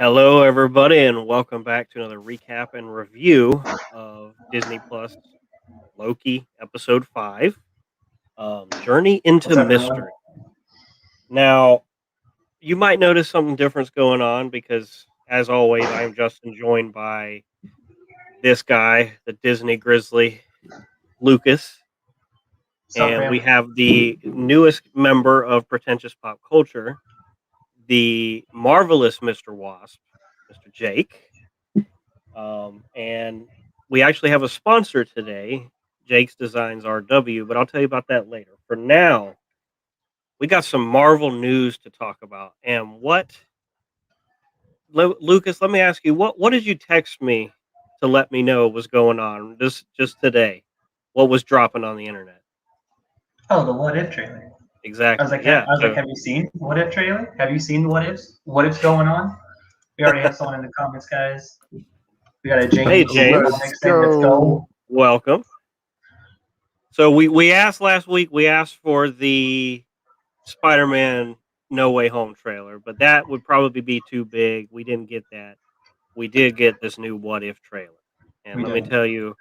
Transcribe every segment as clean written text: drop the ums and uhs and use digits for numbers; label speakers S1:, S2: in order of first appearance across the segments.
S1: Hello, everybody, and welcome back to another recap and review of Disney Plus Loki episode 5, Journey into
S2: What's up, everyone?
S1: Mystery. Now, you might notice something different going on because, as always, I am Justin, joined by this guy, the Disney Grizzly, Lucas,
S2: What's up,
S1: and we
S2: fam?
S1: have the newest member of Pretentious Pop Culture, the marvelous Mr. Wasp, Mr. Jake. And we actually have a sponsor today, Jake's Designs RW, but I'll tell you about that later. For now, we got some Marvel news to talk about. And Lucas, let me ask you, what did you text me to let me know was going on just today? What was dropping on the internet?
S2: Oh, the What If trailer. I was
S1: Exactly.
S2: like,
S1: Yeah.
S2: have you seen the What If trailer? Have you seen the What Ifs? What Ifs going on? We already have someone in the comments, guys. We got a
S1: Hey,
S2: James
S1: James,
S2: comic saying, "Let's go."
S1: welcome. So we asked last week. We asked for the Spider-Man No Way Home trailer, but that would probably be too big. We didn't get that. We did get this new What If trailer. And
S2: We
S1: let me
S2: did.
S1: tell you,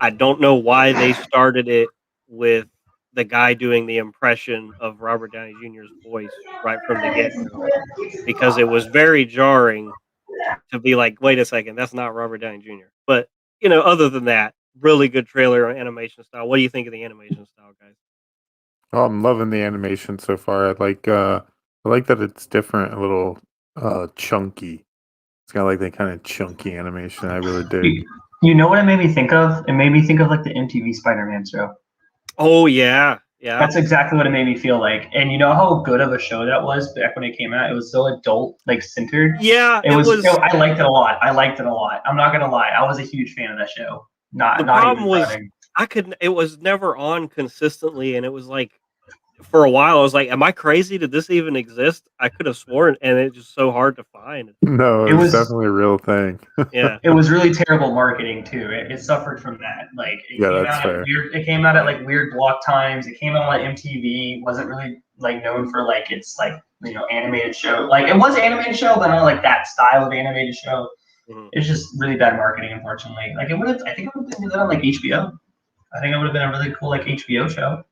S1: I don't know why they started it with the guy doing the impression of Robert Downey Jr.'s voice right from the get-go because it was very jarring to be like, "Wait a second, that's not Robert Downey Jr." But, other than that, really good trailer animation style. What do you think of the animation style, guys?
S3: Oh, I'm loving the animation so far. I like that it's different, a little chunky. It's got like that kind of chunky animation. I really dig.
S2: You know what it made me think of? It made me think of like the MTV Spider-Man show.
S1: Oh, yeah. Yeah.
S2: That's exactly what it made me feel like. And you know how good of a show that was back when it came out? It was so adult, like centered.
S1: Yeah,
S2: It
S1: it
S2: was.
S1: was.
S2: I liked it a lot. I liked it a lot. I'm not gonna lie. I was a huge fan of that show.
S1: The
S2: Not
S1: problem
S2: even
S1: was
S2: fronting.
S1: it was never on consistently, and it was like for a while I was like, "Am I crazy? Did this even exist?" I could have sworn, and it's just so hard to find.
S3: No,
S2: It
S3: it was
S2: was
S3: definitely a real thing.
S1: Yeah,
S2: it was really terrible marketing too. It suffered from that. Like
S3: Yeah, that's fair.
S2: it came out at like weird block times. It came out on MTV. Wasn't really like known for like its like animated show. Like it was an animated show, but not like that style of animated show.
S1: mhm.
S2: It's just really bad marketing, unfortunately. Like it would have. I think it would have been good on like HBO. I think it would have been a really cool like HBO show.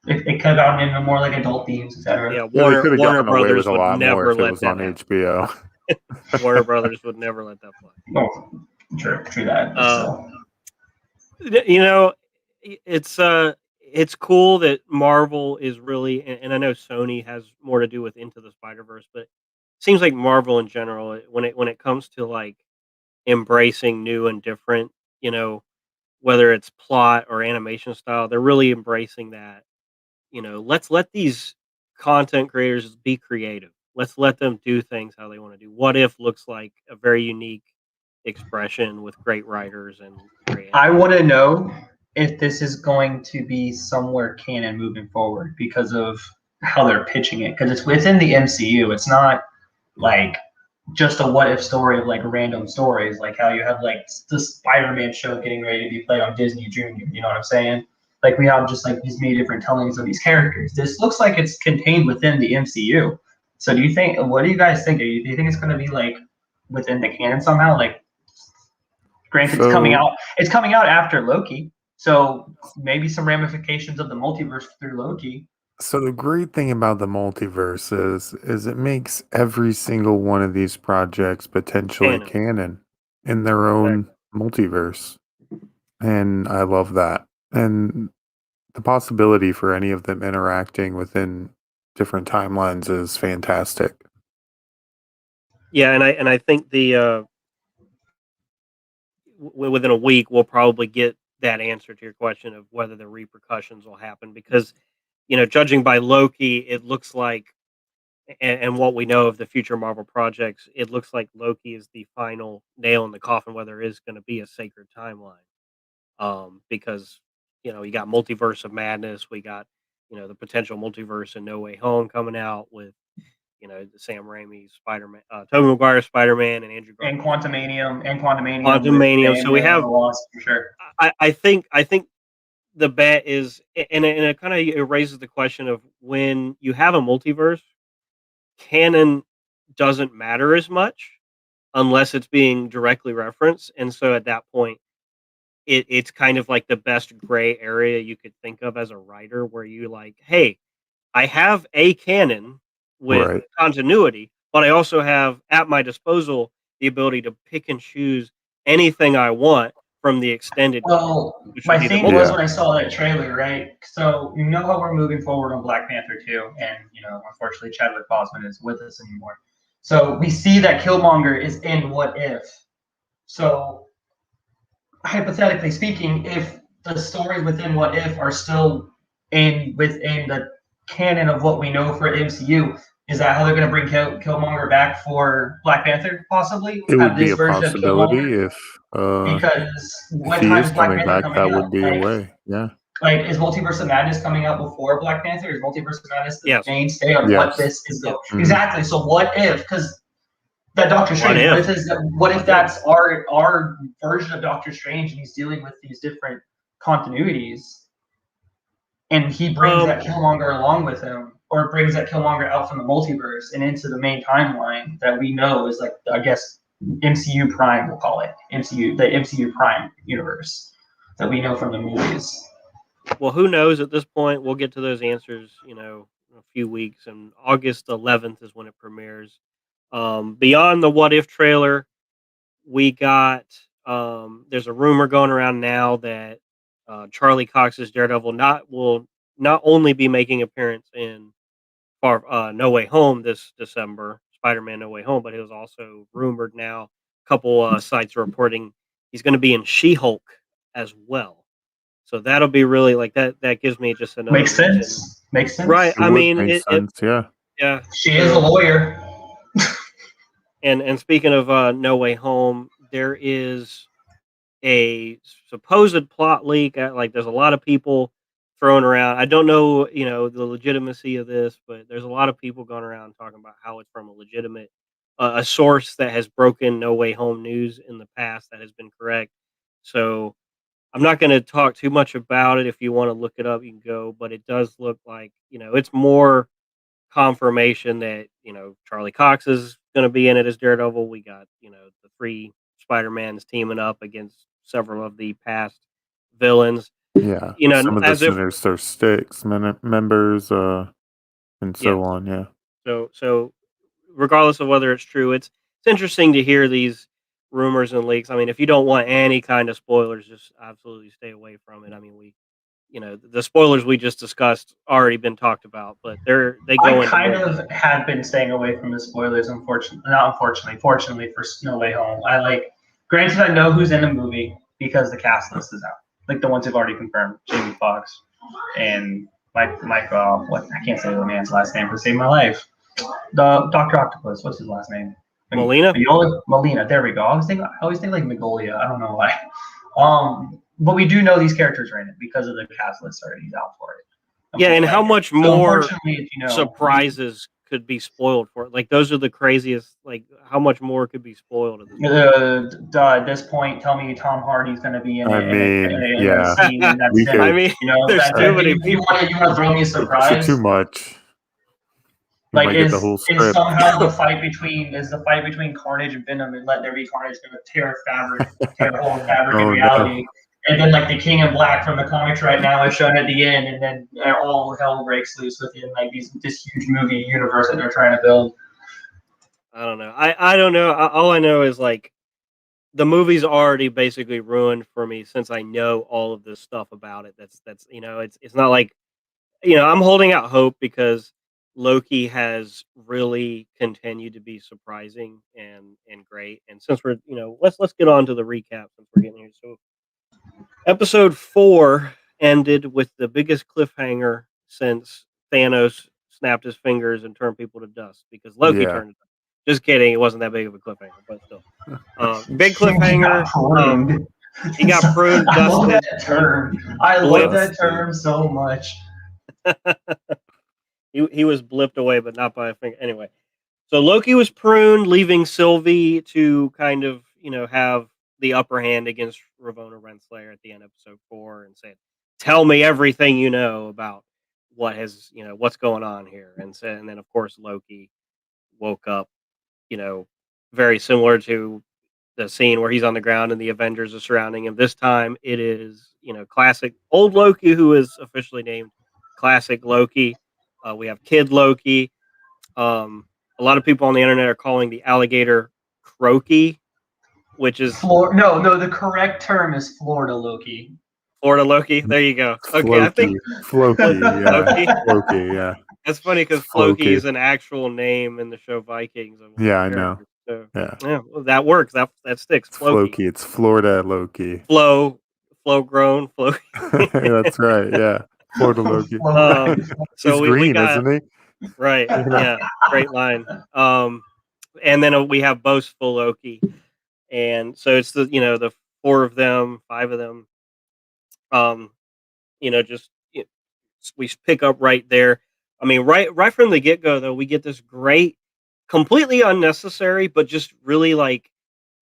S2: It could have gotten into more like adult themes,
S1: Yeah.
S2: etc.
S3: Yeah, they could have
S1: Warner
S3: gotten away
S1: Brothers
S3: with a
S1: would
S3: lot more
S1: never
S3: if it
S1: let
S3: was
S1: that
S3: on
S1: happen.
S3: HBO.
S1: Warner Brothers would never let that fly.
S2: Oh, true that. But
S1: Um,
S2: still,
S1: you know, it's cool that Marvel is really, and I know Sony has more to do with Into the Spider Verse, but it seems like Marvel in general, when it comes to like embracing new and different, you know, whether it's plot or animation style, they're really embracing that. Let's let these content creators be creative. Let's let them do things how they want to do. What If looks like a very unique expression with great writers and great
S2: I
S1: animation.
S2: want to know if this is going to be somewhere canon moving forward because of how they're pitching it. Because it's within the MCU. It's not like just a what if story of like random stories, like how you have like the Spider-Man show getting ready to be played on Disney Junior. You know what I'm saying? Like we have just like these many different tellings of these characters. This looks like it's contained within the MCU. So do you think? What do you guys think? Do you think it's going to be like within the canon somehow? Like, granted,
S3: So,
S2: It's coming out after Loki, so maybe some ramifications of the multiverse through Loki.
S3: so the great thing about the multiverse is it makes every single one of these projects potentially
S1: Canon.
S3: canon in their own
S1: Exactly.
S3: multiverse, and I love that. And the possibility for any of them interacting within different timelines is fantastic.
S1: Yeah, and I think within a week we'll probably get that answer to your question of whether the repercussions will happen because judging by Loki, it looks like and what we know of the future Marvel projects, it looks like Loki is the final nail in the coffin whether there is going to be a sacred timeline. Because you got Multiverse of Madness, we got the potential multiverse in No Way Home coming out with the Sam Raimi Spider Man, Tobey Maguire Spider Man, and Andrew
S2: And
S1: Garfield
S2: Quantumanium
S1: Quantum
S2: with
S1: Mania. So we
S2: Ant-Man and
S1: have,
S2: the Wasp for sure.
S1: I think the bet is, and it kind of raises the question of when you have a multiverse, canon doesn't matter as much unless it's being directly referenced. And so at that point, it's kind of like the best gray area you could think of as a writer, where you like, hey, I have a canon with
S3: Right.
S1: continuity, but I also have at my disposal the ability to pick and choose anything I want from the extended canon,
S2: Well,
S1: which would
S2: my
S1: be the
S2: thing was
S3: Yeah.
S2: when I saw that trailer, right? So you know how we're moving forward on Black Panther 2, and unfortunately Chadwick Boseman isn't with us anymore. So we see that Killmonger is in What If. So hypothetically speaking, if the stories within What If are still within the canon of what we know for MCU, is that how they're going to bring Killmonger back for Black Panther? Possibly
S3: It
S2: have
S3: would be
S2: this
S3: a
S2: version of Killmonger,
S3: possibility
S2: because
S3: if
S2: what
S3: he
S2: time
S3: is
S2: is Black
S3: coming
S2: Panther
S3: back,
S2: coming
S3: that
S2: out?
S3: would be a way. Yeah.
S2: Like, is Multiverse of Madness coming out before Black Panther? Is Multiverse of Madness the
S1: yes,
S2: mainstay of what
S3: Yes.
S2: this is
S1: yes.
S2: going?
S3: Mhm.
S2: Exactly. So what if? Because that Doctor
S1: What
S2: Strange.
S1: if?
S2: What if that's our version of Doctor Strange, and he's dealing with these different continuities, and he brings
S1: Um,
S2: that Killmonger along with him, or brings that Killmonger out from the multiverse and into the main timeline that we know is, like, I guess, MCU Prime, we'll call it the MCU Prime universe that we know from the movies.
S1: well, who knows at this point? We'll get to those answers, in a few weeks. And August 11th is when it premieres. Beyond the What If trailer, we got there's a rumor going around now that Charlie Cox's Daredevil will not only be making appearance in No Way Home this December, Spider-Man No Way Home, but it was also rumored now. A couple sites are reporting he's going to be in She-Hulk as well. So that'll be really like that. That gives me just another
S2: Makes
S1: reason,
S2: sense. Makes sense.
S1: right?
S3: It
S1: I
S3: would
S1: mean,
S3: make
S1: it
S3: sense. Yeah.
S1: yeah.
S2: She is a
S1: So
S2: lawyer.
S1: and speaking of No Way Home, there is a supposed plot leak. Like, there's a lot of people throwing around. I don't know, the legitimacy of this, but there's a lot of people going around talking about how it's from a legitimate, a source that has broken No Way Home news in the past that has been correct. So I'm not going to talk too much about it. If you want to look it up, you can go. But it does look like, it's more confirmation that Charlie Cox is going to be in it as Daredevil. We got the three Spider-Mans teaming up against several of the past villains.
S3: Yeah. Some of the
S1: As if
S3: Sinister Six members, and
S1: yes.
S3: so on. Yeah.
S1: So regardless of whether it's true, it's interesting to hear these rumors and leaks. I mean, if you don't want any kind of spoilers, just absolutely stay away from it. I mean, the spoilers we just discussed already been talked about, but they
S2: I
S1: go into
S2: kind
S1: more
S2: of have been staying away from the spoilers, fortunately for No Way Home. Granted, I know who's in the movie because the cast list is out, like the ones who've already confirmed: Jamie Foxx and Mike. What, I can't say the man's last name to save my life. The Doctor Octopus. What's his last name?
S1: Molina.
S2: Molina. There we go. I always think like Magolia. I don't know why. But we do know these characters are in it because of the cast list already out for it.
S1: Yeah, and how much
S2: So
S1: more
S2: unfortunately,
S1: surprises could be spoiled for it? Like, those are the craziest. Like, how much more could be spoiled at this
S2: at this point, tell me Tom Hardy's going to be in
S3: I
S2: it
S3: mean,
S2: in a
S3: yeah.
S2: scene, and that's
S3: We
S2: it.
S1: I
S3: could.
S1: mean,
S2: You know,
S1: there's
S2: that's
S1: too
S2: it.
S1: many
S2: You
S1: people.
S2: want to throw me a
S3: It's too
S2: surprise?
S3: much. You
S2: Like,
S3: might get the whole
S2: is
S3: script.
S2: somehow the fight between Carnage and Venom and Let There Be Carnage going to tear a whole fabric in
S3: Oh no.
S2: reality? And then, like, the King in Black from the comics right now is shown at the end, and then all hell breaks loose within, like, this huge movie universe that they're trying to build.
S1: I don't know. I don't know. All I know is, like, the movie's already basically ruined for me since I know all of this stuff about it. That's it's not like, I'm holding out hope because Loki has really continued to be surprising and great. And since we're, let's get on to the recap since we're getting here. So episode 4 ended with the biggest cliffhanger since Thanos snapped his fingers and turned people to dust because Loki
S3: Yeah.
S1: turned to dust. Just kidding, it wasn't that big of a cliffhanger, but still. Big
S2: He
S1: cliffhanger.
S2: got pruned.
S1: He got pruned,
S2: I love
S1: dusted,
S2: that term. I love
S1: blipped.
S2: that term so much.
S1: He was blipped away, but not by a finger. Anyway, so Loki was pruned, leaving Sylvie to kind of, have the upper hand against Ravonna Renslayer at the end of episode 4 and said, "Tell me everything you know about what's going on here." And then of course Loki woke up very similar to the scene where he's on the ground and the Avengers are surrounding him. This time it is, classic old Loki who is officially named classic Loki. We have Kid Loki. Um, a lot of people on the internet are calling the alligator Croaky, which is
S2: No, the correct term is Florida Loki.
S1: Florida Loki. There you go. Okay, I think
S3: Floki, yeah,
S1: Loki.
S3: Floki, yeah,
S1: That's funny because Floki
S3: Floki.
S1: is an actual name in the show Vikings of one of
S3: Yeah,
S1: the
S3: I know.
S1: characters. So
S3: Yeah,
S1: yeah, well, that works. That sticks.
S3: it's
S1: Floki.
S3: Floki. It's Florida Loki.
S1: Flow grown, flow.
S3: That's right. Yeah, Florida Loki.
S1: um, so
S3: He's
S1: we
S3: green,
S1: got
S3: isn't he?
S1: right.
S3: You know?
S1: Yeah, great line. And then we have boastful Loki, and so it's the four of them, five of them. Um, just we pick up right there. I mean, right from the get go, though, we get this great, completely unnecessary, but just really like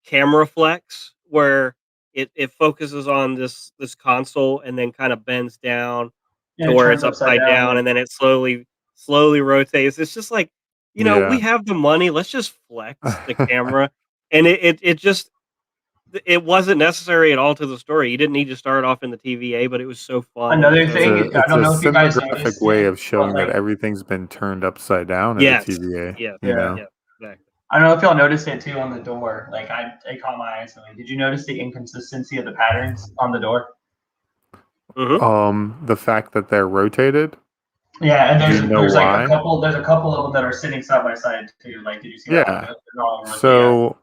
S1: camera flex where it focuses on this console and then kind of bends down
S2: Yeah,
S1: to
S2: it
S1: where it's
S2: turns upside
S1: upside
S2: down.
S1: down and then it slowly rotates. It's just like, we
S3: Yeah.
S1: have the money. Let's just flex the camera. And it wasn't necessary at all to the story. You didn't need to start off in the TVA, but it was so fun and
S2: Another
S1: so
S2: thing, I
S3: It's
S2: don't
S3: a
S2: know if you guys
S3: cinematographic
S2: noticed
S3: way
S2: it,
S3: of
S2: but
S3: showing that
S2: like,
S3: everything's been turned upside down at a
S1: yes,
S3: TVA.
S1: yes,
S3: You
S2: Yeah.
S3: know,
S1: yeah, exactly.
S2: I don't know if y'all noticed it too on the door. Like it caught my eye instantly. Did you notice the inconsistency of the patterns on the door?
S1: Mm-hmm.
S3: the fact that they're rotated.
S2: Yeah, and
S3: Do you know
S2: there's like
S3: why?
S2: there's a couple of them that are sitting side by side too. Like, did you see that one?
S3: Yeah.
S2: They're all rotated.
S3: So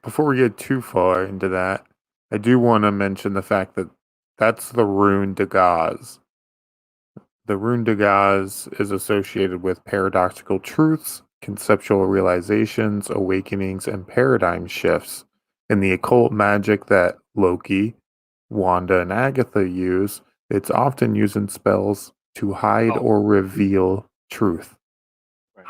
S3: before we get too far into that, I do want to mention the fact that that's the rune de Gaz. The rune de Gaz is associated with paradoxical truths, conceptual realizations, awakenings, and paradigm shifts. In the occult magic that Loki, Wanda, and Agatha use, it's often used in spells to hide
S1: Oh,
S3: or reveal truth.
S1: right.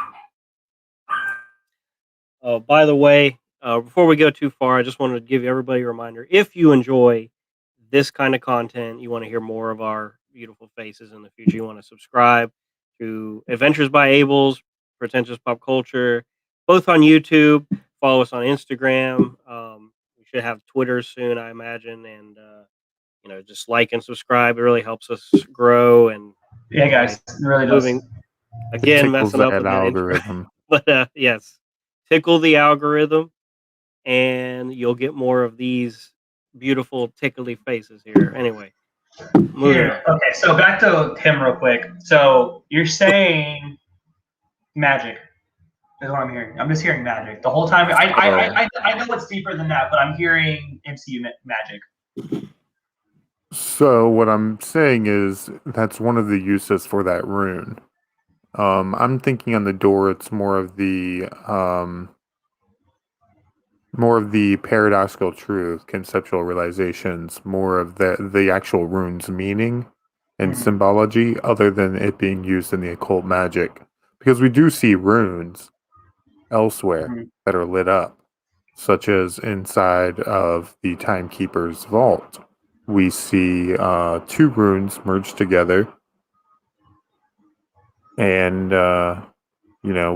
S1: By the way, before we go too far, I just wanted to give everybody a reminder: if you enjoy this kind of content, you want to hear more of our beautiful faces in the future, you want to subscribe to Adventures by Abel's, Pretentious Pop Culture, both on YouTube. Follow us on Instagram. We should have Twitter soon, I imagine, and just like and subscribe. It really helps us grow. And
S2: Yeah,
S1: anyway,
S2: guys, it really does.
S1: moving
S3: It
S1: again,
S3: tickles
S1: messing up
S3: that
S1: with that intro,
S3: algorithm.
S1: but yes, tickle the algorithm and you'll get more of these beautiful tickly faces here. Anyway, moving
S2: Here,
S1: on.
S2: okay, so back to him real quick. So you're saying magic is what I'm hearing. I'm just hearing magic the whole time. I know it's deeper than that, but I'm hearing MCU magic.
S3: So what I'm saying is that's one of the uses for that rune. I'm thinking on the door it's more of the paradoxical truth, conceptual realizations, more of the actual rune's meaning and
S2: Mhm.
S3: symbology, other than it being used in the occult magic. Because we do see runes elsewhere
S2: Mhm.
S3: that are lit up, such as inside of the Timekeeper's vault. We see two runes merged together, and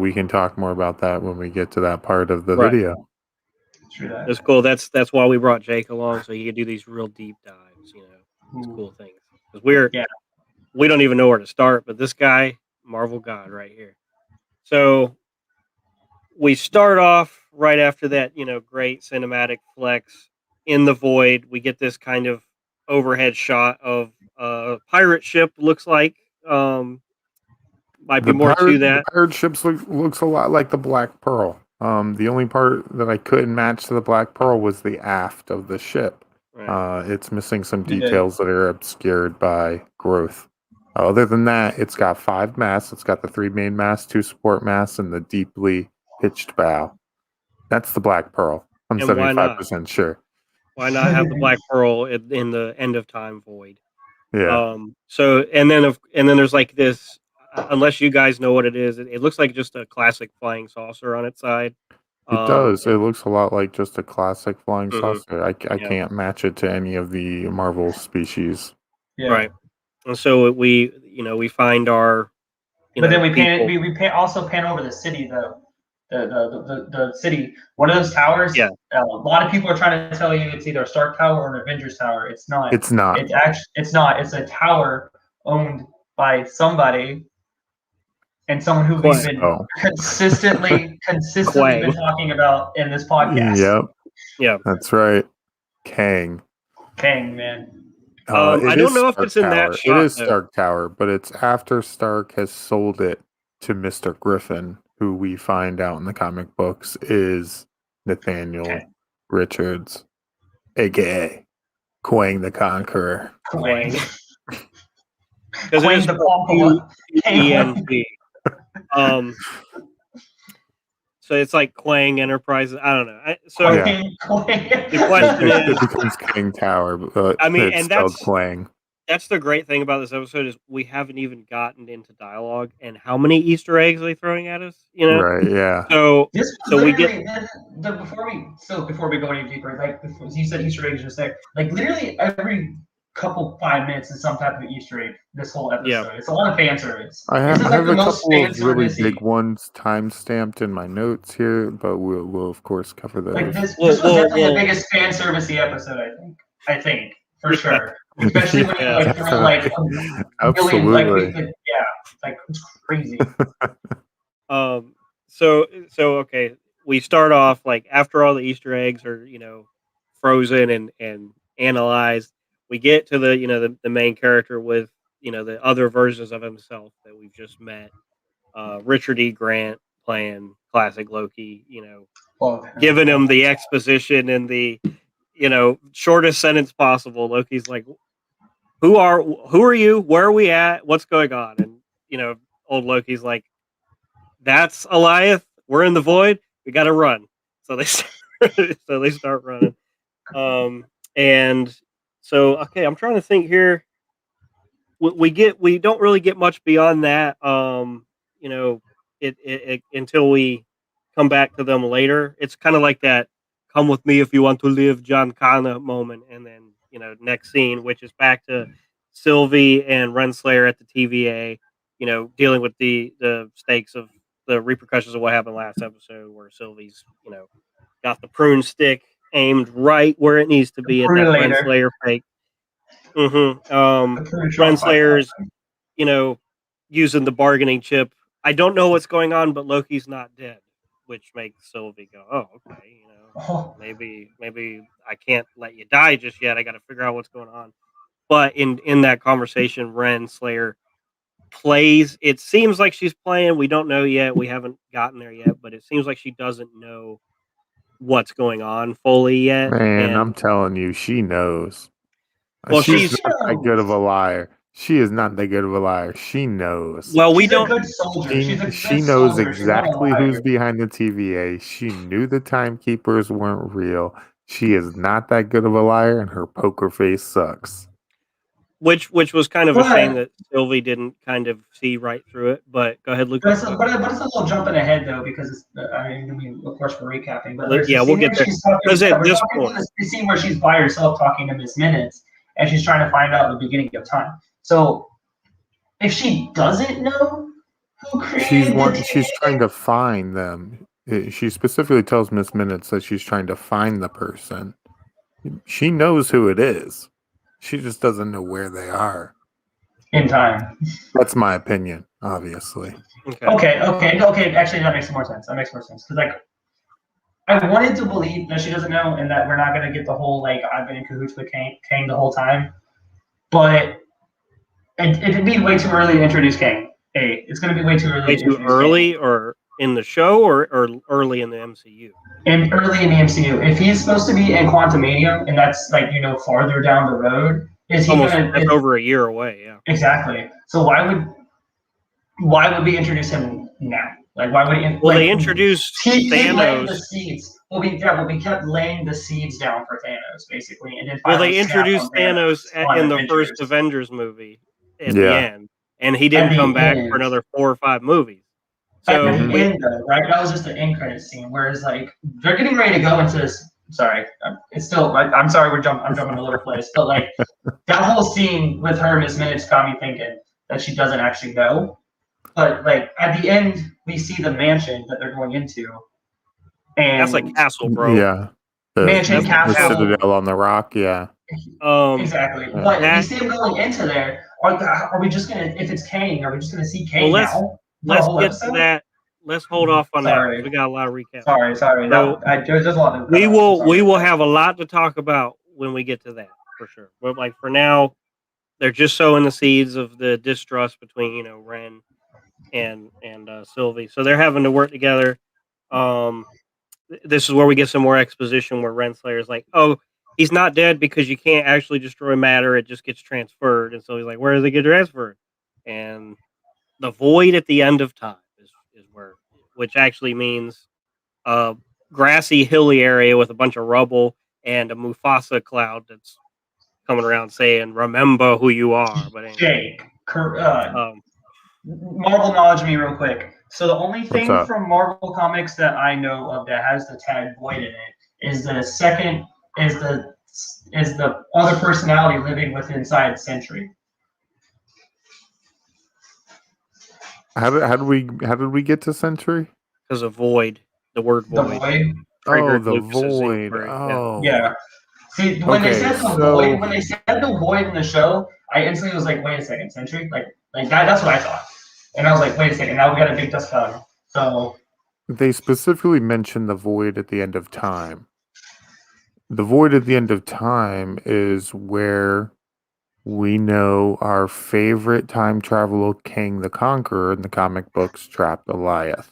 S3: we can talk more about that when we get to that part of the
S1: Right.
S3: video.
S2: True that.
S1: That's cool. That's why we brought Jake along so he could do these real deep dives. These
S2: Ooh.
S1: cool things because
S2: Yeah.
S1: we don't even know where to start. But this guy, Marvel God, right here. So we start off right after that. Great cinematic flex in the void. We get this kind of overhead shot of a pirate ship. Looks like might be
S3: The
S1: more to
S3: the
S1: that.
S3: pirate ships looks a lot like the Black Pearl. The only part that I couldn't match to the Black Pearl was the aft of the ship.
S1: Right.
S3: It's missing some
S2: You did.
S3: details that are obscured by growth. Other than that, it's got 5 masts. It's got the 3 main masts, 2 support masts, and the deeply pitched bow. That's the Black Pearl. I'm
S1: And why not?
S3: 75% sure.
S1: Why not have the Black Pearl in the end of time void?
S3: Yeah,
S1: So and then there's like this. Unless you guys know what it is, it looks like just a classic flying saucer on its side.
S3: it does. It
S1: And,
S3: looks a lot like just a classic flying
S1: mhm,
S3: saucer. I
S1: yeah,
S3: can't match it to any of the Marvel species.
S2: Yeah.
S1: right. And so we find our
S2: But then we
S1: people.
S2: also pan over the city though. the city. One of those towers.
S1: Yeah.
S2: A lot of people are trying to tell you it's either a Stark Tower or an Avengers Tower. It's not.
S3: It's not.
S2: It's not. It's a tower owned by somebody, and someone who we've been consistently been talking about in this podcast.
S3: Yep.
S1: Yeah.
S3: That's right. Kang.
S2: Kang, man.
S1: I don't know if it's in that shot.
S3: It is Stark Tower, but it's after Stark has sold it to Mr. Griffin, who we find out in the comic books is Nathaniel Richards, aka Quang the Conqueror.
S2: Quang.
S1: Because it's ENT. So it's like Quang Enterprises. I don't know. The question is,
S3: it becomes Kang Tower, but
S1: I mean,
S3: it's
S1: and
S3: spelled Quang.
S1: That's the great thing about this episode is we haven't even gotten into dialogue and how many Easter eggs are they throwing at us? You know,
S3: right? Yeah.
S1: So we get
S2: before we go any deeper, like you said, Easter eggs just there. Like literally every couple 5 minutes is some type of Easter egg. This whole episode, it's a lot of fan service.
S3: I have a couple of really big ones time stamped in my notes here, but we'll of course cover those.
S2: Like this was definitely the biggest fan servicey episode, I think for sure. Especially when you throw like
S3: absolutely,
S2: like it's crazy.
S1: So okay, we start off like after all the Easter eggs are frozen and analyzed. We get to the main character with the other versions of himself that we've just met. Richard E. Grant playing classic Loki. Giving him the exposition in the shortest sentence possible. Loki's like, who are you? Where are we at? What's going on? And old Loki's like, that's Alioth. We're in the void. We got to run. So they start running. And so okay, I'm trying to think here. We don't really get much beyond that. It until we come back to them later. It's kind of like that "come with me if you want to live" John Connor moment, and then next scene, which is back to Sylvie and Renslayer at the TVA, dealing with the stakes of the repercussions of what happened last episode, where Sylvie's got the prune stick aimed right where it needs to be at that Renslayer fake. Renslayer's using the bargaining chip. I don't know what's going on, but Loki's not dead, which makes Sylvie go, "Oh, okay, maybe I can't let you die just yet. I got to figure out what's going on." But in that conversation, Renslayer plays. It seems like she's playing. We don't know yet. We haven't gotten there yet, but it seems like she doesn't know what's going on fully yet.
S3: Man, I'm telling you, she knows.
S1: Well,
S3: she's not that good of a liar. She is not that good of a liar. She knows.
S1: Well,
S2: she's a good soldier.
S3: She knows exactly who's behind the TVA. She knew the timekeepers weren't real. She is not that good of a liar, and her poker face sucks.
S1: Which was kind of a shame that Sylvie didn't kind of see right through it. But go ahead, Luke.
S2: But it's a little jumping ahead though, because of course we're recapping. But
S1: we'll get there. Because at this point,
S2: the scene where she's by herself talking to Miss Minutes, and she's trying to find out the beginning of time. So if she doesn't know who created
S3: she's trying to find them. She specifically tells Miss Minutes that she's trying to find the person. She knows who it is. She just doesn't know where they are.
S2: In time.
S3: That's my opinion, obviously.
S2: Okay. Actually, that makes more sense. Because I wanted to believe that she doesn't know, and that we're not going to get the whole I've been in cahoots with Kang the whole time. But it'd be way too early to introduce Kang. It's going to be way too early.
S1: Way too early, or in the show, or early in the MCU.
S2: And early in the MCU, if he's supposed to be in Quantumanium, and that's farther down the road, is he
S1: that's over a year away? Yeah,
S2: exactly. So why would we introduce him now? Why would
S1: they introduced Thanos?
S2: The seeds. We kept laying the seeds down for Thanos, basically, and then
S1: they introduced Thanos in the first Avengers movie at the end, and he didn't come back for another 4 or 5 movies. So
S2: at the end, though, right? That was just the end credit scene. Whereas, they're getting ready to go into this. Sorry, it's still. I'm sorry, I'm jumping a little place, but that whole scene with her, Miss Minutes, got me thinking that she doesn't actually know. But like at the end, we see the mansion that they're going into, and
S1: That's a castle, bro.
S3: Yeah.
S2: mansion
S1: That's a
S3: The
S2: castle.
S3: Citadel on the Rock, yeah.
S2: Exactly.
S3: Yeah.
S2: But we
S1: That
S2: see him going into there. Are we just gonna, if it's Kang, are we just gonna see
S1: well,
S2: Kang now for a
S1: let's
S2: whole
S1: get to
S2: episode?
S1: that. Let's hold off on that because
S2: Sorry,
S1: we got a lot of recap.
S2: sorry.
S1: So
S2: There's just a lot to
S1: we
S2: cut out.
S1: will have a lot to talk about when we get to that for sure. But like for now, they're just sowing the seeds of the distrust between Ren and Sylvie. So they're having to work together. Um, this is where we get some more exposition where Renslayer is like, "Oh, he's not dead because you can't actually destroy matter; it just gets transferred." And so he's like, "Where does it get transferred?" And the void at the end of time is where, which actually means a grassy, hilly area with a bunch of rubble and a Mufasa cloud that's coming around saying, "Remember who you are." But anyway,
S2: Jake,
S1: um,
S2: Marvel knowledge me real quick. So the only
S3: What's
S2: thing
S3: up?
S2: from Marvel Comics that I know of that has the tag Void in it is the second is the other personality living within inside Sentry.
S3: How did we get to Century?
S1: because of void, the word
S2: The
S1: void
S2: Void.
S3: Oh,
S1: triggered
S3: the
S1: Lucas's
S3: void.
S1: inquiry. Yeah.
S3: Oh.
S2: Yeah. See, when they
S3: Okay,
S2: said the
S3: so
S2: Void, when they said the Void in the show, I instantly was like, wait a second, Sentry? Like that's what I thought. And I was like, wait a second, now we got a big dust cloud. So
S3: they specifically mentioned the void at the end of time. The void at the end of time is where we know our favorite time traveler King the Conqueror in the comic books trapped Goliath.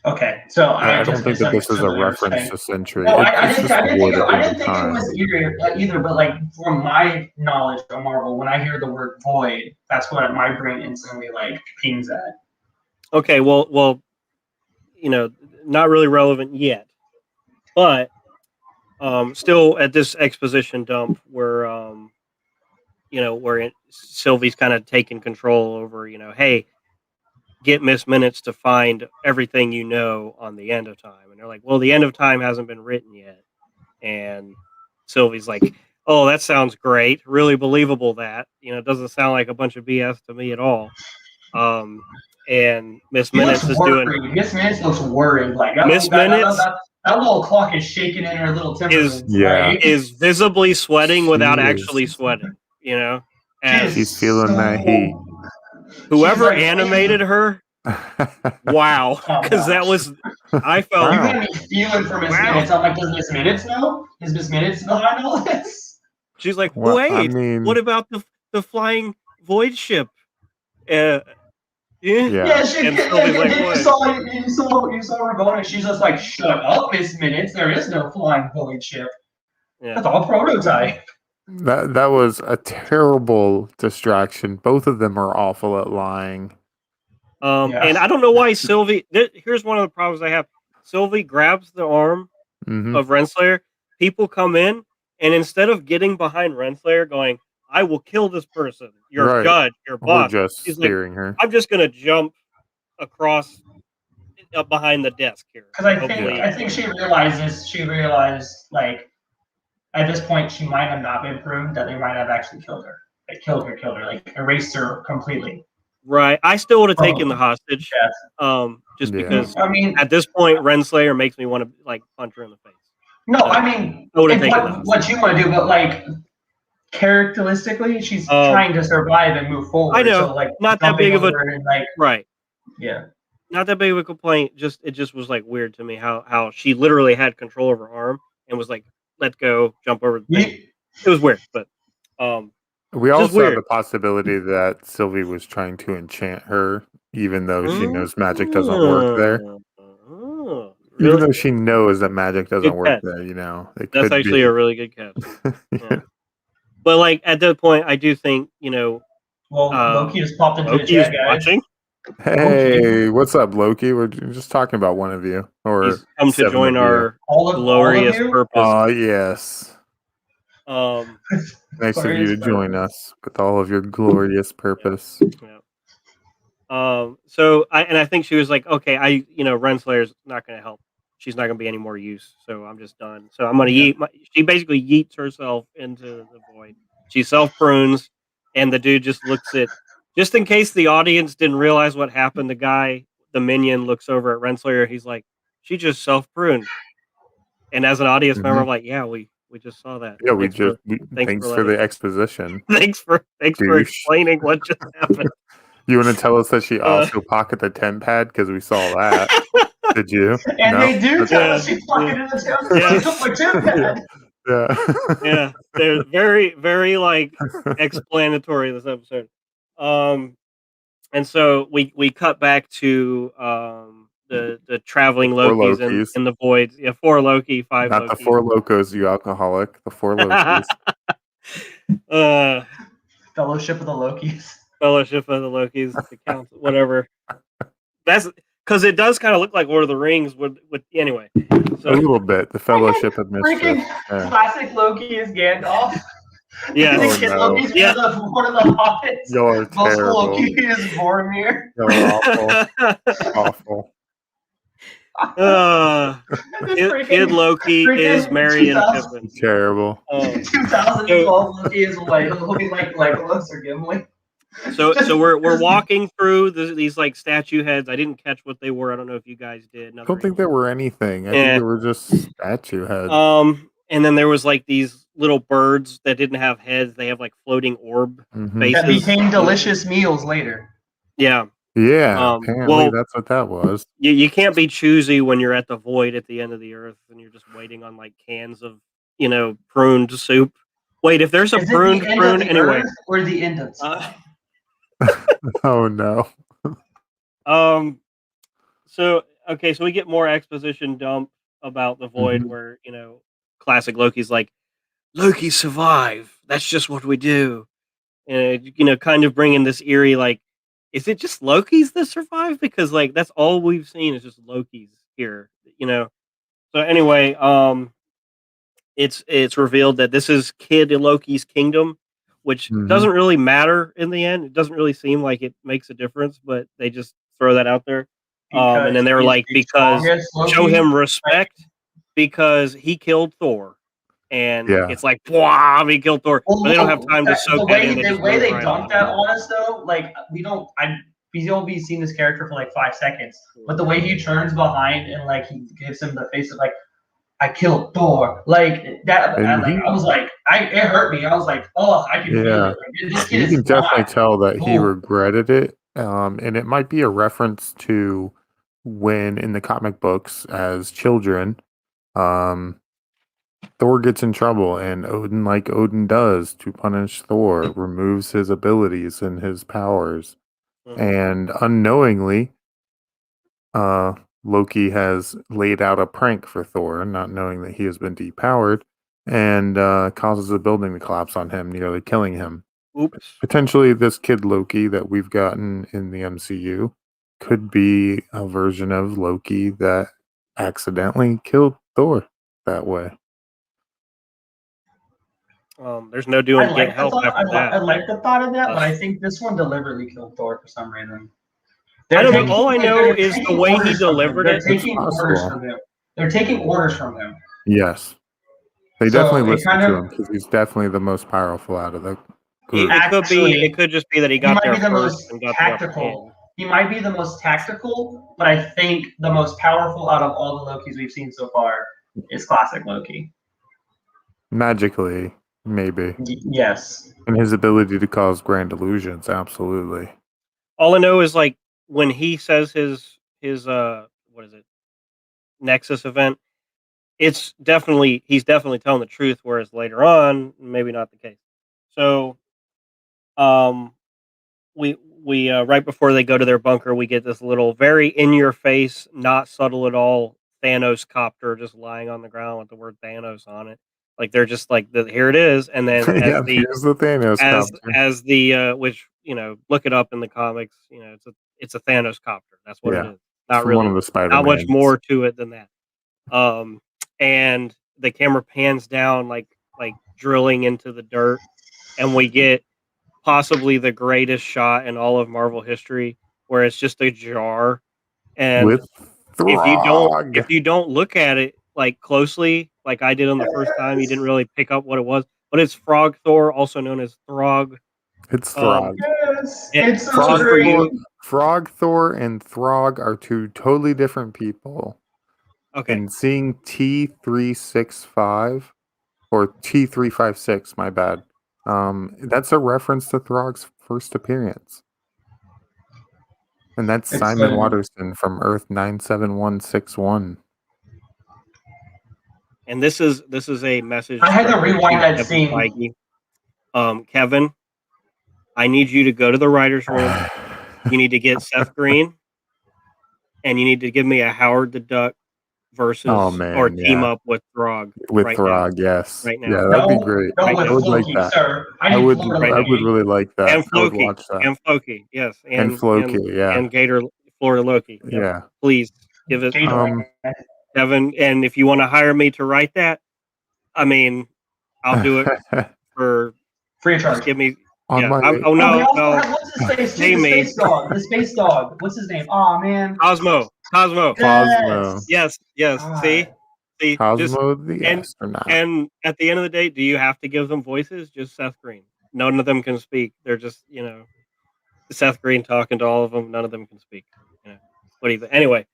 S2: okay, so I
S3: I don't
S2: just
S3: think that this is
S2: misunderstood
S3: a
S2: what you were
S3: reference
S2: saying.
S3: to Century.
S2: No,
S3: It's just the void at the
S2: I
S3: end
S2: didn't
S3: of
S2: think it
S3: time.
S2: was either, but like from my knowledge of Marvel, when I hear the word void, that's what my brain instantly like pings at.
S1: Okay. Well, not really relevant yet, but still at this exposition dump where Sylvie's kind of taking control over. Hey, get Miss Minutes to find everything on the end of time, and they're like, well, the end of time hasn't been written yet, and Sylvie's like, oh, that sounds great, really believable. That it doesn't sound like a bunch of BS to me at all. And Miss
S2: She looks
S1: Minutes is doing
S2: worried. Miss Minutes looks worried. Like
S1: Miss Minutes
S2: that little clock is shaking in her little temperaments.
S3: Yeah.
S1: is visibly sweating
S3: She
S1: without
S3: is.
S1: actually sweating.
S2: She
S1: And
S3: She's
S2: is
S3: feeling that heat.
S2: She's
S1: whoever
S2: like,
S1: animated her, wow,
S2: calm
S1: because
S2: down.
S1: that was I felt
S2: You
S3: Wow.
S2: had me feeling for Miss
S1: wow.
S2: Minutes. I'm like, does Miss Minutes know? Is Miss Minutes behind all this?
S1: She's like,
S3: Well, I
S1: wait,
S3: mean,
S1: what about the flying void ship? Yeah.
S3: yeah.
S1: And Sylvie's like,
S2: then
S1: what?
S2: you saw her going, and she's just like, shut up, Miss Minutes. There is no flying void ship.
S1: Yeah.
S2: That's all prototype.
S3: That was a terrible distraction. Both of them are awful at lying.
S1: And I don't know why Sylvie. Here's one of the problems I have. Sylvie grabs the arm
S3: Mm-hmm.
S1: of Renslayer. People come in, and instead of getting behind Renslayer, going, "I will kill this person, your
S3: Right.
S1: judge, your
S3: We're
S1: boss,"
S3: just
S1: she's like,
S3: steering her.
S1: "I'm just gonna jump across behind the desk here."
S2: Because
S1: Hopefully,
S2: I think she realized like at this point she might have not been proved that they might have actually killed her. Like killed her, like erased her completely.
S1: right. I still would have taken the hostage.
S2: Yes.
S1: Just
S3: Yeah.
S1: because
S2: I mean,
S1: at this point, Renslayer makes me want to like punch her in the face.
S2: no,
S1: So,
S2: I mean,
S1: I would have
S2: it's
S1: taken the hostage.
S2: what you want to do, but like characteristically, she's trying to survive and move forward.
S1: I know,
S2: So like
S1: not that big of a
S2: and, like
S1: right.
S2: yeah.
S1: Not that big of a complaint. It just was like weird to me how she literally had control of her arm and was like, "Let go, jump over the thing." It was weird, but
S3: We
S1: just
S3: also have
S1: weird.
S3: the possibility that Sylvie was trying to enchant her, even though she knows magic doesn't work there.
S1: Oh,
S3: Even
S1: really?
S3: though she knows that magic doesn't
S1: Good
S3: work
S1: catch.
S3: there, it
S1: That's
S3: could
S1: actually
S3: be.
S1: a really good catch. Yeah. But like at that point, I do think
S2: Well, Loki just popped into the
S1: Loki is
S2: chat, guys.
S1: watching.
S3: Hey, what's up, Loki? We're just talking about one of you, or
S1: He's come to
S3: 7
S1: join
S3: of you.
S1: our
S2: All of
S1: glorious
S2: you?
S1: purpose.
S3: Yes. Nice of you
S2: Glorious
S3: to join
S2: purpose.
S3: us with all of your glorious purpose.
S1: Yeah. So I think she was like, okay, Renslayer's not going to help. She's not going to be any more use. So I'm just done. So I'm going to yeet. She basically yeets herself into the void. She self prunes, and the dude just looks at Just in case the audience didn't realize what happened, the minion looks over at Renslayer. He's like, "She just self pruned." And as an audience member, I'm
S3: Mhm.
S1: like, "Yeah, we just saw that.
S3: Yeah,
S1: Thanks for
S3: thanks for
S1: letting
S3: the exposition,
S1: thanks for
S3: douche.
S1: explaining what just happened."
S3: You want to tell us that she
S1: Uh,
S3: also pocketed the 10 pad because we saw that? Did you?
S2: And
S3: No.
S2: they do tell
S1: yeah,
S2: us she
S1: yeah,
S2: pocketed the tip. She
S1: yeah,
S2: took my tip
S3: yeah.
S2: pad.
S3: Yeah.
S1: yeah. They're very, very like explanatory this episode. Um, and so we cut back to the traveling
S3: Four
S1: Lokis
S3: Lokis.
S1: in the void. Yeah, 4 Loki, 5
S3: Not the
S1: Lokis.
S3: four locos, you alcoholic. The four Lokis.
S1: uh,
S2: Fellowship of the Lokis.
S1: Fellowship of the Lokis, the council, whatever. That's because it does kind of look like Lord of the Rings with anyway.
S3: A
S1: So
S3: little bit. The Fellowship of Mischief.
S2: Freaking
S3: Yeah.
S2: classic Loki is Gandalf.
S1: yes,
S2: The
S3: Oh
S2: kid
S3: no.
S2: Loki's
S1: yeah.
S2: one of the hobbits.
S3: Y'all are
S2: Most
S3: terrible.
S2: Loki is Boromir.
S3: Y'all are awful. Awful.
S2: This
S1: Kid Loki is
S2: freaking
S1: Marion Pippin.
S3: Terrible.
S1: Um,
S2: 2012 Loki is like looking like Legolas or Gimli.
S1: so we're walking through these like statue heads. I didn't catch what they were. I don't know if you guys did.
S3: I don't think there were anything. I think
S1: Yeah.
S3: there were just statue heads.
S1: And then there was like these little birds that didn't have heads. They have like floating orb faces.
S2: That became delicious meals later.
S1: Yeah.
S3: Yeah, apparently
S1: well,
S3: that's what that was.
S1: you can't be choosy when you're at the void at the end of the earth and you're just waiting on like cans of pruned soup. Wait, if there's a
S2: Is
S1: prune
S2: it the end of the
S1: anyway.
S2: earth or the end of time?
S3: Oh no.
S1: So okay, so we get more exposition dump about the void
S3: Mhm.
S1: where classic Loki's like, Loki survive. That's just what we do. And kind of bringing this eerie like, is it just Loki's that survive? Because like that's all we've seen is just Loki's here. So anyway, it's revealed that this is Kid Loki's kingdom, which
S3: Mhm.
S1: doesn't really matter in the end. It doesn't really seem like it makes a difference, but they just throw that out there. And then they were
S2: he's
S1: like,
S2: the
S1: because
S2: strongest
S1: show
S2: Loki.
S1: him respect because he killed Thor. And
S3: Yeah.
S1: it's like, wow, he killed Thor.
S2: Well,
S1: but they don't have time to
S2: the
S1: soak that in. They just
S2: way
S1: move
S2: they
S1: right
S2: dunked
S1: on.
S2: that on us though, like we don't be seeing this character for like 5 seconds, but the way he turns behind and like he gives him the face of like, I killed Thor, like that. I was like, it hurt me. I was like, oh, I can feel
S3: Yeah.
S2: it. Like, this kid
S3: You
S2: is
S3: can definitely
S2: not
S3: tell that he
S2: cool.
S3: regretted it. And it might be a reference to when in the comic books as children, Thor gets in trouble and Odin, like Odin does to punish Thor, removes his abilities and his powers.
S1: Mhm.
S3: And unknowingly, Loki has laid out a prank for Thor, not knowing that he has been depowered, and causes a building to collapse on him, nearly killing him.
S1: Oops.
S3: Potentially, this kid Loki that we've gotten in the MCU could be a version of Loki that accidentally killed Thor that way.
S1: There's no doing get help after that.
S2: I like the thought of that, but I think this one deliberately killed Thor for some reason.
S1: I don't know. All I know is the way he delivered
S2: They're
S1: it.
S2: taking orders from him. They're taking orders from him.
S3: Yes. They
S2: So
S3: definitely
S2: it
S3: listen
S2: kind
S3: to
S2: of-
S3: him because he's definitely the most powerful out of the group.
S1: It could just be that he got there first and got the upper hand.
S2: tactical. He might be the most tactical, but I think the most powerful out of all the Lokis we've seen so far is classic Loki.
S3: Magically, maybe.
S2: Yes.
S3: And his ability to cause grand illusions, absolutely.
S1: All I know is like when he says his what is it, Nexus event, he's definitely telling the truth, whereas later on, maybe not the case. So we right before they go to their bunker, we get this little very in your face, not subtle at all Thanos copter just lying on the ground with the word Thanos on it. Like they're just like here it is, and then
S3: Yeah, here's the Thanos copter.
S1: as the which look it up in the comics. It's a Thanos copter. That's what it is. Not really
S3: one of the Spider-Mans.
S1: not much more to it than that. And the camera pans down like drilling into the dirt, and we get possibly the greatest shot in all of Marvel history, where it's just a jar, and
S3: with Throg.
S1: if you don't look at it like closely, like I did on the first time, you didn't really pick up what it was. But it's Frog Thor, also known as Throg.
S3: It's
S1: Um,
S3: Throg.
S2: Yes,
S1: Yeah,
S2: it's
S1: this
S2: so
S1: is
S3: Frog
S1: for
S3: Thor,
S2: great.
S1: you.
S3: Frog Thor and Throg are two totally different people.
S1: Okay.
S3: And seeing T365 or T356, my bad. That's a reference to Throg's first appearance. And that's
S2: It's
S3: Simon Watterson from Earth 97161.
S1: And this is a message
S2: I had to
S1: directly
S2: rewind
S1: to
S2: that
S1: Kevin
S2: scene.
S1: Feige. Kevin, I need you to go to the writers' room. You need to get Seth Green, and you need to give me a Howard the Duck
S3: Oh
S1: versus or
S3: man,
S1: team
S3: yeah.
S1: up with Throg
S3: With
S1: right now,
S3: Throg, yes.
S1: right now,
S3: Yeah, that'd be
S2: No,
S3: great.
S2: no,
S1: right
S3: I
S2: with
S1: now,
S3: would like
S2: Loki,
S3: that.
S2: sir. I
S3: I
S2: need
S3: would
S2: Florida
S1: right
S3: I
S1: now.
S3: would
S2: Loki.
S3: really like that.
S1: And
S3: I would
S1: Floki,
S3: watch that.
S1: and Floki, yes,
S3: And Floki, yeah.
S1: and Gator Florida Loki. Yep.
S3: Yeah.
S1: Please give it,
S2: Gator.
S1: Kevin. And if you want to hire me to write that, I mean, I'll do it for
S2: Free of
S1: just
S2: charge.
S1: give me.
S3: on
S1: Yeah.
S3: my
S2: Oh, they
S1: No,
S2: also
S1: no.
S2: have what's his face too?
S1: Pay
S2: The
S1: me,
S2: space dog. The space dog. What's his name? Oh man.
S1: Cosmo.
S3: Cosmo.
S2: Yes.
S1: Yes, yes.
S2: God.
S1: See, just
S3: Cosmo the
S1: and
S3: astronaut.
S1: at the end of the day, do you have to give them voices? Just Seth Green. None of them can speak. They're just Seth Green talking to all of them. None of them can speak. What do you think? Anyway,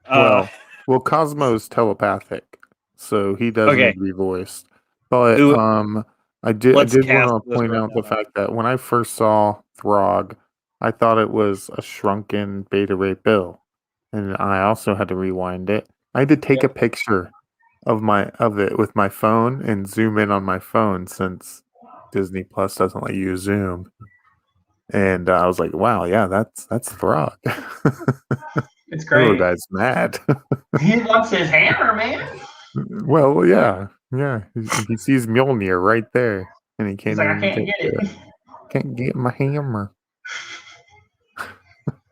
S1: uh,
S3: Well, Cosmo's telepathic, so he does need
S1: okay.
S3: to be voiced. But
S1: Who?
S3: I
S1: Let's
S3: did want
S1: cast
S3: to
S1: this
S3: point
S1: right
S3: out
S1: now,
S3: the
S1: though.
S3: fact that when I first saw Throg, I thought it was a shrunken Beta Ray Bill, and I also had to rewind it. I had to take a
S2: Yep.
S3: picture of it with my phone and zoom in on my phone since Disney Plus doesn't let you zoom. And I was like, "Wow, yeah, that's Throg."
S2: It's
S3: Little
S2: great.
S3: guy's mad.
S2: He wants his hammer, man.
S3: Well, yeah, yeah. He sees Mjolnir right there, and he
S2: He's
S3: can't
S2: like, I
S3: even
S2: can't
S3: get
S2: get
S3: to it.
S2: it.
S3: Can't get my hammer.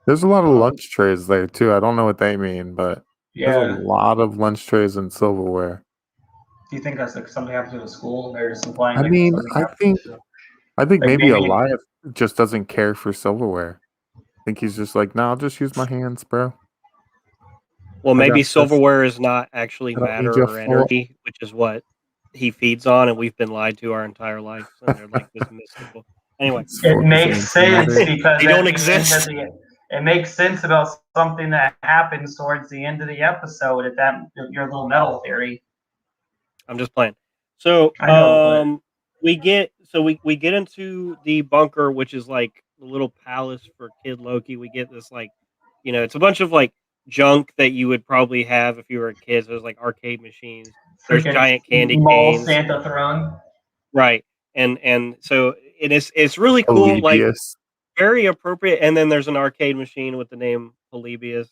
S3: There's a lot of
S2: Um,
S3: lunch trays there too. I don't know what they mean, but there's a
S2: yeah.
S3: lot of lunch trays and silverware.
S2: Do you think that's like something happened to the school? They're just implying
S3: I
S2: like
S3: mean,
S2: something happened to
S3: I think
S2: like
S3: maybe
S2: maybe
S3: Elias just doesn't care for silverware. I think he's just like, no, I'll just use my hands, bro.
S1: Well,
S3: I
S1: maybe
S3: got this.
S1: silverware is not actually
S3: I don't need
S1: matter
S3: your
S1: or
S3: full.
S1: energy, which is what he feeds on, and we've been lied to our entire life. And they're like this mystical. Anyway,
S3: It's
S2: it
S3: full is
S2: makes sense
S3: antimatter.
S2: because
S1: they
S2: at
S1: don't
S2: the end of
S1: exist.
S2: the it makes sense about something that happens towards the end of the episode at that your little metal theory.
S1: I'm just playing. So,
S2: I know, but
S1: we get into the bunker, which is like the little palace for Kid Loki. We get this like, it's a bunch of like junk that you would probably have if you were a kid. So there's like arcade machines. There's
S2: freaking
S1: giant candy
S2: mall
S1: canes,
S2: Santa throne.
S1: right? And so it's really cool, like
S3: Polybius.
S1: very appropriate. And then there's an arcade machine with the name Polybius,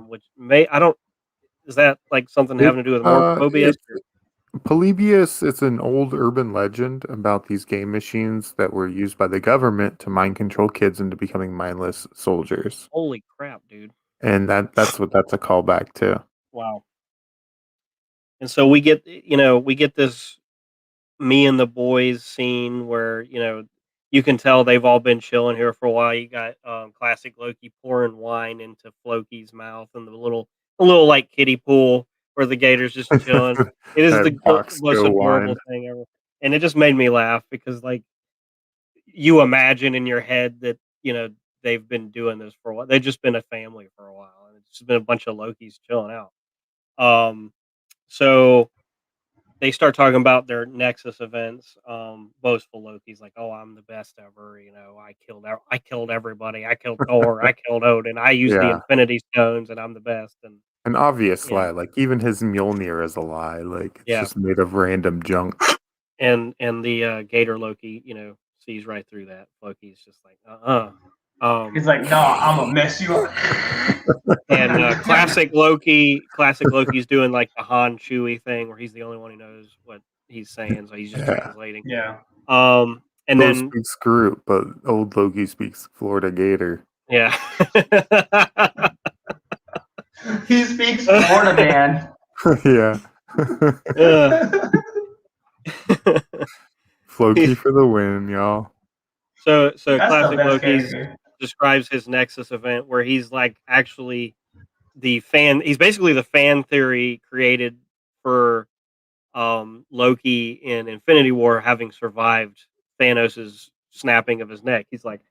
S1: which may I don't is that like something
S3: It
S1: having to do with Morphobius?
S3: it's Polybius is an old urban legend about these game machines that were used by the government to mind control kids into becoming mindless soldiers.
S1: Holy crap, dude!
S3: And that's what that's a callback to.
S1: Wow. And so we get this me and the boys scene where, you can tell they've all been chilling here for a while. You got classic Loki pouring wine into Floki's mouth and the little like kiddie pool where the gator's just chilling. It is
S3: That
S1: the most
S3: Boxco wine.
S1: adorable thing ever. And it just made me laugh because like you imagine in your head that, they've been doing this for a while. They've just been a family for a while. And it's just been a bunch of Lokis chilling out. So they start talking about their Nexus events. Boastful Loki's like, "Oh, I'm the best ever. I killed everybody. I killed Thor. I killed Odin. I used the
S3: Yeah.
S1: Infinity Stones, and I'm the best." And
S3: An obvious
S1: you know,
S3: lie. Like even his Mjolnir is a lie. Like it's
S1: yeah,
S3: just made of random junk.
S1: and the Gator Loki, sees right through that. Loki's just like,
S2: He's like, no, I'm gonna mess you up.
S1: And classic Loki's doing like the Han Chewie thing where he's the only one who knows what he's saying, so he's just
S3: Yeah.
S1: translating.
S2: Yeah.
S1: And
S3: Bo
S1: then
S3: speaks Groot, but old Loki speaks Florida Gator.
S1: yeah.
S2: He speaks Florida man.
S3: Yeah. Floki for the win, y'all.
S1: So
S2: That's the
S1: classic
S2: best
S1: Loki's
S2: character.
S1: describes his Nexus event where he's like actually he's basically the fan theory created for Loki in Infinity War having survived Thanos's snapping of his neck. He's like,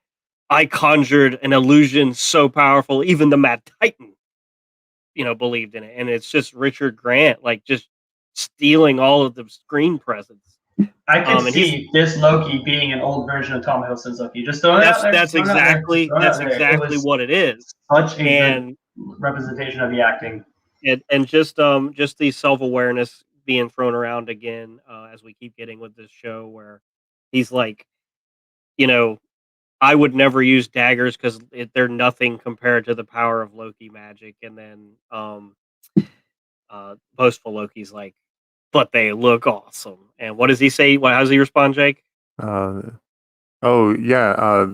S1: I conjured an illusion so powerful, even the Mad Titan, believed in it. And it's just Richard Grant, like just stealing all of the screen presence.
S2: I can
S1: And he's
S2: see this Loki being an old version of Tom Hiddleston's Loki. Just throwing it out there.
S1: that's
S2: Just throwing it out there. Just
S1: exactly
S2: throwing it out there. It
S1: exactly
S2: was
S1: what it is.
S2: such a good
S1: And
S2: representation of the acting.
S1: and just the self-awareness being thrown around again, as we keep getting with this show, where he's like, I would never use daggers because they're nothing compared to the power of Loki magic. And then boastful Loki's like, but they look awesome. And what does he say? How does he respond, Jake?
S3: Uh, oh yeah,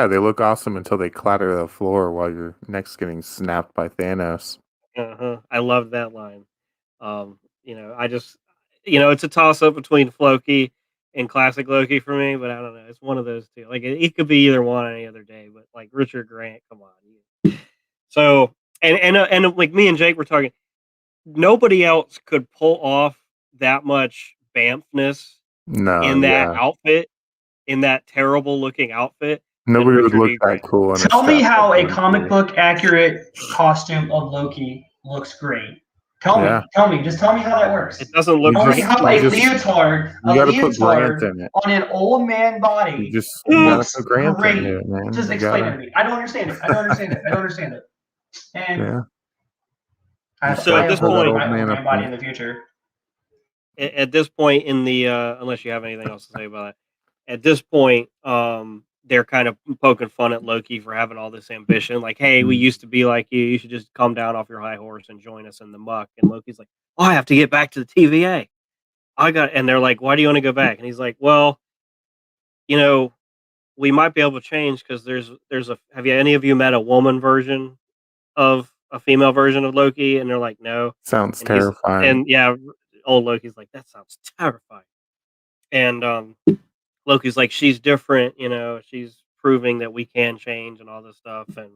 S3: they look awesome until they clatter the floor while your neck's getting snapped by Thanos.
S1: I loved that line. I just, it's a toss up between Floki and classic Loki for me, but I don't know. It's one of those two. Like it could be either one any other day, but like Richard Grant, come on. So and like me and Jake were talking, nobody else could pull off that much bamfness
S3: No,
S1: in that
S3: yeah,
S1: outfit, in that terrible looking outfit than
S3: nobody would
S1: Richard
S3: look
S1: E.
S3: that
S1: Grant.
S3: cool. In
S2: Tell
S3: a
S2: me how a
S3: strap-on
S2: comic
S3: movie.
S2: book accurate costume of Loki looks great. Tell
S3: Yeah.
S2: me. Just tell me how that works.
S1: It doesn't look
S3: You
S2: Tell me
S1: great.
S2: how a leotard
S3: you gotta put Grant in it.
S2: on an old man
S3: You
S2: body
S3: gotta
S2: looks
S3: put Grant
S2: great.
S3: into it, man.
S2: Just
S3: You
S2: explain it
S3: gotta,
S2: to me. I don't understand it. And
S3: yeah.
S1: So at this
S2: hope
S1: point-
S2: my
S3: Old man
S2: old man
S3: up
S2: body
S3: in
S2: in the future.
S1: At this point in the unless you have anything else to say about it, at this point, they're kind of poking fun at Loki for having all this ambition. Like, hey, we used to be like you. You should just come down off your high horse and join us in the muck. And Loki's like, oh, I have to get back to the TVA. And they're like, why do you want to go back? And he's like, well, we might be able to change because have any of you met a woman version of a female version of Loki? And they're like, no.
S3: Sounds
S1: And
S3: terrifying.
S1: old Loki's like, that sounds terrifying. And Loki's like, she's different, she's proving that we can change and all this stuff. And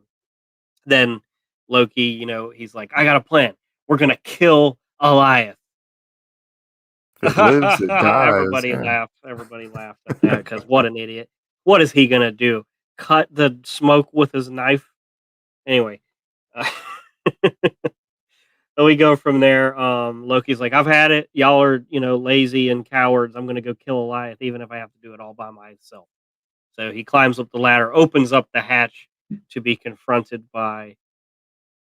S1: then Loki, he's like, I got a plan. We're gonna kill Elias.
S3: It lives, it dies.
S1: Everybody laughed at that because what an idiot. What is he gonna do? Cut the smoke with his knife? Anyway. So we go from there. Loki's like, I've had it. Y'all are, lazy and cowards. I'm going to go kill Elias, even if I have to do it all by myself. So he climbs up the ladder, opens up the hatch to be confronted by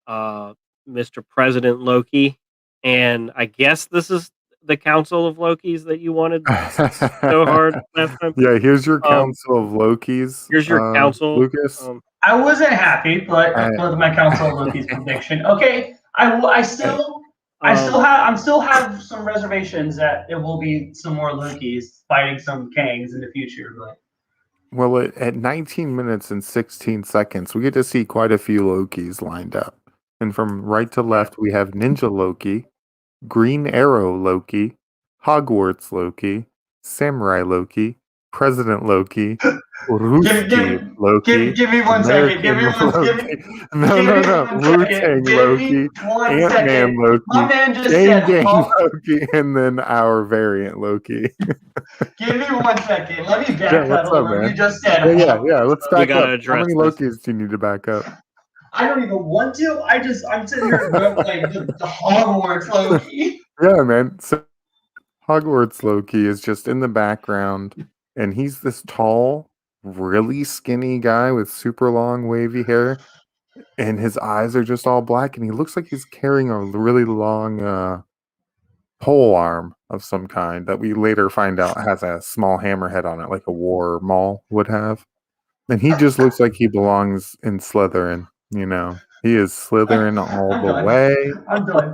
S1: Mr. President Loki. And I guess this is the Council of Lokis that you wanted so hard last time.
S3: Yeah, here's your Council of Lokis.
S1: Here's your council,
S3: Lucas.
S2: I wasn't happy, but with my Council of Loki's prediction. Okay, I still have some reservations that there will be some more Lokis fighting some Kangs in the future, but.
S3: Well, at 19 minutes and 16 seconds, we get to see quite a few Lokis lined up. And from right to left, we have Ninja Loki, Green Arrow Loki, Hogwarts Loki, Samurai Loki, President Loki, Ruski Loki.
S2: Give me 1 second. Give me one second.
S3: Wu-Tang Loki, Ant-Man Loki,
S2: My man just
S3: Gang
S2: said,
S3: Loki, and then our variant Loki.
S2: Give me 1 second. Let me back
S3: what's
S2: up
S3: up,
S2: what
S3: man?
S2: you just said.
S3: Yeah. Let's back up. How
S1: address
S3: many
S1: this.
S3: Lokis do you need to back up?
S2: I don't even want to. I'm sitting here like the Hogwarts Loki.
S3: Yeah, man. So Hogwarts Loki is just in the background, and he's this tall, really skinny guy with super long, wavy hair, and his eyes are just all black, and he looks like he's carrying a really long pole arm of some kind that we later find out has a small hammerhead on it, like a war maul would have. And he just looks like he belongs in Slytherin, He is Slytherin all the way.
S2: I'm done.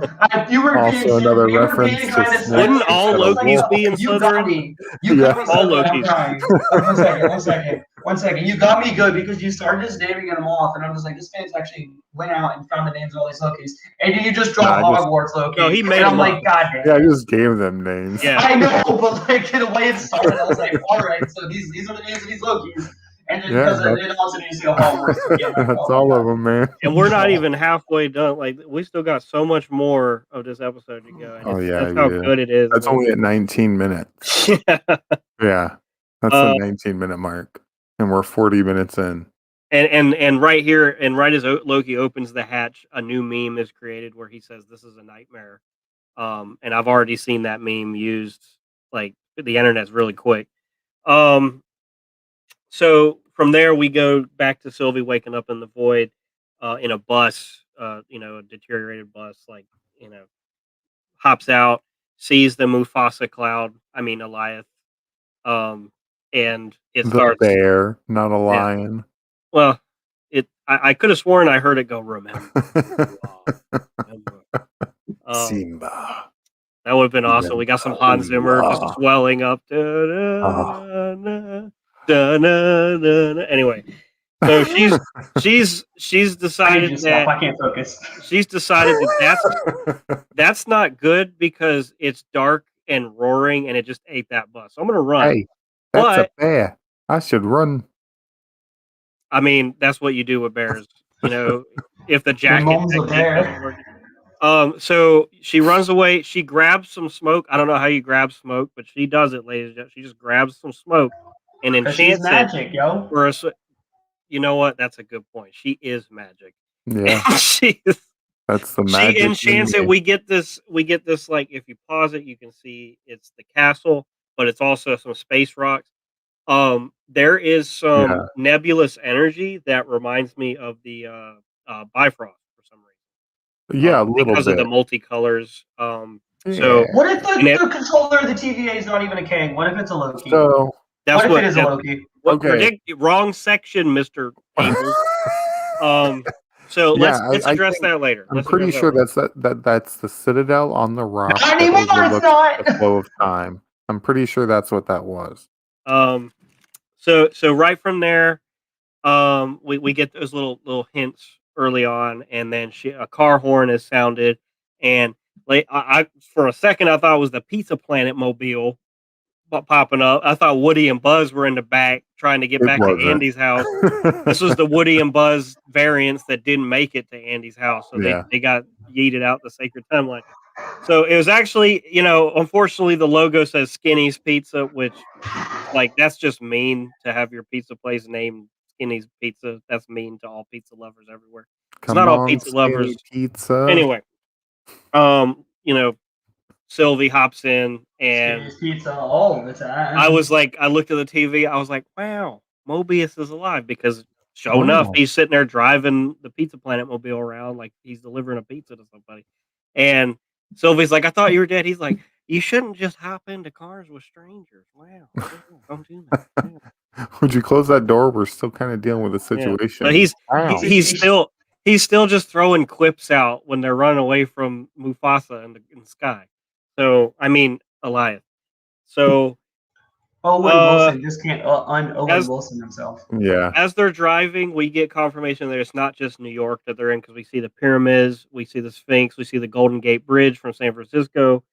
S2: You were
S3: Also another reference to Snape.
S1: Wouldn't all Lokis be in
S2: You got
S1: Slytherin?
S2: me. You got me.
S1: All
S2: So good. I'm
S1: Lokis.
S2: crying. One second. You got me good because you started just naming them off, and I'm just like, this man's actually went out and found the names of all these Lokis, and then you just dropped Hogwarts Loki.
S1: No, he made
S2: and I'm
S1: them
S2: like,
S1: up.
S2: God damn.
S3: Yeah, I just gave them names.
S1: Yeah.
S2: I know, but like the way it started, I was like, all right, so these are the names of these Lokis. And then because of it, also you see a Hogwarts Loki. Like,
S3: That's all of them, man.
S1: And we're not even halfway done. Like we still got so much more of this episode to go. And that's how good it is.
S3: That's only at 19 minutes.
S1: Yeah.
S3: Yeah. That's the 19-minute mark. And we're 40 minutes in.
S1: And right here, and right as Loki opens the hatch, a new meme is created where he says, "This is a nightmare." And I've already seen that meme used. Like the internet's really quick. Um, so from there we go back to Sylvie waking up in the void, in a bus. A deteriorated bus. Like you know, hops out, sees the Mufasa cloud. I mean, Eliath. Um, and it
S3: The
S1: starts.
S3: bear, not a
S1: Yeah.
S3: lion.
S1: Well, I could have sworn I heard it go, "Remember who you are, remember." Um,
S3: Simba.
S1: that would have been awesome. We
S3: Remember
S1: got some
S3: who
S1: Hans
S3: you
S1: Zimmer just
S3: are.
S1: swelling up.
S3: Ah.
S1: Da-da-da-da, da-da-da-da. Anyway, so she's
S2: I need
S1: decided
S2: you to stop.
S1: that
S2: I can't focus.
S1: that's not good because it's dark and roaring and it just ate that bus. So I'm gonna run.
S3: Hey, that's a
S1: But
S3: bear. I should run.
S1: I mean, that's what you do with bears. If the
S2: Your
S1: jacket
S2: mom's a
S1: technique doesn't
S2: bear.
S1: work. So she runs away. She grabs some smoke. I don't know how you grab smoke, but she does it, ladies and gentlemen. She just grabs some smoke and
S2: Because she's
S1: enchants it
S2: magic, yo.
S1: for us. You know what? That's a good point. She is magic.
S3: Yeah,
S1: she
S3: that's the
S1: she
S3: magic in
S1: enchants it.
S3: me.
S1: We get this. Like if you pause it, you can see it's the castle, but it's also some space rocks. There is some
S3: Yeah.
S1: nebulous energy that reminds me of the Bifrost for some reason.
S3: Yeah, a little
S1: Because of the
S3: bit.
S1: multicolors.
S3: Yeah.
S2: What if
S1: And
S2: the controller of the TVA is not even a king? What if it's a Loki?
S3: So,
S2: What
S1: that's
S2: if it is a Loki?
S1: what
S3: okay.
S1: wrong section, Mr. Able. Um, so
S3: Yeah,
S1: let's
S3: I
S1: address
S3: think
S1: that later.
S3: I'm
S1: Let's address
S3: pretty
S1: that
S3: sure
S1: later.
S3: that's the citadel on the rock
S2: Not
S3: that
S2: anymore, it's
S3: overlooks
S2: not!
S3: the flow of time. I'm pretty sure that's what that was.
S1: Um, so right from there, we get those little hints early on, and then a car horn is sounded, and like I for a second I thought it was the Pizza Planet mobile popping up. I thought Woody and Buzz were in the back trying to get
S3: It
S1: back to
S3: wasn't.
S1: Andy's house. This was the Woody and Buzz variants that didn't make it to Andy's house, so
S3: Yeah.
S1: they got yeeted out the sacred timeline. So it was actually, unfortunately, the logo says Skinny's Pizza, which like that's just mean to have your pizza place named Skinny's Pizza. That's mean to all pizza lovers everywhere. It's
S3: Come
S1: not all
S3: on,
S1: pizza
S3: skinny
S1: lovers.
S3: pizza.
S1: Anyway, um, you know, Sylvie hops in and
S2: Skinny's pizza all the
S1: I
S2: time.
S1: was like, I looked at the TV. I was like, wow, Mobius is alive because, sure enough,
S3: Wow.
S1: he's sitting there driving the Pizza Planet mobile around like he's delivering a pizza to somebody. And Sylvie's like, I thought you were dead. He's like, you shouldn't just hop into cars with strangers. Wow, yeah, don't do that. Yeah,
S3: Would you close that door? We're still kind of dealing with the
S1: yeah. But
S3: situation. Wow.
S1: he's still just throwing quips out when they're running away from Mufasa in the sky. So I mean, Elias. So
S2: Owen
S1: uh,
S2: Wilson just can't un-Owen
S1: as
S2: Wilson himself.
S3: Yeah.
S1: as they're driving, we get confirmation that it's not just New York that they're in because we see the pyramids, we see the Sphinx, we see the Golden Gate Bridge from San Francisco,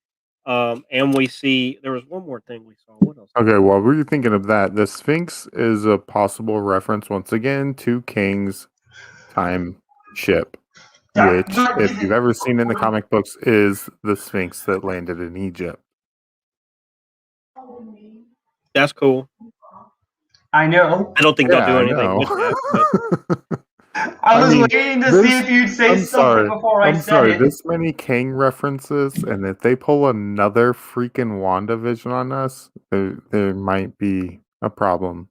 S1: and we see there was one more thing we saw. What else?
S3: Okay, while we were thinking of that, the Sphinx is a possible reference once again to King's time ship,
S2: That,
S3: which,
S2: that
S3: if you've ever seen in the
S2: isn't.
S3: comic books, is the Sphinx that landed in Egypt.
S1: That's cool.
S2: I know.
S1: I don't think they'll
S3: Yeah,
S1: do
S3: I
S1: anything with
S3: know.
S1: that, but
S2: I was
S3: mean,
S2: waiting to see if you'd say
S3: I'm
S2: something
S3: sorry.
S2: before I
S3: I'm
S2: said
S3: sorry.
S2: it.
S3: This many Kang references, and if they pull another freaking WandaVision on us, there might be a problem.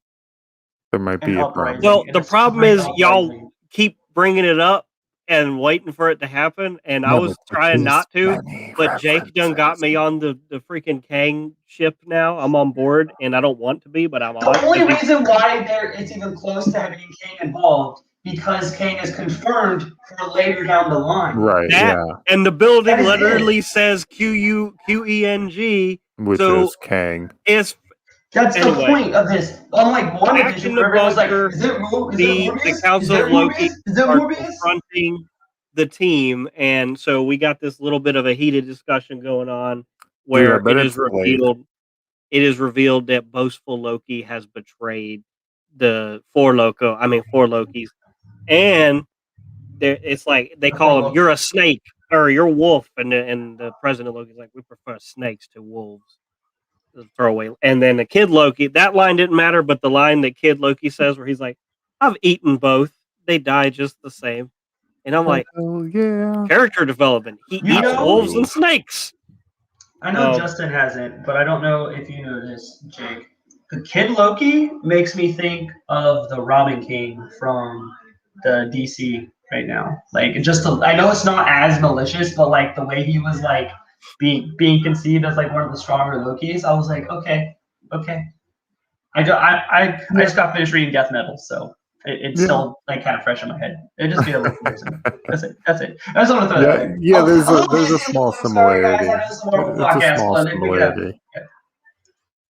S3: There might
S2: An
S3: be a problem.
S2: uprising.
S1: well,
S2: And
S1: the
S2: a
S1: problem
S2: spring
S1: is y'all
S2: uprising.
S1: keep bringing it up and waiting for it to happen, and I
S3: No,
S1: was
S3: but
S1: trying
S3: this
S1: not to,
S3: many
S1: but Jake done got
S3: references.
S1: me on the freaking Kang ship now. I'm on board, and I don't want to be, but I'm on
S2: The only
S1: because
S2: reason why it's even close to having Kang involved because Kang is confirmed for later down the line.
S3: Right,
S1: that
S3: yeah.
S1: and the building
S2: That is
S1: literally says QUQENG,
S3: Which
S1: so
S3: is Kang.
S1: it's
S2: That's the
S1: anyway.
S2: point of this. Unlike
S1: Back
S2: WandaVision,
S1: in the
S2: where everyone was like,
S1: bunker,
S2: is it
S1: the
S2: Morbius? Is
S1: Council of
S2: it Morbius?
S1: Loki
S2: Is it
S1: are
S2: Morbius?
S1: confronting the team, and so we got this little bit of a heated discussion going on
S3: Dude, I
S1: where
S3: bet it's late.
S1: it is revealed that boastful Loki has betrayed the four Lokis, and it's like they
S2: The four
S1: call him,
S2: Loki.
S1: "You're a snake" or "You're a wolf," and the president Loki's like, "We prefer snakes to wolves." throwaway. And then the Kid Loki, that line didn't matter, but the line that Kid Loki says where he's like, "I've eaten both. They die just the same." And I'm like,
S3: Hell yeah.
S1: character development. He
S2: You
S1: eats
S2: know-
S1: wolves and snakes.
S2: I know Justin hasn't, but I don't know if you know this, Jake. The Kid Loki makes me think of the Robin King from the DC right now. Like, I know it's not as malicious, but like the way he was like being conceived as like one of the stronger Lokis, I was like, okay. I just got finished reading Death Metal, so it's still like kind of fresh in my head. It just be a little comparison. That's it. I just want to throw that there.
S3: Yeah, there's a small similarity.
S2: It's
S3: It's a small similarity.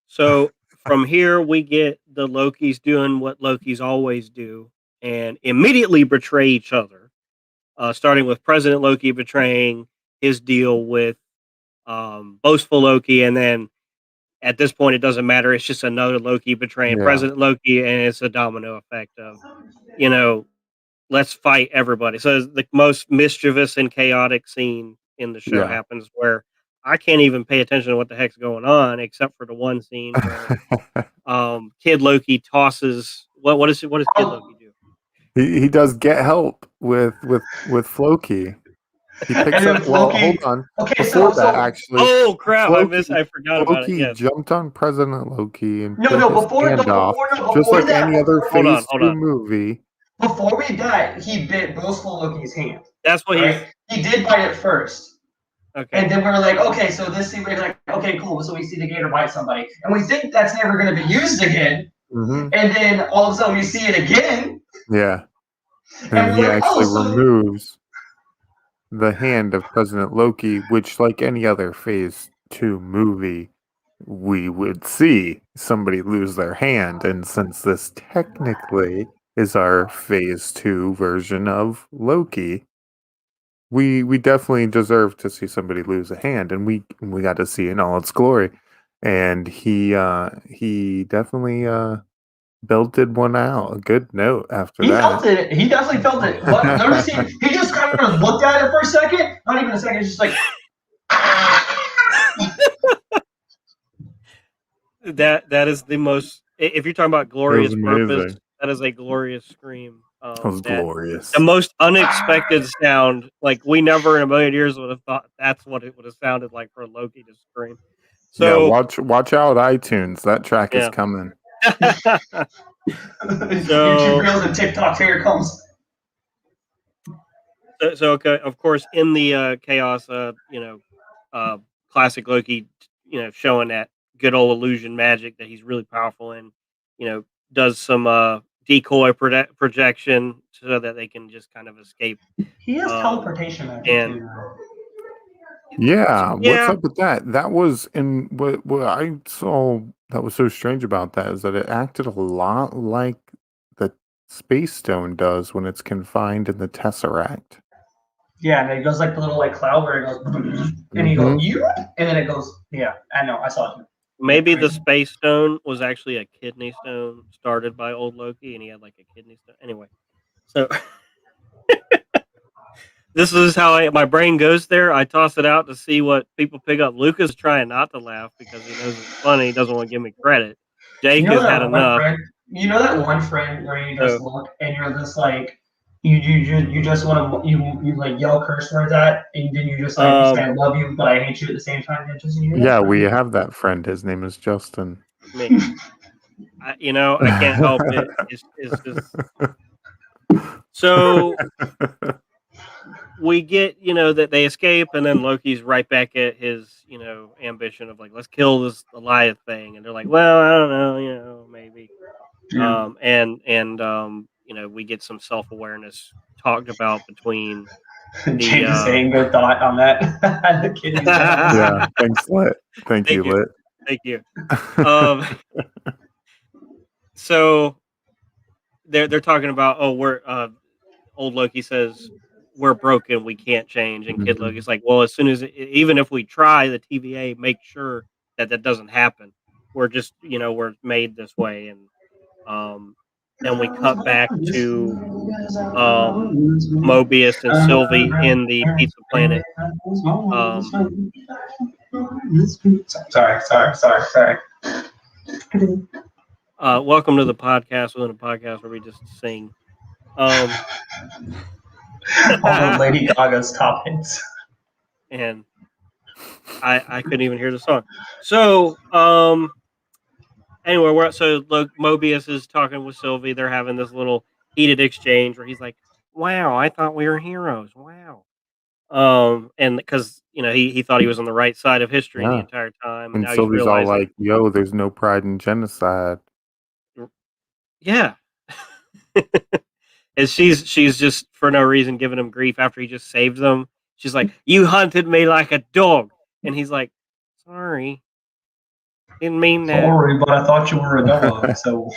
S1: So from here, we get the Lokis doing what Lokis always do and immediately betray each other. Starting with President Loki betraying his deal with boastful Loki, and then at this point, it doesn't matter. It's just another Loki betraying President Loki, and it's a domino effect of, let's fight everybody. So the most mischievous and chaotic scene in the show happens where I can't even pay attention to what the heck's going on, except for the one scene where Kid Loki tosses. What does Kid Loki do?
S3: He does get help with Floki. He picks up. Well, hold on.
S2: Okay,
S3: Before that, actually.
S1: Oh crap!
S3: Floki,
S1: I forgot about it.
S3: Floki jumped on President Loki and
S2: before
S3: just like any other Phase 2
S1: on.
S3: movie.
S2: Before we died, he bit boastful Loki's hand.
S1: That's what
S2: he did bite it first.
S1: Okay.
S2: And then we're like, okay, so this scene, we're like, okay, cool. So we see the gator bite somebody, and we think that's never going to be used again.
S3: Mm-hmm.
S2: And then all of a sudden we see it again.
S3: Yeah. And he actually removes the hand of President Loki, which, like any other Phase 2 movie, we would see somebody lose their hand. And since this technically is our Phase 2 version of Loki, we definitely deserve to see somebody lose a hand, and we got to see it in all its glory. And he definitely belted one out. A good note after that.
S2: Felt it. He definitely felt it. He just kind of looked at it for a second. Not even a second. It's just like
S1: that is the most. If you're talking about glorious purpose, that is a glorious scream.
S3: That was glorious.
S1: The most unexpected sound. Like we never in a million years would have thought that's what it would have sounded like for Loki to scream. So
S3: watch out, iTunes. That track is coming.
S2: YouTube Reels and TikTok, here it comes.
S1: So okay, of course, in the chaos, classic Loki, showing that good old illusion magic that he's really powerful in, does some decoy projection so that they can just kind of escape.
S2: He has teleportation magic too.
S3: Yeah, what's up with that? That was in what I saw that was so strange about that is that it acted a lot like the Space Stone does when it's confined in the Tesseract.
S2: Yeah, and it goes like the little cloud where it goes, and he goes, and then it goes. Yeah, I know, I saw it.
S1: Maybe the Space Stone was actually a kidney stone started by old Loki, and he had like a kidney stone. Anyway, so this is how my brain goes there. I toss it out to see what people pick up. Lucas is trying not to laugh because he knows it's funny. He doesn't want to give me credit. Jake has had enough.
S2: You know that one friend where you just look and you're just like, you just want to you like yell curse words at, and then you just like say I love you, but I hate you at the same time.
S3: We have that friend. His name is Justin.
S1: Me. I can't help it. It's just so. We get, that they escape, and then Loki's right back at his, ambition of like, let's kill this Goliath thing. And they're like, well, I don't know, maybe.
S2: Yeah.
S1: We get some self-awareness talked about between
S2: James is saying good thought on that. The kid
S3: yeah, thanks, Lit. Thank you, Lit.
S1: Thank you. So they're talking about, we're old Loki says, we're broken, we can't change, and Kid Loki's like, well, as soon as even if we try, the TVA make sure that doesn't happen. We're just we're made this way, and we cut back to Mobius and Sylvie in the Pizza Planet,
S2: Sorry.
S1: Welcome to the podcast within a podcast where we just sing.
S2: All of Lady Gaga's top hits.
S1: And I couldn't even hear the song. So anyway, Mobius is talking with Sylvie. They're having this little heated exchange where he's like, "Wow, I thought we were heroes. Wow." And because he thought he was on the right side of history the
S3: Yeah.
S1: entire time, and
S3: And
S1: now he's
S3: Sylvie's all
S1: realizing,
S3: like, "Yo, there's no pride in genocide."
S1: yeah. And she's just for no reason giving him grief after he just saved them. She's like, "You hunted me like a dog," and he's like, "Sorry, didn't mean that."
S2: Sorry, but I thought you were a dog, so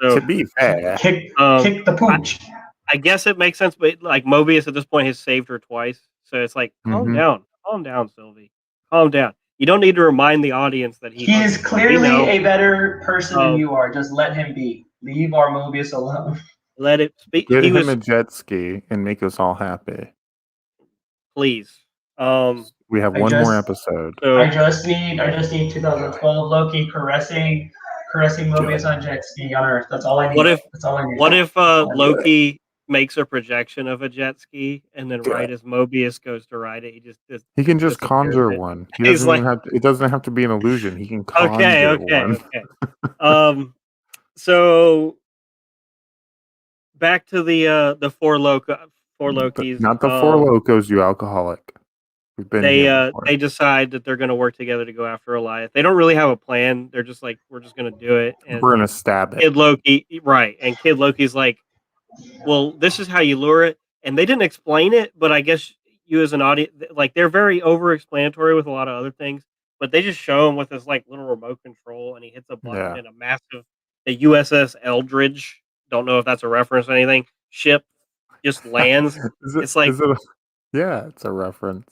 S1: So,
S3: To be fair,
S2: kick
S1: um,
S2: the pooch.
S1: I guess it makes sense, but like Mobius at this point has saved her twice, so it's like, calm down, Sylvie, calm down. You don't need to remind the audience that he
S2: He is
S1: hunted you.
S2: clearly a better person than
S1: Um,
S2: you are. Just let him be. Leave our Mobius alone.
S1: Let it speak.
S3: get
S1: He
S3: him
S1: was
S3: a jet ski and make us all happy.
S1: please.
S3: We have
S2: I
S3: one more
S2: just-
S3: episode.
S1: So
S2: I just need 2012 Loki caressing Mobius on jet ski on Earth. That's all I need. That's all I need.
S1: what if Loki makes a projection of a jet ski, and then right as Mobius goes to ride it,
S3: he can just
S1: disappears
S3: conjure
S1: it.
S3: one. He
S1: He's
S3: doesn't
S1: like,
S3: even have to, it doesn't have to be an illusion. He can conjure one.
S1: Okay. So back to the four Lokis.
S3: Not the four locos, you alcoholic. We've been here before.
S1: They decide that they're going to work together to go after Elias. They don't really have a plan. They're just like, we're just going to do it. And
S3: we're gonna stab it.
S1: Kid Loki, right? And Kid Loki's like, well, this is how you lure it. And they didn't explain it, but I guess you as an audience, like they're very over-explanatory with a lot of other things. But they just show him with this like little remote control, and he hits a button, and a massive, the USS Eldridge. Don't know if that's a reference to anything. Ship just lands. It's
S3: a reference.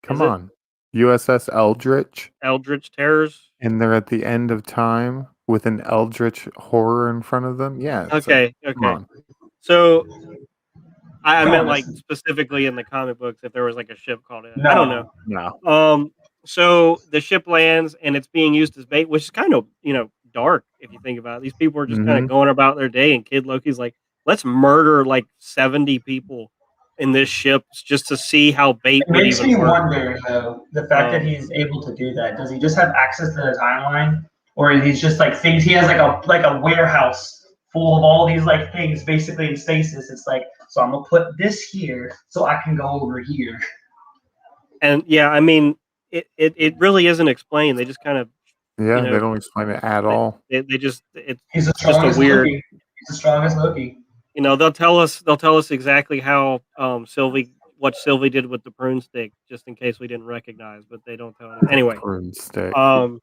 S3: Come on. USS Eldritch.
S1: Eldritch Terrors.
S3: And they're at the end of time with an Eldritch horror in front of them. Yeah.
S1: Okay.
S3: Come on.
S1: So I meant like specifically in the comic books if there was like a ship called it.
S2: No.
S1: I don't know.
S3: No.
S1: So the ship lands and it's being used as bait, which is kind of, dark if you think about it. These people are just kind of going about their day, and Kid Loki's like, let's murder like 70 people in this ship just to see how bait would even work.
S2: It makes me wonder, though, the fact that he's able to do that. Does he just have access to the timeline, or he's just like things? He has like a warehouse full of all these like things, basically in stasis. It's like, so I'm gonna put this here so I can go over here.
S1: And yeah, I mean, it really isn't explained. They just kind of
S3: they don't explain it at all.
S1: He's just
S2: a weird. Loki. He's the strongest Loki.
S1: They'll tell us exactly how what Sylvie did with the prune stick, just in case we didn't recognize, but they don't tell us. Anyway,
S3: prune stick.
S1: So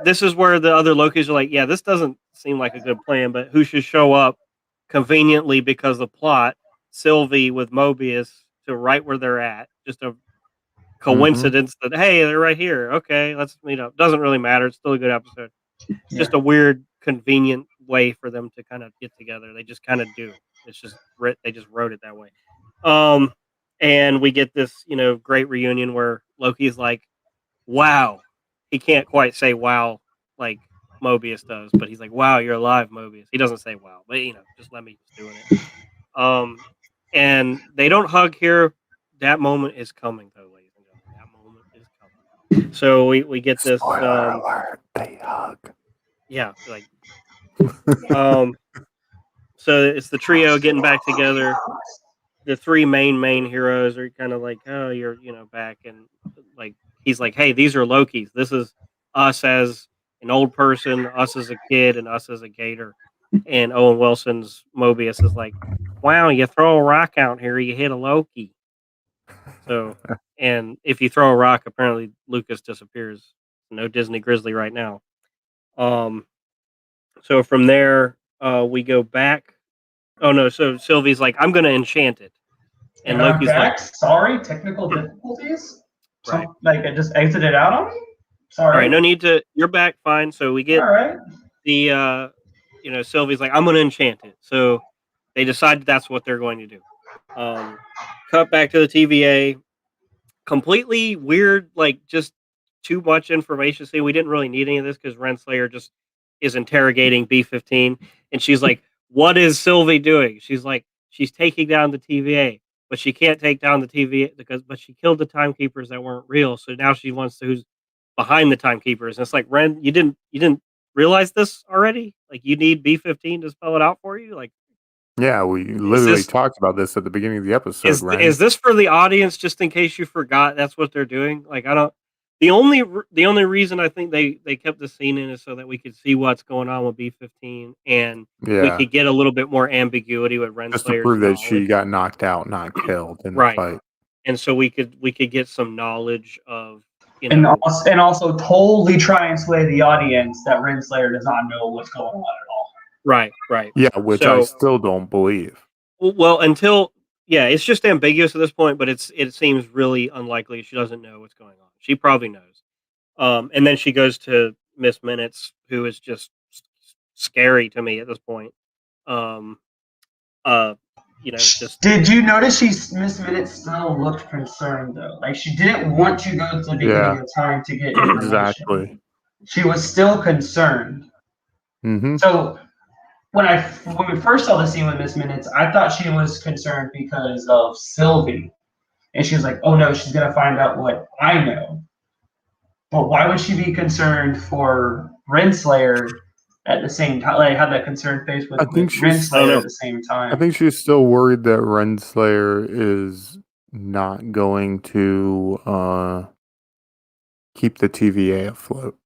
S1: this is where the other Lokis are like, yeah, this doesn't seem like a good plan, but who should show up conveniently because of plot? Sylvie with Mobius to right where they're at. Just a coincidence that, hey, they're right here. Okay, let's meet up. Doesn't really matter. It's still a good episode. Just a weird, convenient way for them to kind of get together. They just kind of do. It's just they just wrote it that way. And we get this, great reunion where Loki's like, wow. He can't quite say wow like Mobius does, but he's like, wow, you're alive, Mobius. He doesn't say wow, but just let me just doing it. And they don't hug here. That moment is coming, though, ladies and gentlemen. That moment is coming. So we get this.
S3: Spoiler alert, they hug.
S1: Yeah, like. So it's the trio getting back together. The three main heroes are kind of like, oh, you're back, and like he's like, hey, these are Lokis. This is us as an old person, us as a kid, and us as a gator. And Owen Wilson's Mobius is like, wow, you throw a rock out here, you hit a Loki. So, and if you throw a rock, apparently Lucas disappears. No Disney Grizzly right now. So from there, we go back. Oh no! So Sylvie's like, I'm going to enchant it, and Loki's like,
S2: sorry, technical difficulties.
S1: Right.
S2: Like I just exited out on me. Sorry.
S1: All right, no need to. You're back, fine. So we get the, Sylvie's like, I'm going to enchant it. So they decide that's what they're going to do. cut back to the TVA. Completely weird, like just too much information. See, we didn't really need any of this because Renslayer just is interrogating B-15, and she's like, "What is Sylvie doing?" She's like, "She's taking down the TVA, but she can't take down the TVA but she killed the timekeepers that weren't real. So now she wants to who's behind the timekeepers." And it's like, Ren, you didn't realize this already? Like, you need B-15 to spell it out for you? Like,
S3: Yeah, we
S1: is
S3: literally
S1: this
S3: talked about this at the beginning of the episode, Ren.
S1: is this for the audience just in case you forgot that's what they're doing? Like, I don't the only reason I think they kept the scene in is so that we could see what's going on with B-15 and we
S3: Yeah,
S1: could get a little bit more ambiguity with
S3: just to
S1: Renslayer's
S3: prove that she
S1: knowledge.
S3: got knocked out, not killed in the
S1: Right.
S3: fight.
S1: And so we could get some knowledge of,
S2: And also totally try and sway the audience that Renslayer does not know what's going on at all.
S1: right.
S3: Yeah, which I
S1: So
S3: still don't believe.
S1: well, until it's just ambiguous at this point, but it seems really unlikely she doesn't know what's going on. She probably knows. And then she goes to Miss Minutes, who is just scary to me at this point. Um, just
S2: Did you notice Miss Minute still looked concerned though? Like she didn't want to go to the beginning of time to get information.
S3: Exactly.
S2: She was still concerned.
S3: Mm-hmm.
S2: So when we first saw the scene with Miss Minutes, I thought she was concerned because of Sylvie. And she was like, oh no, she's gonna find out what I know. But why would she be concerned for Renslayer at the same time? Like have that concerned face with Renslayer at the same time.
S3: I think she's still worried that Renslayer is not going to keep the TVA afloat.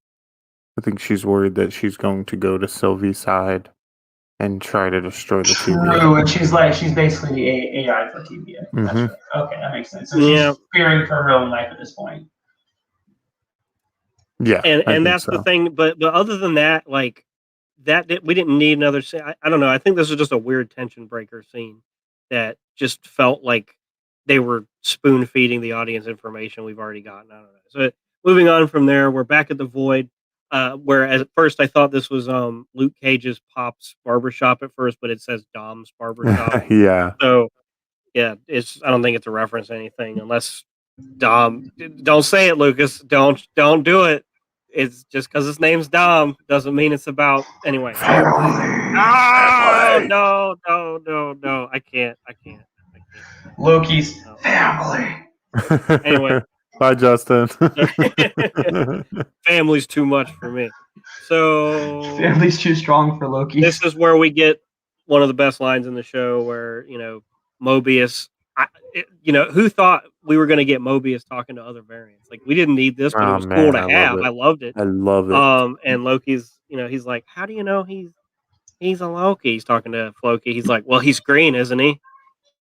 S3: I think she's worried that she's going to go to Sylvie's side and try to destroy the TVA.
S2: True, and she's basically the AI for TVA. That's right. Okay, that makes sense. So she's fearing for her own life at this point.
S3: Yeah,
S1: and that's the thing. But other than that, like we didn't need another scene. I don't know. I think this is just a weird tension breaker scene that just felt like they were spoon feeding the audience information we've already gotten. I don't know. So moving on from there, we're back at the Void. Where at first I thought this was Luke Cage's Pop's barbershop at first, but it says Dom's barbershop.
S3: Yeah.
S1: So yeah, I don't think it's a reference to anything unless Dom. Don't say it, Lucas. Don't do it. It's just because his name's Dom doesn't mean it's about anyway. Oh, no! I can't.
S2: Loki's family.
S3: Anyway, bye, Justin.
S1: Family's too much for me. So
S2: family's too strong for Loki.
S1: This is where we get one of the best lines in the show, where Mobius. Who thought we were going to get Mobius talking to other variants? Like, we didn't need this, but it was cool to have. I loved it.
S3: I love it.
S1: And Loki's, he's like, how do you know he's a Loki? He's talking to Floki. He's like, well, he's green, isn't he?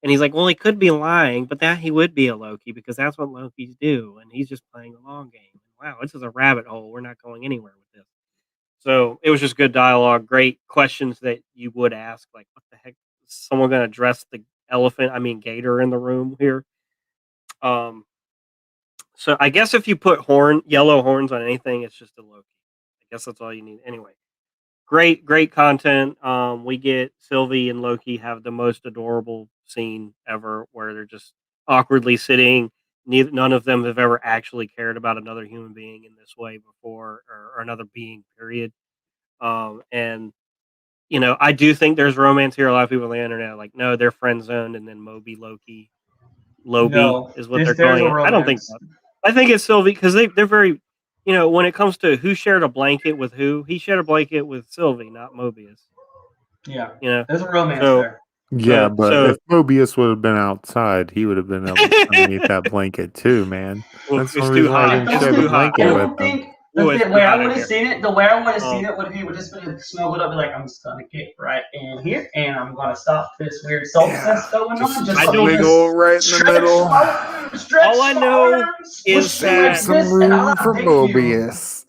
S1: And he's like, well, he could be lying, but that he would be a Loki because that's what Lokis do, and he's just playing a long game. Wow, this is a rabbit hole. We're not going anywhere with this. So it was just good dialogue, great questions that you would ask, like, what the heck? Is someone going to address the gator in the room here? So I guess if you put yellow horns on anything, it's just a Loki. I guess that's all you need. Anyway, great content. We get Sylvie and Loki have the most adorable scene ever, where they're just awkwardly sitting. None of them have ever actually cared about another human being in this way before, or another being, period. And I do think there's romance here. A lot of people on the internet are like, no, they're friend zoned, and then Lobi is what they're calling it. I don't think so. I think it's Sylvie because they're very, when it comes to who shared a blanket with who, he shared a blanket with Sylvie, not Mobius.
S2: Yeah, there's a romance there.
S3: Yeah, but if Mobius would have been outside, he would have been underneath that blanket too, man.
S1: Well, that's too hot.
S2: The way I would have seen it would have just been snuggled up, like, I'm just gonna get right in here, and I'm gonna stop this weird salt that's going on. Just
S3: big old right in the middle.
S1: All I know is that
S3: some room for Mobius.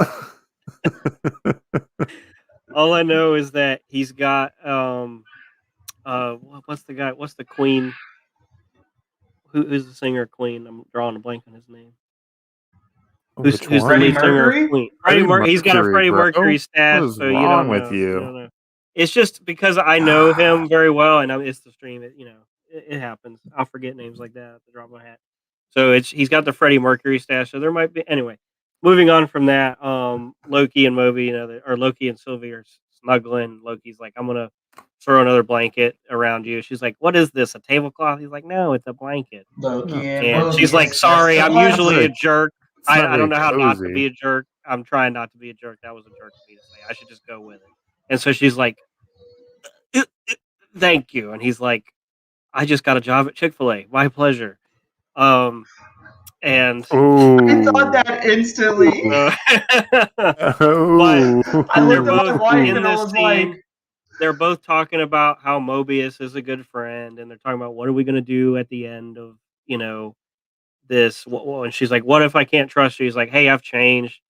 S1: All I know is that he's got what's the guy? What's the queen? Who's the singer Queen? I'm drawing a blank on his name. Who's the lead singer of Queen? He's got a Freddie Mercury stash.
S3: What's wrong with you?
S1: It's just because I know him very well, and it's the stream. it happens. I'll forget names like that at the drop of a hat. So he's got the Freddie Mercury stash. So there might be anyway. Moving on from that, Loki and Moby, or Loki and Sylvie are snuggling. Loki's like, "I'm gonna throw another blanket around you." She's like, "What is this? A tablecloth?" He's like, "No, it's a blanket."
S2: Loki and
S1: And she's like,
S2: Mobius
S1: "Sorry,
S2: just
S1: I'm
S2: once.
S1: usually a jerk.
S3: It's not
S1: I don't
S3: very
S1: know how not to
S3: cozy.
S1: be a jerk. I'm trying not to be a jerk. That was a jerk of me to say. I should just go with it." And so she's like, "Thank you." And he's like, "I just got a job at Chick-fil-A. My pleasure." Um, and
S2: I thought
S3: Oh.
S2: that instantly.
S1: uh, but
S2: I
S1: they're
S2: looked at my
S1: both
S2: wife
S1: in
S2: and I
S1: this
S2: was
S1: scene.
S2: like,
S1: They're both talking about how Mobius is a good friend, and they're talking about what are we going to do at the end of this. And she's like, "What if I can't trust you?" He's like, "Hey, I've changed."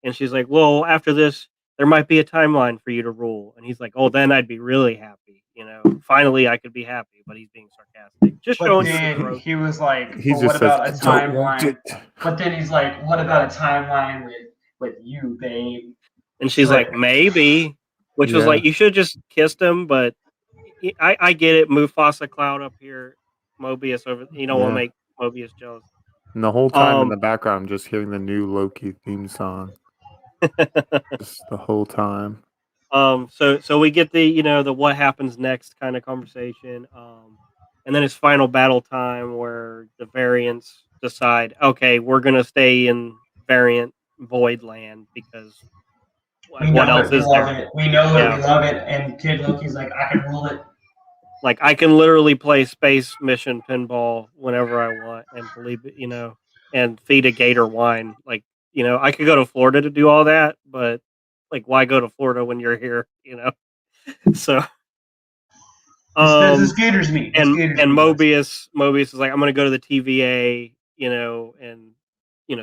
S1: And she's like, "Well, after this, there might be a timeline for you to rule." And he's like, "Oh, then I'd be really happy. Finally, I could be happy." But he's being sarcastic, just
S2: but
S1: showing you the
S2: then
S1: growth.
S2: he was like,
S3: He
S2: but what
S3: just says,
S2: about
S3: "I
S2: a
S3: don't want
S2: timeline?
S3: it."
S2: But then he's like, what about a timeline with you, babe?
S1: And
S2: She's
S1: she's
S2: like,
S1: like, "Maybe," which was
S3: Yeah.
S1: like, you should just kissed him. But I get it. Mufasa Cloud up here, Mobius over. You don't want to
S3: Yeah.
S1: make Mobius jealous.
S3: And the whole time in
S1: Um,
S3: the background, I'm just hearing the new Loki theme song. Just the whole time.
S1: so we get the what happens next kind of conversation. And then it's final battle time where the variants decide, okay, we're gonna stay in variant void land because
S2: we
S1: what
S2: know
S1: else
S2: it, we
S1: is
S2: love
S1: there?
S2: it, we know it, we
S1: Yeah,
S2: love it. And Kid Loki's like, I can rule it.
S1: like I can literally play space mission pinball whenever I want and believe it, and feed a gator wine. Like, I could go to Florida to do all that, but like, why go to Florida when you're here? So.
S2: This
S1: Um,
S2: Gator's meat. This
S1: and
S2: Gator's
S1: and
S2: meat.
S1: Mobius is like, I'm gonna go to the TVA, and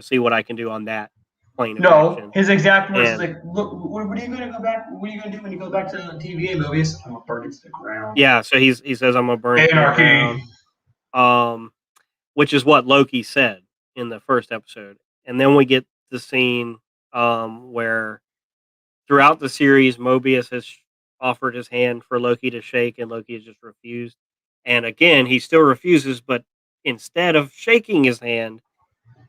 S1: see what I can do on that plane of
S2: No,
S1: action.
S2: his exact words is
S1: And
S2: like, look, what are you gonna go back? What are you gonna do when you go back to the TVA, Mobius? I'm gonna burn it to the ground.
S1: yeah, so he says, I'm gonna burn it to the ground.
S2: Anarchy.
S1: Um, which is what Loki said in the first episode, and then we get the scene where throughout the series Mobius has offered his hand for Loki to shake, and Loki has just refused. And again, he still refuses, but instead of shaking his hand,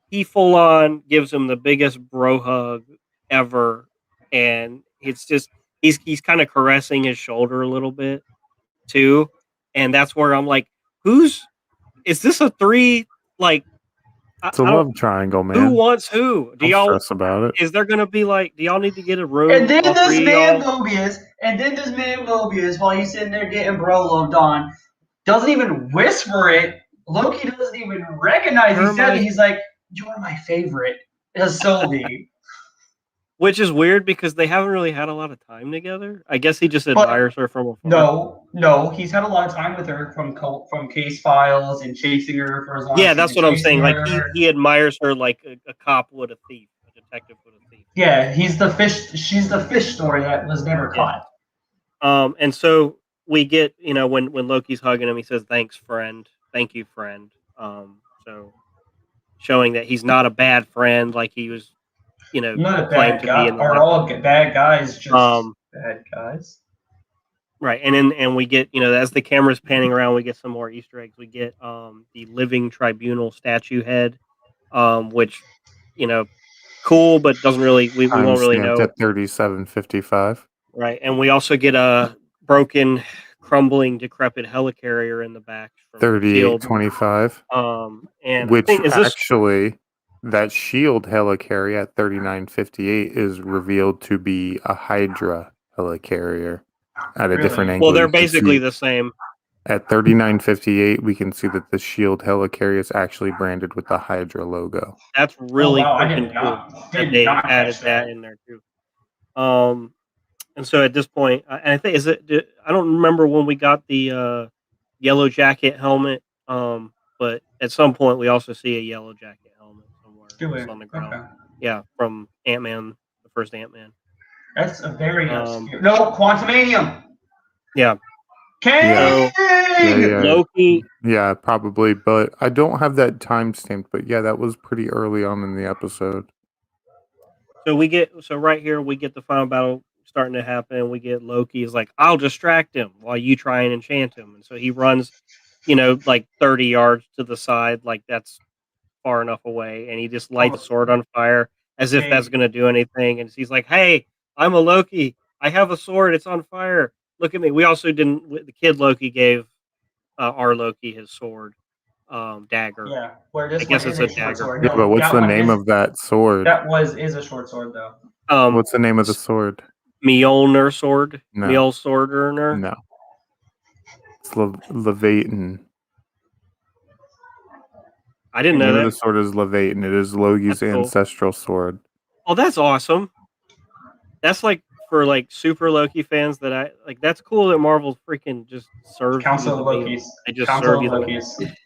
S1: he full on gives him the biggest bro hug ever, and it's just he's kind of caressing his shoulder a little bit too, and that's where I'm like, who's is this a three? Like,
S3: It's a
S1: I don't.
S3: love triangle,
S1: Who
S3: man.
S1: wants who? Do
S3: Don't
S1: y'all?
S3: stress about it.
S1: Is there gonna be like? Do y'all need to get a
S2: And
S1: room?
S2: then
S1: All
S2: this
S1: three of
S2: man
S1: y'all.
S2: Mobius, while he's sitting there getting bro loved on, doesn't even whisper it. Loki doesn't even recognize he
S1: You're
S2: said it.
S1: my.
S2: He's like, "You're my favorite." It's Sylvie.
S1: Which is weird because they haven't really had a lot of time together. I guess he just
S2: But
S1: admires her from afar.
S2: no, he's had a lot of time with her from Case Files and chasing her for as long
S1: Yeah,
S2: as he's
S1: that's
S2: been
S1: what I'm
S2: chasing
S1: saying. Like
S2: her.
S1: he admires her like a cop would a thief, a detective would a thief.
S2: Yeah, he's the fish. She's the fish story that was never
S1: Yeah.
S2: caught.
S1: And so we get, when Loki's hugging him, he says, "Thanks, friend. Thank you, friend." So showing that he's not a bad friend like he was,
S2: Not a
S1: claimed
S2: bad
S1: to be
S2: guy.
S1: in the
S2: Are
S1: last
S2: all
S1: episode.
S2: bad guys just
S1: Um,
S2: bad guys?
S1: right, and we get, as the camera's panning around, we get some more Easter eggs. We get the living tribunal statue head, which, you know, cool, but doesn't really we
S3: Time
S1: won't really
S3: stamped
S1: know.
S3: at 37:55.
S1: Right, and we also get a broken, crumbling, decrepit helicarrier in the back from Shield.
S3: 38:25.
S1: And I
S3: Which
S1: think is this
S3: actually, that shield helicarrier at 39:58 is revealed to be a Hydra helicarrier. At a different
S2: Really?
S1: well,
S3: angle,
S1: they're
S3: you can
S1: basically
S3: see
S1: the same.
S3: at 39:58 we can see that the shield helicarrier is actually branded with the Hydra logo.
S1: That's
S2: Oh
S1: really
S2: wow, I
S1: freaking
S2: did
S1: cool
S2: not
S1: that
S2: did
S1: they
S2: not
S1: added
S2: catch
S1: that
S2: that.
S1: in there too. Um, and so at this point, and I think I don't remember when we got the yellow jacket helmet. But at some point we also see a yellow jacket helmet somewhere
S2: Do
S1: just
S2: it.
S1: on the ground.
S2: Okay.
S1: Yeah, from Ant-Man, the first Ant-Man.
S2: That's a very
S1: Um,
S2: obscure. No, Quantumanium.
S1: yeah.
S3: Yeah.
S2: King.
S1: So
S3: Yeah.
S1: Loki.
S3: Yeah, probably, but I don't have that time stamped, but yeah, that was pretty early on in the episode.
S1: So right here we get the final battle starting to happen. We get Loki is like, I'll distract him while you try and enchant him, and so he runs like 30 yards to the side, like that's far enough away, and he just lights a sword on fire as if that's
S2: Hey,
S1: gonna do anything. And he's like, "Hey, I'm a Loki. I have a sword. It's on fire. Look at me." We also didn't. The kid Loki gave our Loki his sword, dagger.
S2: yeah, where
S1: I
S2: this one
S1: guess
S2: is
S1: it's
S2: a
S1: a
S2: short
S1: dagger.
S2: sword.
S3: Yeah, but
S2: No,
S3: what's
S2: that
S3: the
S2: one
S3: name of that sword?
S2: is a short sword though.
S3: What's the name of the sword?
S1: Mjolnir sword,
S3: No,
S1: Mjolnir.
S3: no. It's Leviathan.
S1: I
S3: The
S1: didn't know
S3: name of the
S1: that.
S3: sword is Leviathan. It is Loki's
S1: That's cool.
S3: ancestral sword.
S1: Oh, that's awesome. That's like for like super Loki fans that I like. That's cool that Marvel freaking just serves you
S2: Council
S1: the
S2: of
S1: meal.
S2: Lokis.
S1: They just
S2: Council
S1: serve
S2: of
S1: you the.
S2: Lokis.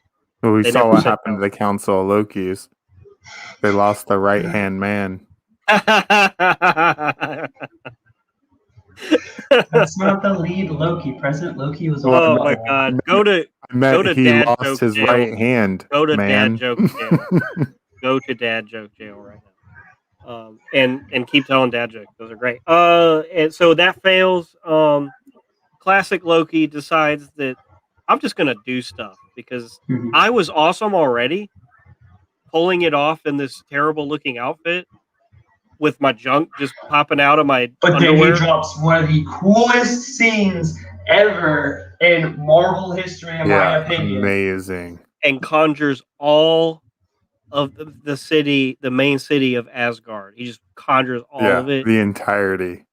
S3: Well, we
S1: They
S3: saw
S1: never
S3: what
S1: said
S3: happened to the Council of Lokis. They lost their right hand man.
S2: That's not the lead Loki. President Loki was
S3: Well,
S2: on
S1: Oh my
S2: another one.
S1: god.
S3: I meant he
S1: Dad
S3: lost
S1: joke
S3: his
S1: jail.
S3: right hand,
S1: Go to dad
S3: man.
S1: joke jail. Go to dad joke jail right now. And keep telling dad jokes. Those are great. And so that fails. Classic Loki decides that I'm just gonna do stuff because
S2: Mhm.
S1: I was awesome already, pulling it off in this terrible looking outfit with my junk just popping out of my
S2: But then he
S1: underwear
S2: drops one of the coolest scenes ever in Marvel history, in my
S3: Yeah,
S2: opinion.
S3: amazing.
S1: and conjures all of the city, the main city of Asgard. He just conjures all of
S3: Yeah,
S1: it.
S3: the entirety.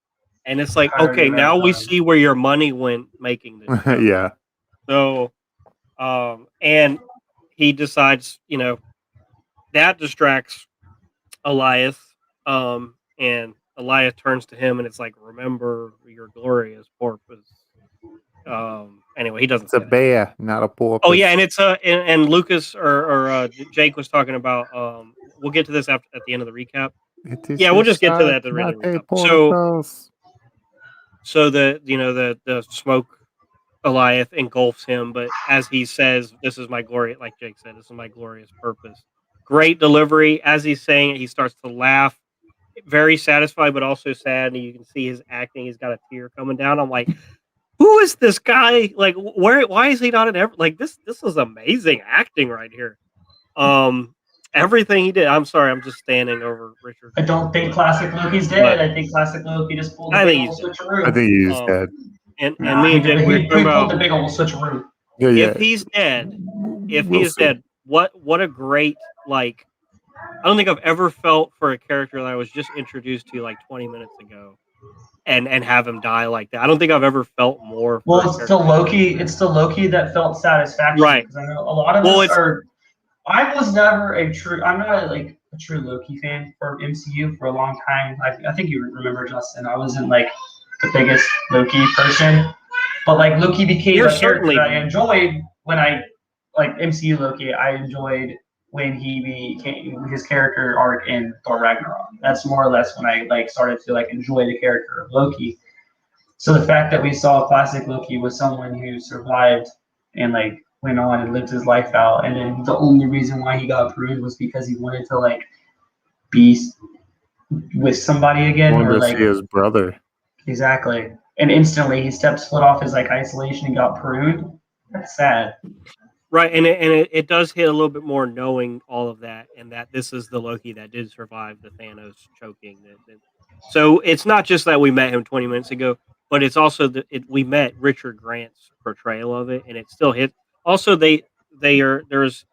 S1: And it's like,
S2: Entirety
S1: okay,
S2: of
S1: now we
S2: Asgard.
S1: see where your money went making this show.
S3: Yeah,
S1: So, and he decides, that distracts Elias. And Elias turns to him and it's like, remember your glorious porpoise. Anyway, he doesn't
S3: it's a
S1: say that.
S3: bear, not a porpoise.
S1: Oh yeah, and it's and Lucas or Jake was talking about we'll get to this at the end of the recap. Yeah, we'll just get to that at the end of the recap. So the smoke Eliath engulfs him, but as he says, "This is my glory," like Jake said, "This is my glorious purpose." Great delivery. As he's saying it, he starts to laugh, very satisfied, but also sad. And you can see his acting. He's got a tear coming down. I'm like, who is this guy? Like, why is he not in every? Like this is amazing acting right here. Everything he did. I'm sorry, I'm just standing over Richard.
S2: I don't think Classic Loki's dead.
S1: But
S2: I think Classic Loki just pulled a
S1: I
S2: big
S1: think
S2: old
S1: he's dead.
S2: switcheroo.
S3: I think he's
S1: Um,
S3: dead.
S1: and
S2: Nah,
S1: me and Jake, we were
S2: he
S1: talking
S2: pulled the
S1: about
S2: big old switcheroo.
S3: Yeah,
S1: if he's dead. If he
S3: we'll
S1: is
S3: see.
S1: dead, what a great like. I don't think I've ever felt for a character that I was just introduced to like 20 minutes ago, and have him die like that. I don't think I've ever felt more. For
S2: Well,
S1: a
S2: it's the
S1: character.
S2: Loki. It's the Loki that felt satisfaction.
S1: Right.
S2: Because I know a lot of
S1: Well,
S2: us
S1: it's
S2: are. I was never a true. I'm not like a true Loki fan for MCU for a long time. I think you remember, Justin. I wasn't like the biggest Loki person, but like Loki became
S1: you're
S2: a character
S1: certainly
S2: that I enjoyed when I like MCU Loki. I enjoyed when he became his character arc in Thor Ragnarok. That's more or less when I like started to like enjoy the character of Loki. So the fact that we saw classic Loki was someone who survived and like went on and lived his life out, and then the only reason why he got pruned was because he wanted to like be with somebody again,
S3: Wanted
S2: or
S3: to
S2: like
S3: see his brother.
S2: exactly. And instantly he stepped split off his like isolation and got pruned. That's sad.
S1: right, and it does hit a little bit more knowing all of that, and that this is the Loki that did survive the Thanos choking. So it's not just that we met him 20 minutes ago, but it's also that we met Richard Grant's portrayal of it, and it still hit. Also, there's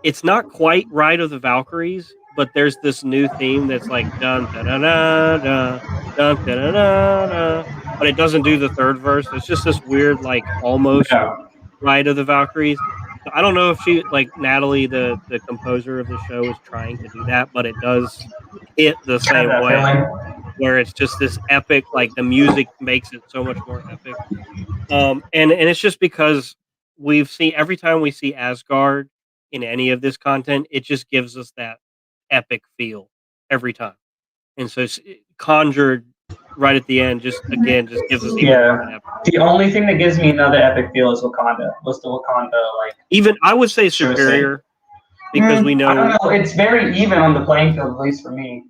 S1: it's not quite Ride of the Valkyries, but there's this new theme that's like dun da da da da dun da da da da, but it doesn't do the third verse. It's just this weird like almost
S2: Yeah.
S1: Ride of the Valkyries. So I don't know if she like Natalie, the composer of the show, is trying to do that, but it does hit the
S2: Have
S1: same
S2: that
S1: way,
S2: feeling.
S1: where it's just this epic, like the music makes it so much more epic. And it's just because we've seen every time we see Asgard in any of this content, it just gives us that epic feel every time. And so Conjured right at the end just again just gives us even more of an
S2: Yeah.
S1: epic.
S2: The only thing that gives me another epic feel is Wakanda. What's the Wakanda like?
S1: Even I would say
S2: Sure
S1: superior because we
S2: I don't
S1: know.
S2: know. It's very even on the playing field, at least for me,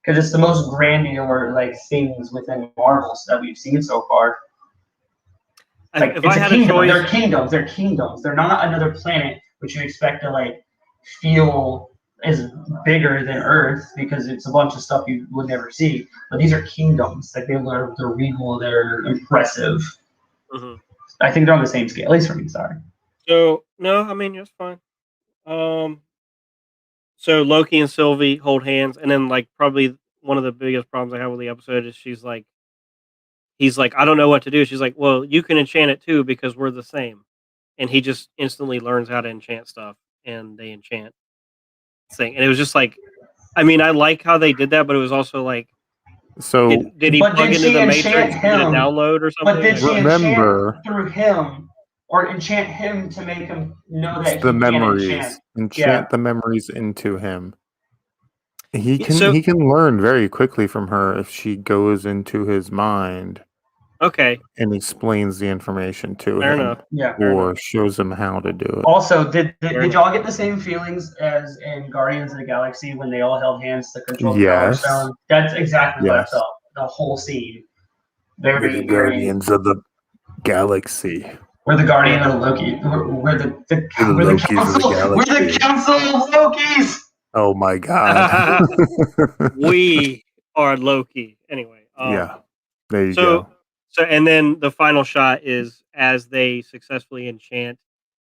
S2: because it's the most grandeur like things within Marvels that we've seen so far. Like
S1: if
S2: it's
S1: I
S2: a
S1: had a
S2: kingdom.
S1: choice,
S2: They're kingdoms. They're kingdoms. They're not another planet which you expect to like feel is bigger than Earth because it's a bunch of stuff you would never see. But these are kingdoms. Like they're regal. They're impressive.
S1: mhm.
S2: I think they're on the same scale. At least for me. Sorry.
S1: So no, I mean it's fine. Um, so Loki and Sylvie hold hands, and then like probably one of the biggest problems I have with the episode is he's like, I don't know what to do. She's like, well, you can enchant it too because we're the same, and he just instantly learns how to enchant stuff, and they enchant thing, and it was just like, I mean, I like how they did that, but it was also like,
S3: So
S1: did he
S2: But
S1: plug
S2: did
S1: into
S2: she
S1: the
S2: enchant
S1: matrix to get a
S2: him?
S1: download or
S2: But
S1: something?
S2: did
S1: Like
S2: she
S1: what?
S2: enchant
S3: remember,
S2: through him, or enchant him to make him know
S3: it's
S2: that
S3: the
S2: he can enchant?
S3: memories.
S2: Yeah.
S3: Enchant the memories into him. He
S1: Yeah,
S3: can
S1: so
S3: he can learn very quickly from her if she goes into his mind
S1: okay,
S3: and explains the information to
S1: fair
S3: him
S1: enough,
S2: Yeah.
S1: fair enough,
S3: or shows him how to do it.
S2: Also,
S1: fair
S2: did
S1: enough.
S2: y'all get the same feelings as in Guardians of the Galaxy when they all held hands to control the Power
S3: Yes.
S2: Stone? That's exactly what I
S3: Yes.
S2: felt. The whole scene.
S3: We're the
S2: Very, very.
S3: guardians of the galaxy.
S2: We're the Guardian
S1: Yeah.
S2: of Loki. We're
S3: We're the
S2: we're the
S3: Lokis of the
S2: council. We're the
S3: galaxy.
S2: council of Lokis.
S3: Oh my god.
S1: We are Loki. Anyway,
S3: Yeah. There you
S1: so
S3: go.
S1: and then the final shot is as they successfully enchant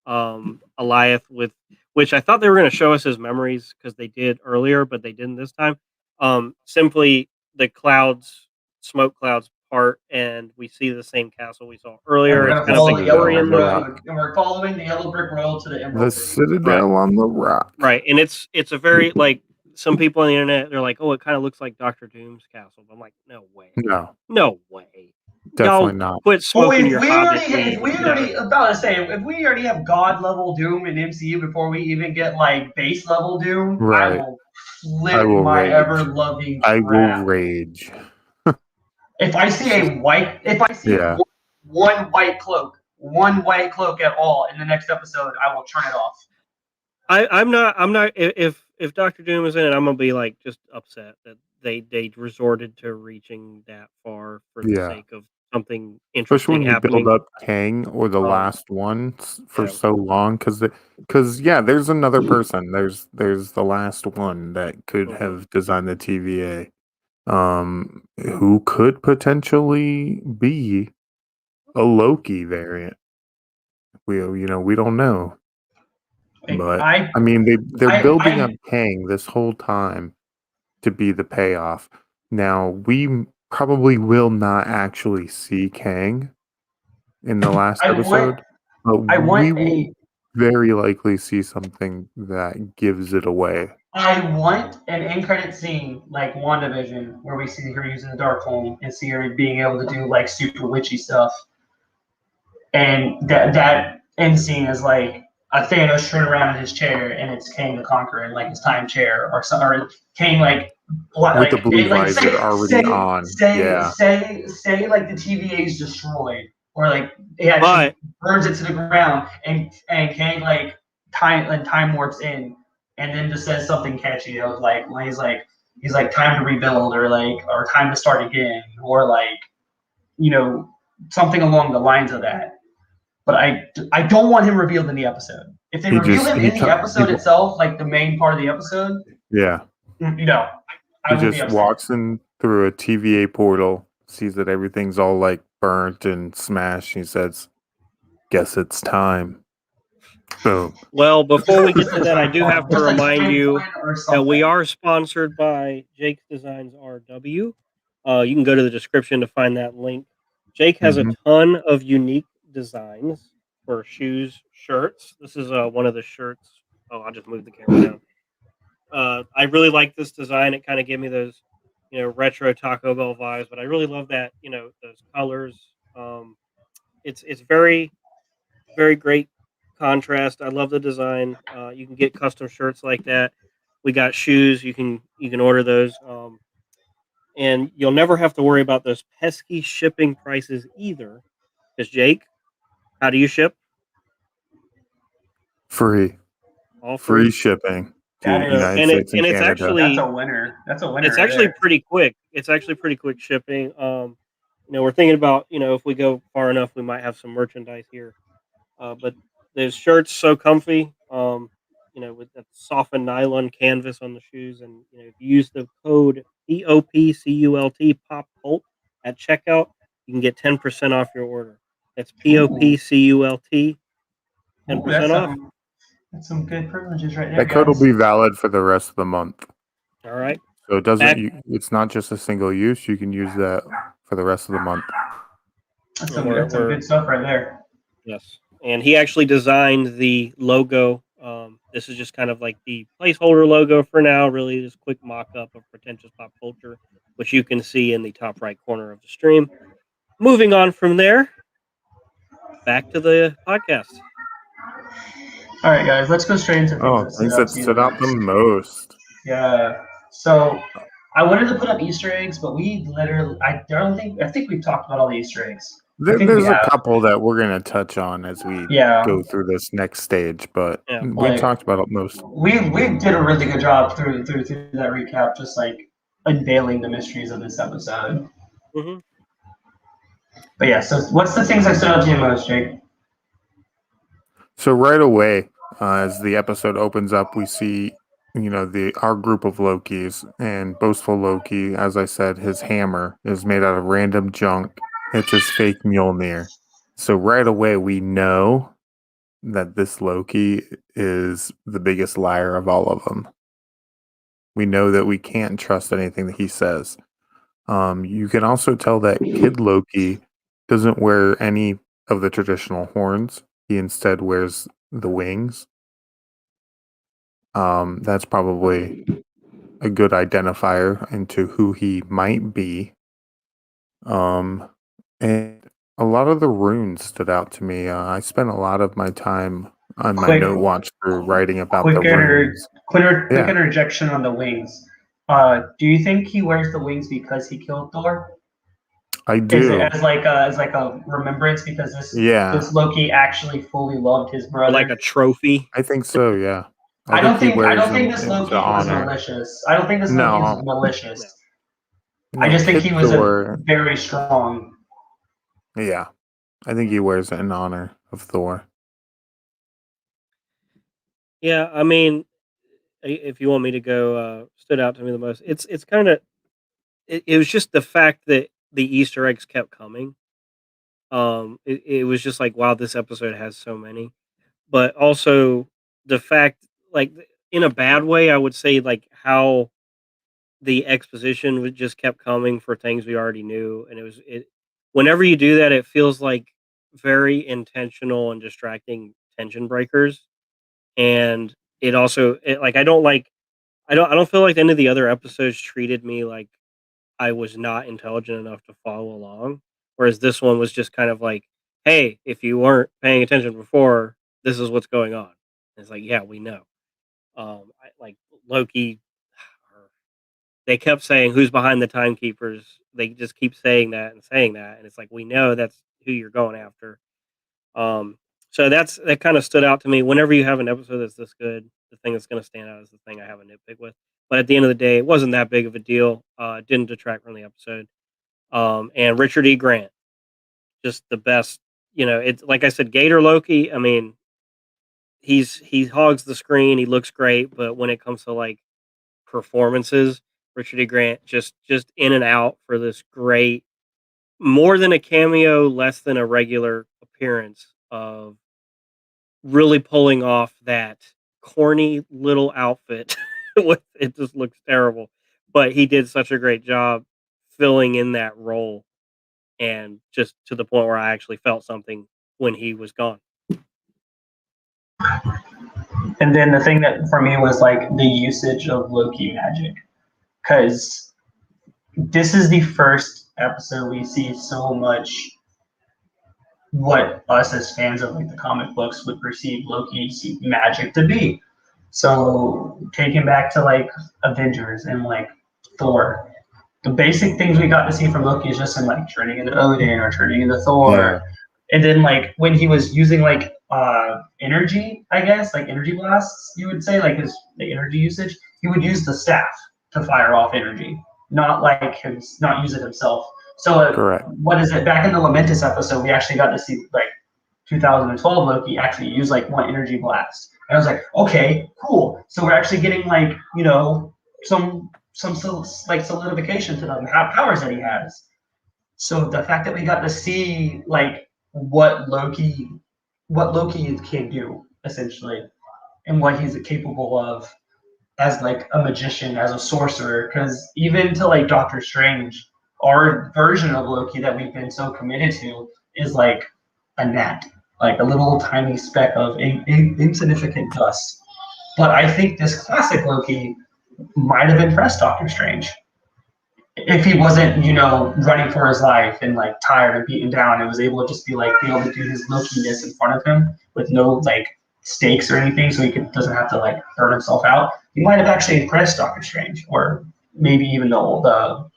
S1: Eliath with, which I thought they were going to show us his memories because they did earlier, but they didn't this time. Simply the clouds, smoke clouds part, and we see the same castle we saw
S2: And
S1: earlier.
S2: we're
S1: It's
S2: gonna
S1: kind of
S3: The
S2: follow
S1: like
S2: the
S1: a
S2: yellow
S3: citadel
S2: brick
S3: on the
S1: Korean
S2: road,
S3: rock.
S1: looking.
S2: and we're following the yellow brick road to the
S3: The
S2: Emerald City.
S1: Right,
S3: citadel on the rock.
S1: right, and it's a very like some people on the internet they're like, oh, it kind of looks like Doctor Doom's castle. But I'm like, no way,
S3: No,
S1: no way.
S3: definitely
S1: Y'all
S3: not.
S1: quit
S2: Oh,
S1: smoking your Hobbit weed. You know,
S2: about to say, if we already have God level Doom in MCU before we even get like base level Doom, I
S3: Right.
S2: will
S3: I
S2: flip
S3: will
S2: my
S3: rage.
S2: ever loving
S3: I will
S2: crap.
S3: rage.
S2: If I see
S3: Yeah.
S2: one white cloak at all in the next episode, I will turn it off.
S1: I'm not if Doctor Doom is in it, I'm gonna be like just upset that they resorted to reaching that far for the
S3: Yeah.
S1: sake of something
S3: Especially
S1: interesting
S3: when you build
S1: happening.
S3: up Kang or the
S1: Um,
S3: last one for
S1: yeah.
S3: so long, because yeah, there's another person. There's the last one that could
S1: Mhm.
S3: have designed the TVA, who could potentially be a Loki variant. We don't know, but
S2: I
S3: I mean they're building up
S2: I
S3: Kang this whole time to be the payoff. Now probably will not actually see Kang in the last
S2: I want
S3: episode, but
S2: I
S3: we
S2: want
S3: will
S2: a
S3: very likely see something that gives it away.
S2: I want an end credit scene like WandaVision where we see her using the Darkhold and see her being able to do like super witchy stuff. And that end scene is like a Thanos turning around in his chair and it's Kang the Conqueror in like his time chair or Kang
S3: With the
S2: like
S3: blue
S2: it, like
S3: visor already on. Yeah.
S2: say like the TVA is destroyed or like it actually
S1: But
S2: burns it to the ground and Kang like time warps in and then just says something catchy. You know, like when he's like time to rebuild or time to start again or like something along the lines of that. But I don't want him revealed in the episode. If they
S3: He
S2: reveal
S3: just
S2: him
S3: he
S2: in the
S3: t- he
S2: episode itself, like the main part of the episode,
S3: yeah.
S2: I
S3: He
S2: will be
S3: just
S2: upset.
S3: walks in through a TVA portal, sees that everything's all like burnt and smashed, and he says, "Guess it's time." Boom.
S1: well, before we get
S2: Just
S1: to
S2: a
S1: that, I
S2: time
S1: do have
S2: point,
S1: to
S2: just a
S1: remind
S2: time
S1: you
S2: point or
S1: that we
S2: something.
S1: are sponsored by Jake's Designs RW. You can go to the description to find that link. Jake has a
S3: hmm
S1: ton of unique designs for shoes, shirts. This is one of the shirts. Oh, I'll just move the camera down. I really like this design. It kind of gave me those, retro Taco Bell vibes. But I really love that, those colors. It's very, very great contrast. I love the design. You can get custom shirts like that. We got shoes. You can order those. And you'll never have to worry about those pesky shipping prices either. Because Jake, how do you ship?
S3: Free.
S1: All
S3: Free
S1: free.
S3: shipping
S2: That
S3: to
S1: So,
S3: United
S2: is
S1: and
S3: States and
S1: it's
S3: Canada.
S2: that's
S1: actually
S2: a winner. That's a winner
S1: it's
S2: right
S1: actually
S2: there.
S1: pretty quick. It's actually pretty quick shipping. we're thinking about, if we go far enough, we might have some merchandise here. But those shirts so comfy. With that softened nylon canvas on the shoes, and if you use the code POPCULT Pop Cult at checkout, you can get 10% off your order. That's
S2: Ooh,
S1: POPCULT, ten
S2: ooh,
S1: percent off.
S2: that's some good privileges right there,
S3: That code will
S2: guys.
S3: be valid for the rest of the month.
S1: All right,
S3: So it doesn't.
S1: back.
S3: It's not just a single use. You can use that for the rest of the month.
S1: And we're,
S2: That's some
S1: we're
S2: good stuff right there.
S1: Yes, and he actually designed the logo. This is just kind of like the placeholder logo for now. Really, just quick mock-up of Pretentious Pop Culture, which you can see in the top right corner of the stream. Moving on from there, back to the podcast.
S2: All right, guys, let's go straight into things
S3: Oh,
S2: that stood
S3: things
S2: out
S3: that
S2: to you the
S3: stood out the
S2: most.
S3: most.
S2: Yeah. So I wanted to put up Easter eggs, but we literally, I think we've talked about all the Easter eggs. I think we
S3: There's a
S2: have.
S3: couple that we're gonna touch on as we
S2: Yeah.
S3: go through this next stage, but
S1: Yeah,
S3: we
S2: Like
S3: talked about most.
S2: we did a really good job through that recap, just like unveiling the mysteries of this episode.
S1: hmm
S2: But yeah, so what's the things that stood out to you most, Jake?
S3: So right away, as the episode opens up, we see our group of Lokis, and boastful Loki, as I said, his hammer is made out of random junk. It's his fake Mjolnir. So right away, we know that this Loki is the biggest liar of all of them. We know that we can't trust anything that he says. You can also tell that Kid Loki doesn't wear any of the traditional horns. He instead wears the wings. That's probably a good identifier into who he might be. And a lot of the runes stood out to me. I spent a lot of my time on my
S2: Quick,
S3: note watch through writing about the
S2: quick,
S3: runes.
S2: quick
S3: Yeah,
S2: interjection on the wings. Do you think he wears the wings because he killed Thor?
S3: I
S2: Is it
S3: do.
S2: as like a remembrance because
S3: Yeah,
S2: this Loki actually fully loved his
S1: or like
S2: brother?
S1: a trophy.
S3: I think so. Yeah, I think he
S2: I
S3: wears
S2: don't think
S3: them
S2: this
S3: into
S2: Loki was
S3: honor.
S2: malicious. I don't think this Loki is
S3: No,
S1: No.
S2: malicious. I
S3: no,
S2: just think
S3: Kid
S2: he was a
S3: Thor.
S2: very strong.
S3: Yeah, I think he wears it in honor of Thor.
S1: Yeah, I mean, if you want me to go, stood out to me the most. It's kind of it was just the fact that the Easter eggs kept coming. It was just like, wow, this episode has so many. But also the fact, like, in a bad way, I would say, like, how the exposition just kept coming for things we already knew, and whenever you do that, it feels like very intentional and distracting tension breakers. And like, I don't feel like any of the other episodes treated me like I was not intelligent enough to follow along, whereas this one was just kind of like, "Hey, if you weren't paying attention before, this is what's going on." And it's like, "Yeah, we know." Like Loki, they kept saying, "Who's behind the timekeepers?" They just keep saying that, and it's like, we know that's who you're going after. Um, so that kind of stood out to me. Whenever you have an episode that's this good, the thing that's going to stand out is the thing I have a nitpick with. But at the end of the day, it wasn't that big of a deal. It didn't detract from the episode. And Richard E. Grant, just the best. It's like I said, Gator Loki. I mean, he hogs the screen. He looks great, but when it comes to like performances, Richard E. Grant just in and out for this great, more than a cameo, less than a regular appearance of really pulling off that corny little outfit. It just looks terrible, but he did such a great job filling in that role, and just to the point where I actually felt something when he was gone.
S2: And then the thing that for me was like the usage of Loki magic, because this is the first episode we see so much what us as fans of like the comic books would perceive Loki's magic to be. So taking back to like Avengers and like Thor, the basic things we got to see from Loki is just him like turning into Odin or turning into
S3: Yeah,
S2: Thor. And then like when he was using like energy, I guess, like energy blasts, you would say, like the energy usage, he would use the staff to fire off energy, not use it himself. So
S3: Correct.
S2: what is it? Back in the Lamentus episode, we actually got to see like 2012 Loki actually use like one energy blast, and I was like, okay, cool. So we're actually getting like some like solidification to the powers that he has. So the fact that we got to see like what Loki can do essentially, and what he's capable of as like a magician, as a sorcerer, because even to like Doctor Strange, our version of Loki that we've been so committed to is like a gnat, like a little tiny speck of insignificant dust. But I think this classic Loki might have impressed Doctor Strange if he wasn't, running for his life and like tired and beaten down, and was able to just be able to do his Loki-ness in front of him with no like stakes or anything, so doesn't have to like burn himself out. He might have actually impressed Doctor Strange, or maybe even the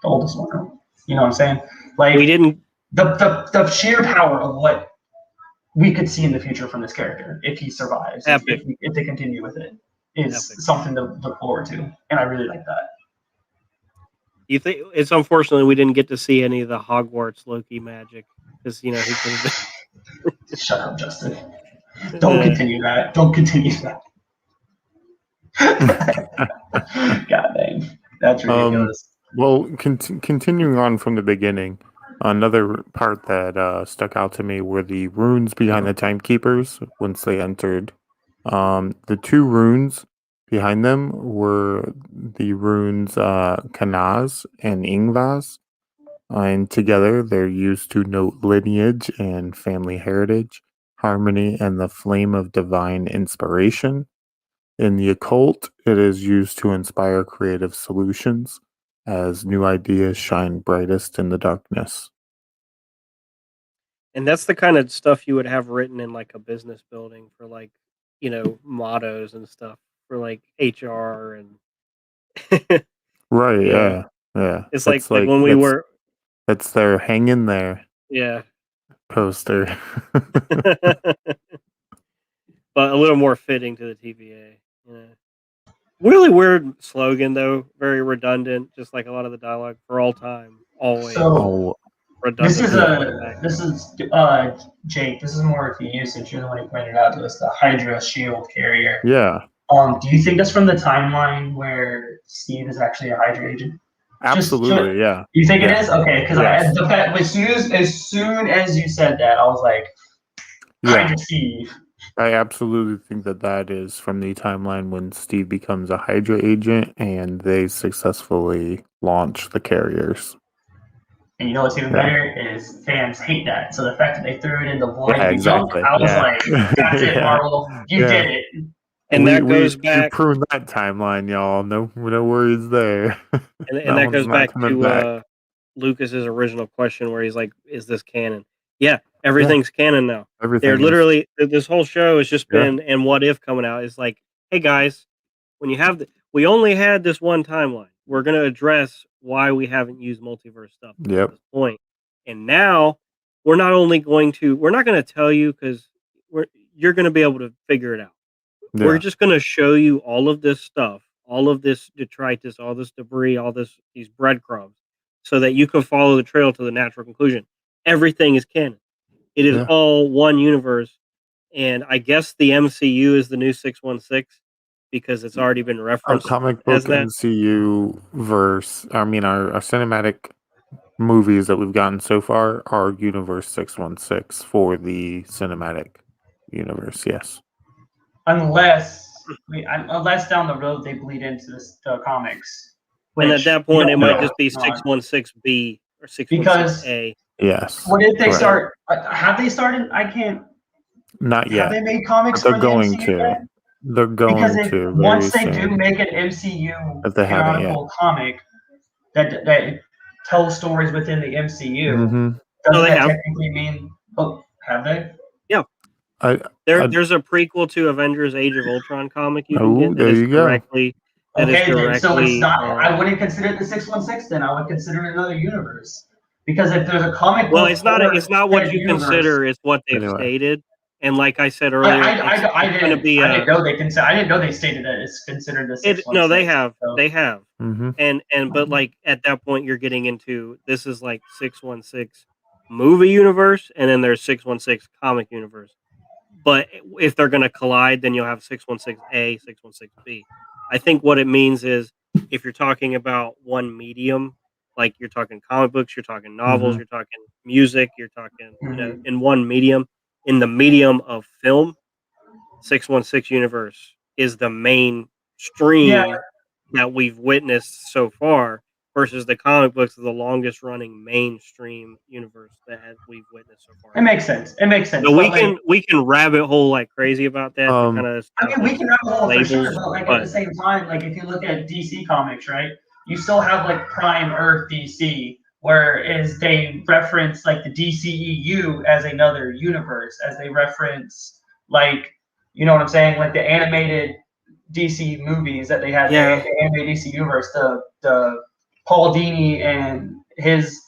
S2: oldest one. You know what I'm saying? Like
S1: We didn't.
S2: the sheer power of what we could see in the future from this character if he survives, if they continue with it, is something to look forward to, and I really like that.
S1: You think it's unfortunately we didn't get to see any of the Hogwarts Loki magic because he could have been.
S2: Shut up, Justin. Don't continue that. Don't continue that. God dang, that's ridiculous.
S3: Well, continuing on from the beginning, another part that stuck out to me were the runes behind the timekeepers once they entered. The two runes behind them were the runes Kanaz and Ingvaz, and together they're used to note lineage and family heritage, harmony, and the flame of divine inspiration. In the occult, it is used to inspire creative solutions as new ideas shine brightest in the darkness.
S1: And that's the kind of stuff you would have written in like a business building for like, mottos and stuff for like HR and
S3: Right,
S1: yeah.
S3: yeah.
S1: It's
S3: That's
S1: like when we were
S3: that's their hang in there
S1: yeah.
S3: poster.
S1: But a little more fitting to the TVA. Yeah. Really weird slogan though, very redundant, just like a lot of the dialogue for all time, always.
S2: So
S1: redundant.
S2: this is Jake. This is more for you since you're the one who pointed out to us the Hydra shield carrier.
S3: Yeah.
S2: Do you think that's from the timeline where Steve is actually a Hydra agent?
S3: Absolutely, yeah.
S2: You think it is? Okay, because
S3: Yes.
S2: as soon as you said that, I was like, Hydra Steve.
S3: I absolutely think that is from the timeline when Steve becomes a Hydra agent and they successfully launch the carriers.
S2: And you know what's even better is fans hate that. So the fact that they threw it in the void
S3: exactly.
S2: I was like, that's it, Marvel. You did it.
S1: And that goes back.
S3: We pruned that timeline, y'all. No worries there.
S1: And that goes back to Lucas's original question where he's like, "Is this canon?" Yeah, everything's canon now. They're literally this whole show has just been and what if coming out is like, hey guys, when you have we only had this one timeline. We're going to address why we haven't used multiverse stuff at this point. And now we're not going to tell you because you're going to be able to figure it out. Yeah. We're just going to show you all of this stuff, all of this detritus, all this debris, these breadcrumbs, so that you can follow the trail to the natural conclusion. Everything is canon. It is all one universe. And I guess the MCU is the new 616 because it's already been referenced.
S3: Our comic book MCU verse, our cinematic movies that we've gotten so far are Universe 616 for the cinematic universe, yes.
S2: Unless down the road they bleed into the comics.
S1: And at that point, it might just be 616B or 616A.
S3: Yes.
S2: What if they start? Have they started? I can't.
S3: Not yet.
S2: Have they made comics?
S3: They're going to. Yet? They're going to.
S2: Once they do make an MCU canonical comic that tells stories within the MCU, doesn't that technically mean? Oh, have they?
S1: Yeah. There's a prequel to Avengers: Age of Ultron comic you can get.
S3: There you go.
S2: So it's not. I wouldn't consider it the 616. Then I would consider it another universe. Because if there's a comic,
S1: it's not what you consider. It's what they've stated. And like I said earlier, it's going to be
S2: I didn't know I didn't know they stated that it's considered a 616.
S1: no, they have,
S3: Mm-hmm.
S1: and but like at that point, you're getting into this is like 616 movie universe, and then there's 616 comic universe. But if they're going to collide, then you'll have 616A, 616B. I think what it means is if you're talking about one medium, like you're talking comic books, you're talking novels,
S3: Mhm.
S1: you're talking music, you're talking,
S2: Mhm.
S1: in one medium, in the medium of film, 616 universe is the main
S2: Yeah,
S1: stream that we've witnessed so far versus the comic books is the longest running mainstream universe that we've witnessed so far.
S2: it makes sense. It makes sense.
S1: So
S2: But like,
S1: we can rabbit hole like crazy about that to kind of
S2: I mean, we can have a hole for sure,
S1: labels,
S2: but like at the
S1: but
S2: same time, like if you look at DC Comics, right? You still have like Prime Earth DC, whereas they reference like the DCEU as another universe, as they reference like, you know what I'm saying, like the animated DC movies that they had,
S1: yeah,
S2: the animated DC universe, the Paul Dini and his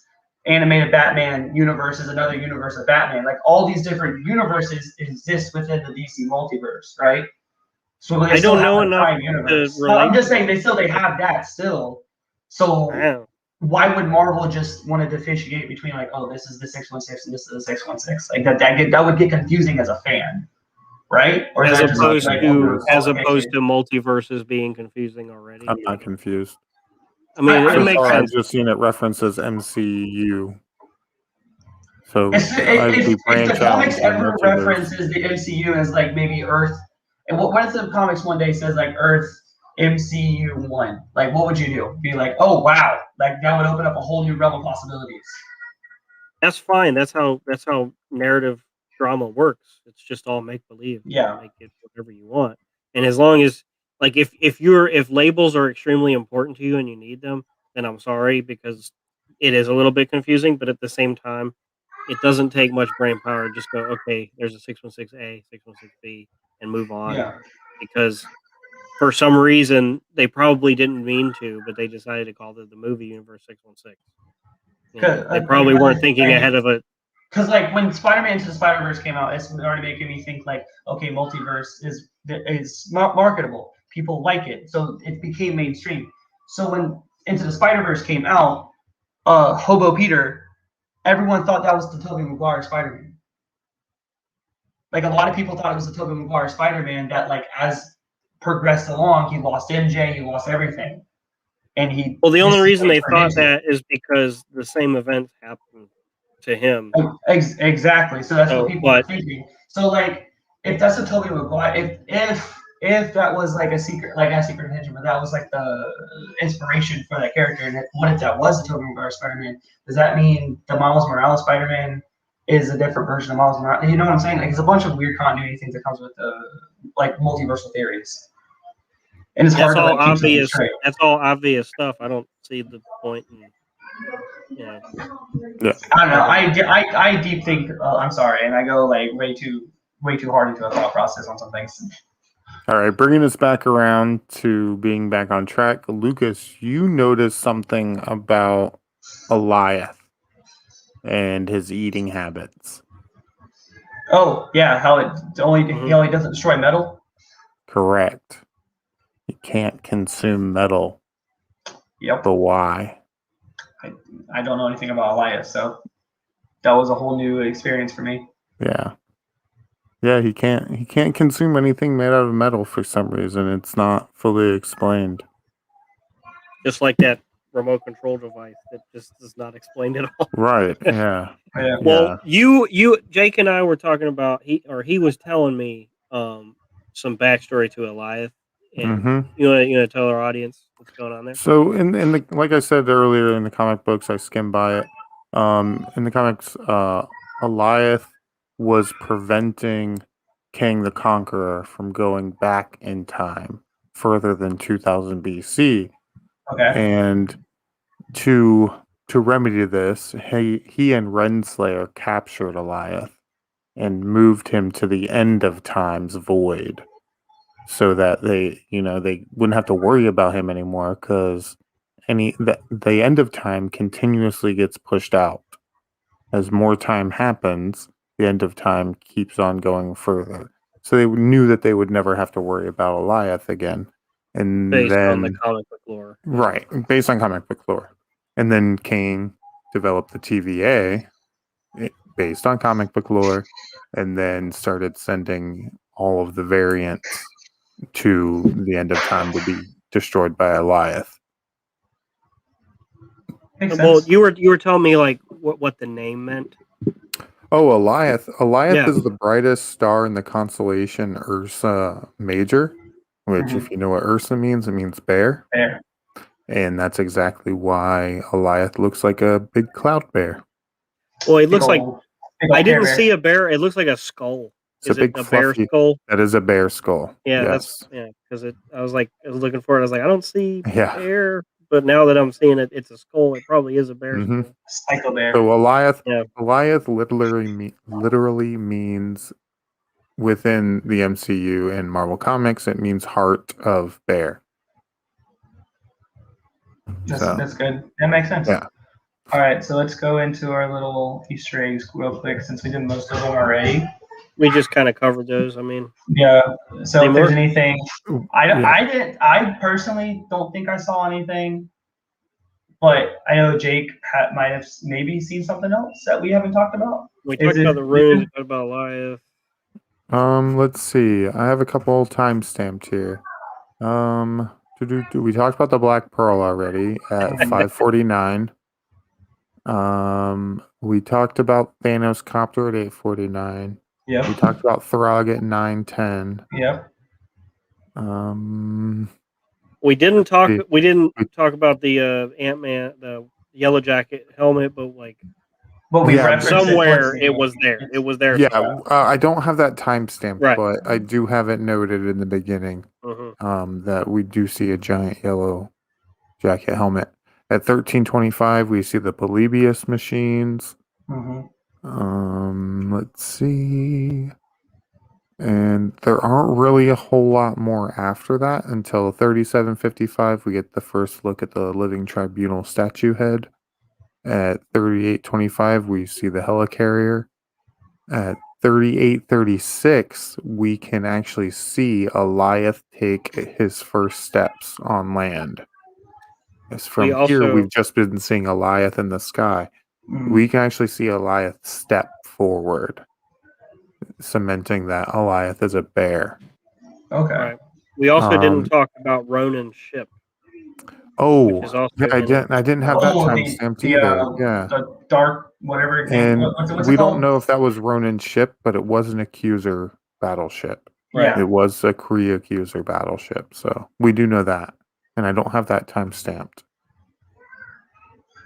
S2: animated Batman universe is another universe of Batman. Like all these different universes exist within the DC multiverse, right? So they
S1: I
S2: still
S1: don't
S2: have
S1: know
S2: the
S1: enough
S2: Prime
S1: to
S2: universe. I'm
S1: relate
S2: just
S1: to
S2: saying
S1: it.
S2: they have that still. So
S1: Wow.
S2: why would Marvel just want to differentiate between like, oh, this is the 616 and this is the 616? Like that would get confusing as a fan, right? Or is
S1: As
S2: that just
S3: not
S2: like
S3: confused.
S1: opposed to multiverses being confusing already.
S3: I'm not confused.
S1: I mean, it
S2: I
S3: So
S2: mean,
S1: makes
S3: far, I've
S1: sense.
S3: just seen it referenced as MCU. So as we
S2: if the
S3: branch out
S2: comics
S3: into the
S2: ever
S3: multiverse,
S2: references the MCU as like maybe Earth, and what if the comics one day says like Earth MCU 1? Like, what would you do? Be like, oh wow, like that would open up a whole new realm of possibilities.
S1: That's fine. That's how narrative drama works. It's just all make believe. You can
S2: Yeah,
S1: make it whatever you want. And as long as like if labels are extremely important to you and you need them, then I'm sorry because it is a little bit confusing, but at the same time, it doesn't take much brain power to just go, okay, there's a 616A, 616B and move on
S2: yeah.
S1: because for some reason they probably didn't mean to, but they decided to call it the movie universe 616. They probably weren't thinking ahead of it.
S2: Because like when Spider-Man Into the Spider-Verse came out, it's already making me think like, okay, multiverse is marketable. People like it, so it became mainstream. So when Into the Spider-Verse came out, Hobo Peter, everyone thought that was the Tobey Maguire Spider-Man. Like a lot of people thought it was the Tobey Maguire Spider-Man that like as progressed along, he lost MJ, he lost everything, and he
S1: Well, the only reason they
S2: turned
S1: thought
S2: into it.
S1: that is because the same events happened to him.
S2: Exactly. So that's what
S1: So,
S2: people were
S1: but
S2: thinking. So like, if that's a Tobey Maguire, if that was like a secret, like a secret intention, but that was like the inspiration for that character, and what if that was a Tobey Maguire Spider-Man? Does that mean the Miles Morales Spider-Man is a different version of Miles Morales? You know what I'm saying? Like, it's a bunch of weird continuity things that comes with like multiversal theories, and it's
S1: that's
S2: hard to
S1: all
S2: like keep something
S1: obvious.
S2: straight.
S1: That's all obvious stuff. I don't see the point in you know.
S3: yeah.
S2: I don't know. I deep think. I'm sorry, and I go like way too hard into a thought process on some things.
S3: All right, bringing us back around to being back on track. Lucas, you noticed something about Eliath and his eating habits.
S2: Oh yeah, how it he
S1: Mhm.
S2: only doesn't destroy metal.
S3: Correct. He can't consume metal.
S2: Yep.
S3: But why?
S2: I don't know anything about Elias, so that was a whole new experience for me.
S3: Yeah. Yeah, he can't consume anything made out of metal for some reason. It's not fully explained.
S1: Just like that remote control device that just is not explained at all.
S3: Right. Yeah.
S2: Yeah.
S1: Well,
S3: Yeah.
S1: Jake and I were talking about he was telling me some backstory to Elias, and
S3: Mm-hmm.
S1: you want to tell our audience what's going on there.
S3: So in the like I said earlier in the comic books, I skimmed by it. In the comics, Eliath was preventing King the Conqueror from going back in time further than 2000 BC,
S2: Okay.
S3: and to remedy this, he and Renslayer captured Eliath and moved him to the end of time's void, so that they wouldn't have to worry about him anymore, because the end of time continuously gets pushed out as more time happens. the end of time keeps on going further. So they knew that they would never have to worry about Alioth again. And
S1: based on the
S3: then,
S1: comic book lore.
S3: right, based on comic book lore. And then Kane developed the TVA based on comic book lore, and then started sending all of the variants to the end of time to be destroyed by Alioth.
S2: Makes
S1: Well,
S2: sense.
S1: you were telling me like what the name meant.
S3: Oh, Alioth. Alioth
S1: Yeah.
S3: is the brightest star in the constellation Ursa Major, which, if you know what Ursa means, it means bear.
S2: There.
S3: And that's exactly why Alioth looks like a big cloud bear.
S1: Well, it looks like
S2: big old
S1: I didn't
S2: Care
S1: see
S2: Bear.
S1: a bear. It looks like a skull.
S3: It's a
S1: Is it
S3: big
S1: a bear
S3: fluffy.
S1: skull?
S3: That is a bear skull.
S1: Yeah,
S3: Yes.
S1: because I was looking for it. I was like, I don't see
S3: Yeah.
S1: bear, but now that I'm seeing it, it's a skull. It probably is a bear
S3: Mhm.
S1: skull.
S2: Psycho Bear.
S3: So Alioth,
S1: Yeah.
S3: Alioth literally means within the MCU and Marvel Comics, it means heart of bear.
S2: That's good. That makes sense.
S3: Yeah.
S2: All right, so let's go into our little Easter eggs real quick since we did most of them already.
S1: We just kind of covered those. I mean,
S2: Yeah. So
S1: Any
S2: if there's
S1: more?
S2: anything,
S3: Yeah.
S2: I personally don't think I saw anything, but I know Jake might have maybe seen something else that we haven't talked about.
S1: we
S2: Is
S1: talked
S2: it-
S1: about the runes. We talked about Goliath.
S3: Let's see. I have a couple time stamped here. We talked about the Black Pearl already at 5:49. We talked about Thanos Copter at 8:49.
S2: Yep.
S3: We talked about Throg at 9:10.
S2: Yep.
S1: We didn't talk.
S3: see.
S1: We didn't talk about the Ant-Man, the Yellow Jacket helmet, but like
S2: But we
S3: Yeah,
S2: referenced
S1: somewhere
S2: it.
S1: it was there. It was there.
S3: Yeah,
S1: somewhere.
S3: I don't have that timestamp,
S1: Right.
S3: but I do have it noted in the beginning. That we do see a giant yellow jacket helmet. At 13:25, we see the Polybius machines. Let's see. And there aren't really a whole lot more after that until 37:55. We get the first look at the Living Tribunal statue head. At 38:25, we see the helicarrier. At 38:36, we can actually see Alioth take his first steps on land. As from here, we've just been seeing Alioth in the sky. We can actually see Alioth step forward, cementing that Alioth is a bear.
S2: Okay.
S1: Right. We also didn't talk about Ronan's ship.
S3: Oh,
S1: is also
S3: yeah, I didn't have that timestamped either. Yeah.
S2: The dark whatever.
S3: And
S2: what's
S3: we
S2: it
S3: don't
S2: called?
S3: know if that was Ronan's ship, but it was an Accuser battleship.
S2: Right.
S3: It was a Kree Accuser battleship, so we do know that. And I don't have that time stamped.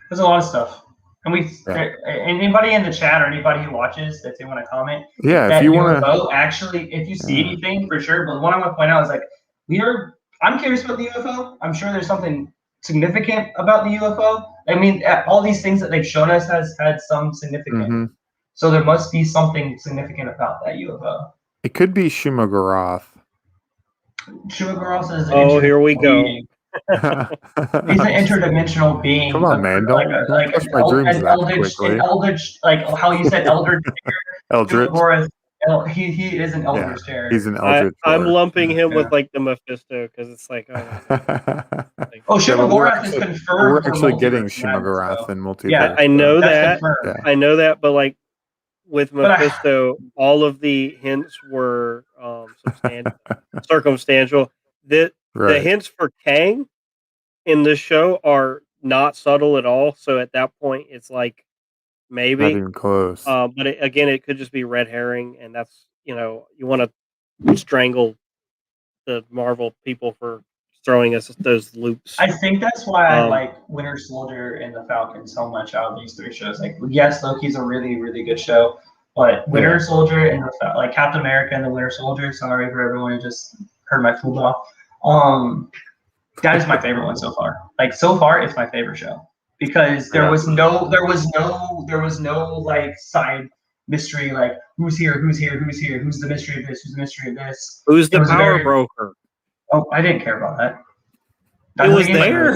S2: There's a lot of stuff. And anybody in the chat or anybody who watches, if they want to comment,
S3: if you want
S2: to actually, if you see anything for sure. But what I want to point out is like I'm curious about the UFO. I'm sure there's something significant about the UFO. I mean, all these things that they've shown us has had some significance. So there must be something significant about that UFO.
S3: It could be Shuma-Gorath.
S2: Shuma-Gorath is
S1: here we go.
S2: He's an interdimensional being.
S3: Come on, man! Don't push my dreams that quickly.
S2: An eldritch, like how you said, eldritch.
S3: Eldritch.
S2: He is an eldritch terror.
S3: He's an eldritch.
S1: I'm lumping him with like the Mephisto because it's like.
S2: Shuma-Gorath is confirmed.
S3: We're actually getting Shuma-Gorath in multiverse.
S1: Yeah, I know that. I know that, but like with Mephisto, all of the hints were circumstantial. The hints for Kang in this show are not subtle at all. So at that point, it's like maybe
S3: not even close.
S1: But it could just be red herring, and that's you want to strangle the Marvel people for throwing us those loops.
S2: I think that's why I like Winter Soldier and the Falcon so much out of these three shows. Like, yes, Loki's a really, really good show, but Winter Soldier and like Captain America and the Winter Soldier. Sorry for everyone who just heard my fool off. That is my favorite one so far. Like so far, it's my favorite show because there was no like side mystery. Like who's here, who's the mystery of this, who's the mystery of this.
S1: Who's the power broker?
S2: Oh, I didn't care about that.
S1: It was there.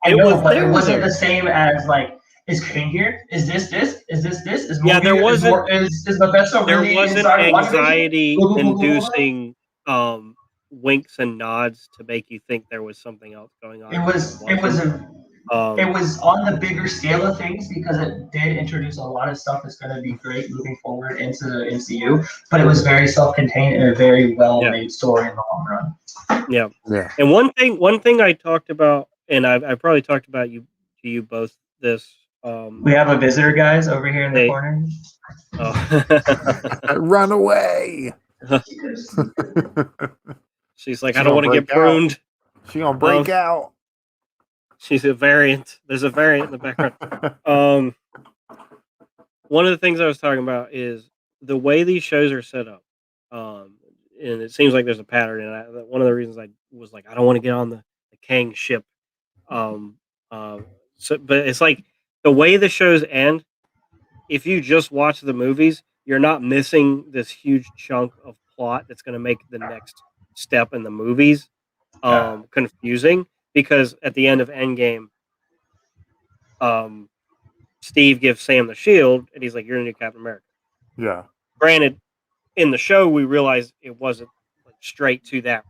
S2: I know, but it wasn't the same as like is Kang here? Is this this? Is this this? Is
S1: Yeah, there
S2: Mobius?
S1: wasn't
S2: Is Mephisto
S1: there
S2: really
S1: wasn't
S2: inside of WandaVision? Blah, blah, blah, blah, blah, blah.
S1: anxiety-inducing winks and nods to make you think there was something else going on,
S2: It
S1: but there
S2: was it
S1: wasn't.
S2: was a it was on the bigger scale of things because it did introduce a lot of stuff that's going to be great moving forward into the MCU, but it was very self-contained and a very well-made story in the long run.
S1: Yeah.
S3: Yeah.
S1: And one thing I talked about, and I've probably talked about you both this.
S2: We have a visitor, guys, over here in the
S1: They,
S2: corner.
S3: Run away.
S1: She's like,
S3: She
S1: I don't
S3: gonna
S1: want to get
S3: break out.
S1: pruned.
S3: She gonna break out.
S1: She's a variant. There's a variant in the background. One of the things I was talking about is the way these shows are set up. And it seems like there's a pattern. And one of the reasons I was like, I don't want to get on the Kang ship. Um, but it's like the way the shows end. If you just watch the movies, you're not missing this huge chunk of plot that's going to make the next step in the movies confusing. Because at the end of Endgame, Steve gives Sam the shield, and he's like, "You're the new Captain America."
S3: Yeah.
S1: Granted, in the show, we realized it wasn't like straight to that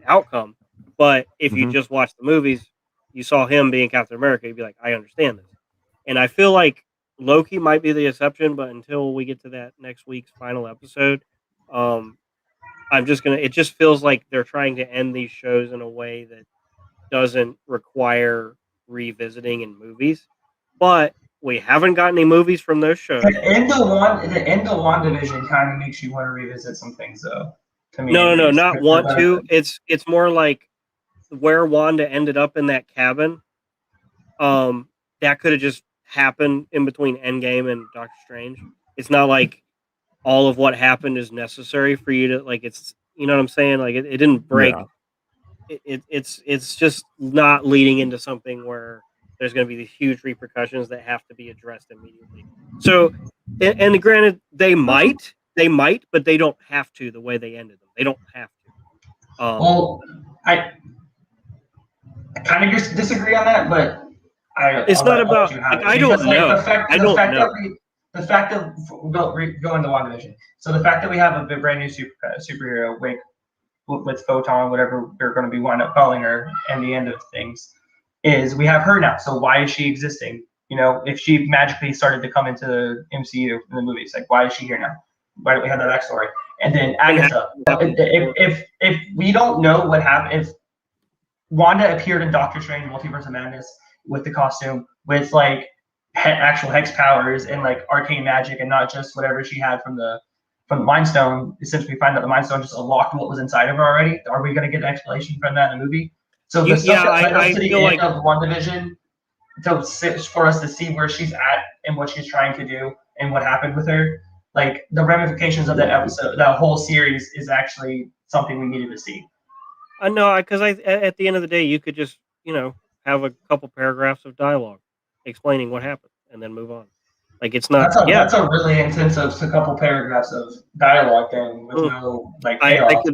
S1: outcome. But if you just watch the movies, you saw him being Captain America, you'd be like, "I understand this." And I feel like Loki might be the exception, but until we get to that next week's final episode, I'm just gonna. It just feels like they're trying to end these shows in a way that doesn't require revisiting in movies. But we haven't got any movies from those shows.
S2: The end of WandaVision kind of makes you want to revisit some things, though. To me,
S1: No,
S2: at least.
S1: not want to. It's more like where Wanda ended up in that cabin. That could have just happened in between Endgame and Doctor Strange. It's not like all of what happened is necessary for you to like. It's you know what I'm saying. Like it didn't break.
S3: Yeah.
S1: It's just not leading into something where there's going to be these huge repercussions that have to be addressed immediately. So, and granted, they might, but they don't have to. The way they ended them, they don't have to.
S2: Well, I kind of disagree on that, but
S1: it's not about. Like, I don't know.
S2: The fact of go into WandaVision. So the fact that we have a brand new superhero with Photon, whatever we're going to be wind up calling her, and the end of things is we have her now. So why is she existing? You know, if she magically started to come into the MCU in the movies, like why is she here now? Why don't we have that backstory? And then Agatha. If we don't know what happened, if Wanda appeared in Doctor Strange Multiverse of Madness with the costume, with like actual hex powers and like arcane magic, and not just whatever she had from the Mind Stone. Since we find out the Mind Stone just unlocked what was inside of her already, are we going to get an explanation from that in the movie? So the stuff that led us to the end of WandaVision, for us to see where she's at and what she's trying to do and what happened with her, like the ramifications of that episode, that whole series, is actually something we needed to see.
S1: No, because at the end of the day, you could just have a couple paragraphs of dialogue explaining what happened and then move on. Like it's not.
S2: That's a really intensive couple paragraphs of dialogue then with no like payoff.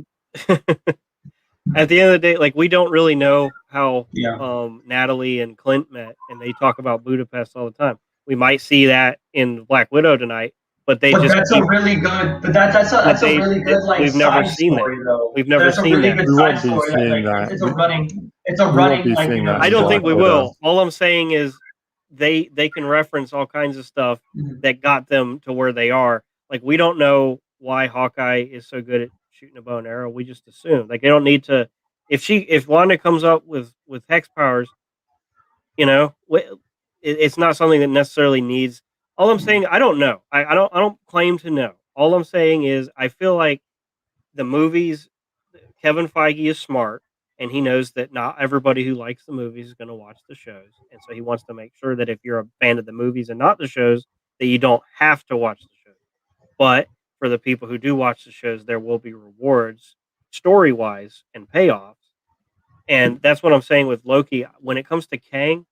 S1: At the end of the day, like we don't really know how Natalie and Clint met, and they talk about Budapest all the time. We might see that in Black Widow tonight, but that's
S2: a really good. But that's a really good like
S1: we've never
S2: side
S1: seen
S2: story
S1: that.
S2: though.
S1: We've never seen
S2: really
S1: that.
S2: Good side story that. It's a running like
S1: I don't think we will. All I'm saying is they can reference all kinds of stuff that got them to where they are. Like we don't know why Hawkeye is so good at shooting a bow and arrow. We just assume like they don't need to. If Wanda comes up with hex powers, it's not something that necessarily needs. All I'm saying, I don't know. I don't claim to know. All I'm saying is I feel like the movies. Kevin Feige is smart, and he knows that not everybody who likes the movies is going to watch the shows, and so he wants to make sure that if you're a fan of the movies and not the shows, that you don't have to watch the shows. But for the people who do watch the shows, there will be rewards, story-wise, and payoffs. And that's what I'm saying with Loki. When it comes to Kang,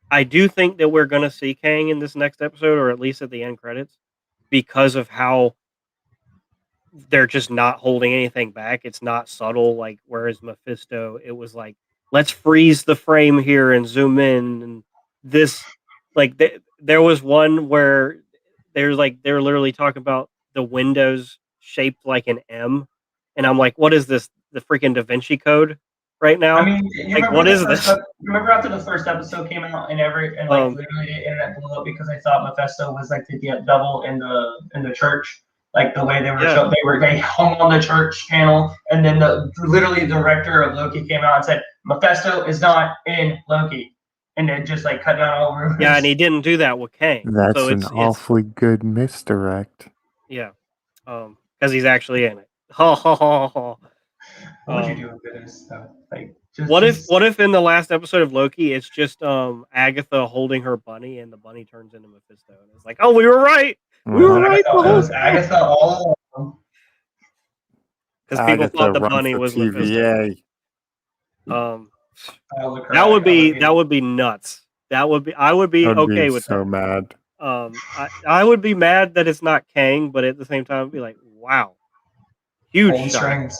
S1: I do think that we're going to see Kang in this next episode, or at least at the end credits, because of how they're just not holding anything back. It's not subtle, like whereas Mephisto, it was like, let's freeze the frame here and zoom in, and this like there was one where they're literally talking about the windows shaped like an M, and I'm like, what is this? The freaking Da Vinci Code right
S2: I
S1: now?
S2: mean, you
S1: Like,
S2: remember
S1: what is this?
S2: you remember after the first episode came out and like
S1: Um,
S2: literally the internet blew up because I thought Mephisto was like the devil in the church, like the way they were
S1: yeah,
S2: they hung on the church panel, and then literally the director of Loki came out and said Mephisto is not in Loki, and then just like cut down all
S1: yeah, and
S2: rumors.
S1: he didn't do that with Kang, so
S3: That's an
S1: it's
S3: awfully good misdirect.
S1: yeah, because he's actually in it. Ha ha ha ha.
S2: What would you
S1: Um,
S2: do with this stuff? Like just
S1: what if in the last episode of Loki, it's just Agatha holding her bunny, and the bunny turns into Mephisto, and it's like, oh, we were right, we were
S3: Uh-huh.
S1: right
S2: Agatha,
S1: the
S2: it
S1: whole
S2: was
S1: time,
S2: Agatha all along.
S1: because people thought
S3: Agatha,
S1: the
S3: run
S1: bunny
S3: for
S1: was Mephisto.
S3: TVA.
S2: I would look her
S1: That would
S2: I would
S1: be
S2: be
S1: nuts. I would be
S3: I'd be
S1: okay with
S3: so
S1: that.
S3: mad.
S1: I would be mad that it's not Kang, but at the same time, I'd be like, wow, huge
S2: pulling
S1: shock.
S2: strings.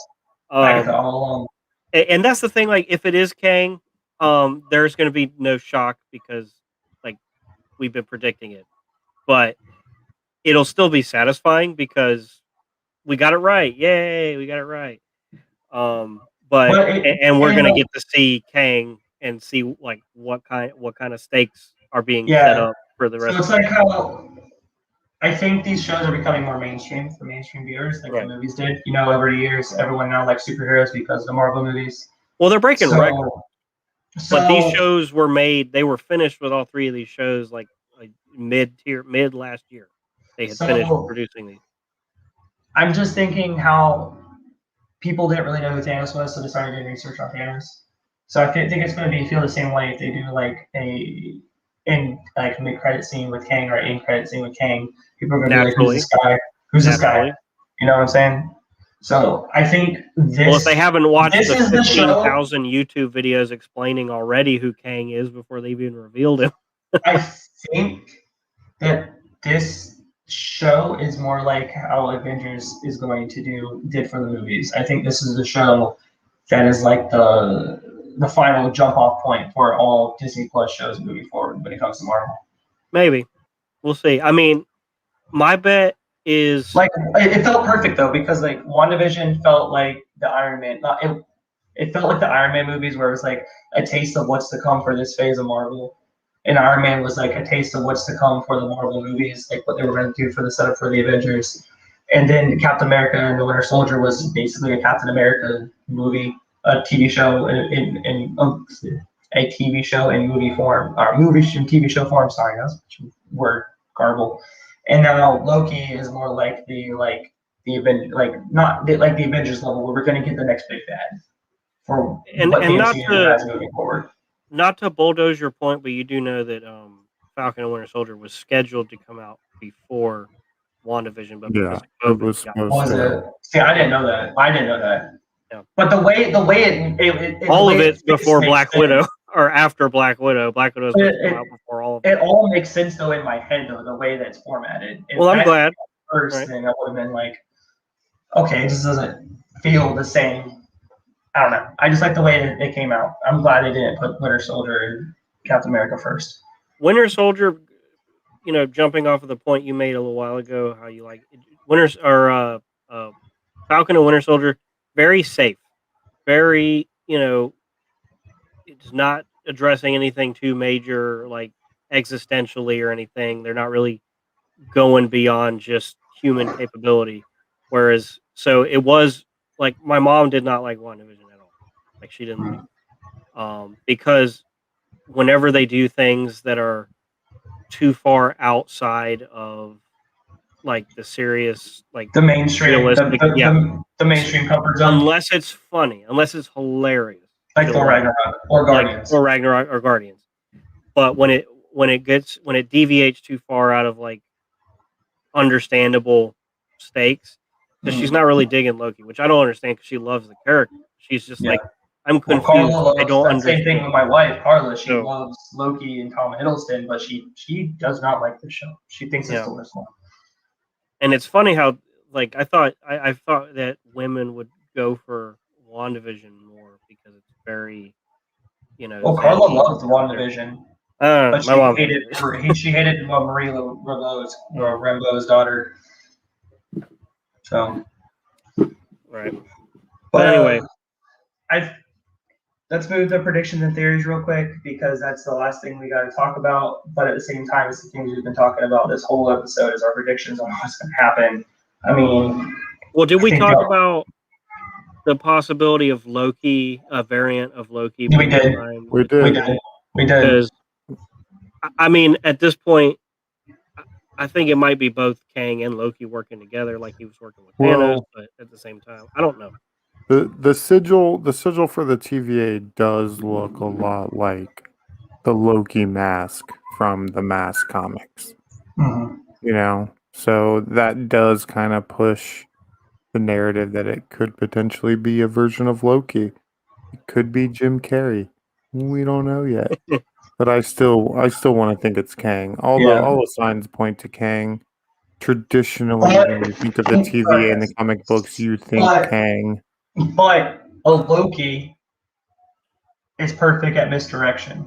S2: Agatha all along.
S1: And that's the thing. Like, if it is Kang, there's going to be no shock because, like, we've been predicting it, but it'll still be satisfying because we got it right. Yay, we got it right. But
S2: But it,
S1: and we're
S2: and
S1: gonna get to see Kang and see like what kind of stakes are being set
S2: yeah,
S1: up for the
S2: so
S1: rest
S2: it's
S1: of the
S2: like how I think these shows are becoming more mainstream for mainstream viewers, like the
S1: right.
S2: movies did. You know, over the years, everyone now likes superheroes because of the Marvel movies.
S1: Well, they're breaking records,
S2: So,
S1: but these
S2: so,
S1: shows they were finished with all three of these shows like mid last year. They had finished
S2: so
S1: producing these.
S2: I'm just thinking how people didn't really know who Thanos was, so they started doing research on Thanos. So I think it's going to be feel the same way if they do like a in like mid credit scene with Kang or in credit scene with Kang. People are going to be like, "Who's
S1: Naturally,
S2: this guy? Who's this guy?"
S1: naturally.
S2: You know what I'm saying? So I think
S1: Well, if they haven't watched
S2: this
S1: the
S2: is the show.
S1: 15,000 YouTube videos explaining already who Kang is before they've even revealed him.
S2: I think that this show is more like how Avengers is going to did for the movies. I think this is the show that is like the final jump off point for all Disney Plus shows moving forward when it comes to Marvel.
S1: Maybe. We'll see. I mean, my bet is
S2: Like it felt perfect though because like WandaVision felt like the Iron Man. It felt like the Iron Man movies where it was like a taste of what's to come for this phase of Marvel. And Iron Man was like a taste of what's to come for the Marvel movies, like what they were going to do for the setup for the Avengers. And then Captain America and the Winter Soldier was basically a Captain America movie, a TV show a TV show in movie form, or movie and TV show form. Sorry, that's word garble. And now Loki is more like the event, like not the, like the Avengers level, where we're going to get the next big bad for what the
S1: and not
S2: MCU
S1: to
S2: has moving forward.
S1: bulldoze your point, but you do know that Falcon and Winter Soldier was scheduled to come out before WandaVision, but because
S3: Yeah,
S1: of
S3: it
S1: COVID,
S3: was
S1: it got
S3: supposed
S2: Was
S1: pushed.
S3: to.
S2: it? See, I didn't know that. I didn't know that.
S1: Yeah.
S2: But the way
S1: All of it
S2: fits
S1: before
S2: makes
S1: Black
S2: sense.
S1: Widow or after Black Widow. Black Widow was
S2: But
S1: supposed to come out before all of
S2: it
S1: it.
S2: all makes sense though in my head though the way that's formatted. If
S1: Well, I'm
S2: that
S1: glad.
S2: first
S1: Right.
S2: thing, I would have been like, okay, this doesn't feel the same. I don't know. I just like the way that it came out. I'm glad they didn't put Winter Soldier and Captain America first.
S1: Winter Soldier, jumping off of the point you made a little while ago, how you like Winter or Falcon and Winter Soldier, very safe, very it's not addressing anything too major like existentially or anything. They're not really going beyond just human capability. Whereas, so it was like my mom did not like WandaVision at all. Like she didn't like because whenever they do things that are too far outside of like the serious, like
S2: The mainstream,
S1: realistic, yeah.
S2: the mainstream comfort zone,
S1: Unless it's funny, unless it's hilarious,
S2: like
S1: she'll
S2: Thor
S1: love it.
S2: Ragnarok or
S1: Like
S2: Guardians.
S1: or Ragnarok or Guardians. But when it deviates too far out of like understandable stakes, because she's not really digging Loki, which I don't understand because she loves the character. She's just
S2: Yeah.
S1: like, I'm
S2: Well,
S1: confused.
S2: Carla
S1: I
S2: loves
S1: don't
S2: that same thing
S1: understand.
S2: with my wife, Carla. She
S1: So
S2: loves Loki and Tom Hiddleston, but she does not like the show. She thinks it's
S1: yeah,
S2: the worst one.
S1: and it's funny how like I thought that women would go for WandaVision more because it's very
S2: Well, Carla
S1: edgy.
S2: loves WandaVision. But
S1: My
S2: she
S1: mom
S2: hated she hated Marie Rambeau's daughter. So,
S1: right.
S2: but
S1: But anyway,
S2: I let's move to predictions and theories real quick because that's the last thing we got to talk about. But at the same time, it's the things we've been talking about this whole episode is our predictions on what's going to happen. I mean,
S1: well, did
S2: I
S1: we
S2: think
S1: talk about the possibility of Loki, a variant of Loki
S2: we
S1: being
S2: did,
S1: behind
S3: We
S1: the
S3: did.
S2: we did.
S1: Because I mean, at this point, I think it might be both Kang and Loki working together, like he was working with Thanos,
S3: Well,
S1: but at the same time, I don't know.
S3: the sigil for the TVA does look a lot like the Loki mask from the Mask comics.
S2: Mhm.
S3: You know, so that does kind of push the narrative that it could potentially be a version of Loki. It could be Jim Carrey. We don't know yet. But I still want to think it's Kang.
S2: Yeah.
S3: All the signs point to Kang. Traditionally,
S2: But,
S3: when you think of the TVA and the comic books, you think
S2: but,
S3: Kang.
S2: but a Loki is perfect at misdirection.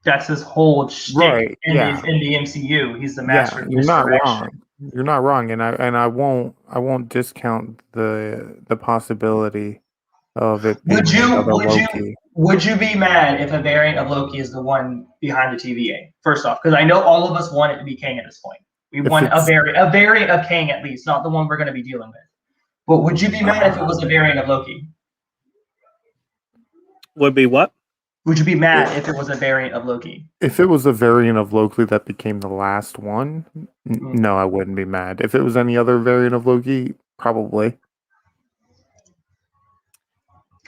S2: That's his whole shtick
S3: Right,
S2: in
S3: yeah.
S2: the MCU. He's the
S3: Yeah,
S2: master of
S3: you're not
S2: misdirection.
S3: wrong. You're not wrong, and I won't discount the possibility of it
S2: Would
S3: being
S2: you
S3: another
S2: would you
S3: Loki.
S2: would you be mad if a variant of Loki is the one behind the TVA? First off, because I know all of us want it to be Kang at this point. We
S3: If
S2: want
S3: it's
S2: a variant of Kang at least, not the one we're going to be dealing with. But would you be mad if it was a variant of Loki?
S1: Would be what?
S2: Would you be mad if it was a variant of Loki?
S3: if it was a variant of Loki that became the last one, no, I wouldn't be mad. If it was any other variant of Loki, probably.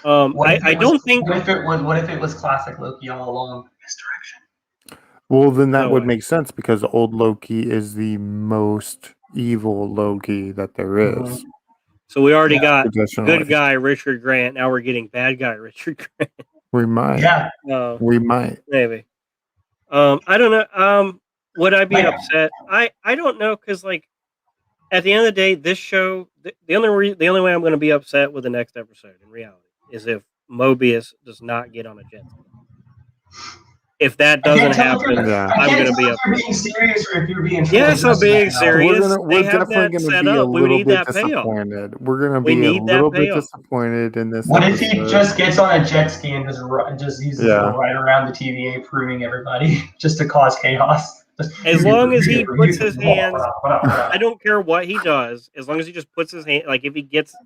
S1: I don't think.
S2: What if it was classic Loki all along? Misdirection.
S3: Well, then that
S1: No
S3: would
S1: way.
S3: make sense because old Loki is the most evil Loki that there is.
S1: So we already
S2: Yeah.
S1: got
S3: Traditionally,
S1: good guy Richard Grant. Now we're getting bad guy Richard Grant.
S3: we might.
S2: Yeah.
S3: We might.
S1: Maybe. I don't know. Would I be
S2: Like-
S1: upset? I don't know because like at the end of the day, this show the only way I'm going to be upset with the next episode in reality is if Mobius does not get on a jet ski. If that doesn't happen,
S3: Yeah.
S1: I'm going to be
S2: if you're
S1: upset.
S2: being serious or if you're being
S1: Yes, I'm being serious.
S3: We're
S1: They have
S3: definitely
S1: that
S3: going to
S1: set
S3: be a
S1: up. We
S3: little
S1: need
S3: bit
S1: that payoff.
S3: disappointed. We're going to
S1: We
S3: be a
S1: need that
S3: little bit
S1: payoff.
S3: disappointed in this
S2: What if he
S3: episode.
S2: just gets on a jet ski and just uses it to ride around the TVA, proving everybody just to cause chaos?
S1: As long as he puts his hands, I don't care what he does. As long as he just puts his hand, like if he gets,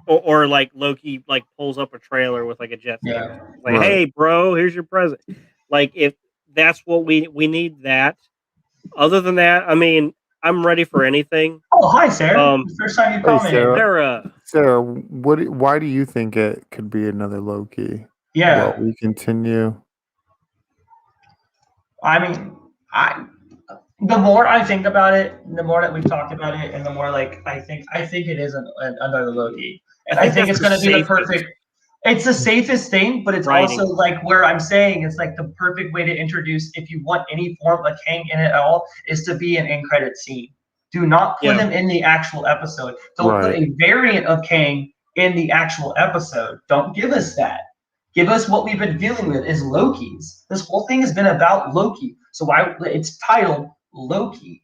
S1: or like Loki, like pulls up a trailer with like a jet ski,
S2: Yeah.
S1: like,
S3: Right.
S1: hey, bro, here's your present. Like if that's what we need that. Other than that, I mean, I'm ready for anything.
S2: Oh, hi, Sarah. First time you
S3: Hey,
S2: commented.
S3: Sarah, why do you think it could be another Loki?
S2: Yeah.
S3: Well, we continue.
S2: I mean, the more I think about it, the more that we've talked about it, and the more like I think it is another Loki, and I think it's going to be the perfect. It's the safest thing, but it's
S1: Writing.
S2: also like where I'm saying it's like the perfect way to introduce, if you want any form of Kang in it at all, is to be an end credit scene. Do not put him in the actual episode. Don't put a variant of Kang in the actual episode. Don't give us that. Give us what we've been dealing with is Loki's. This whole thing has been about Loki. So why it's titled Loki,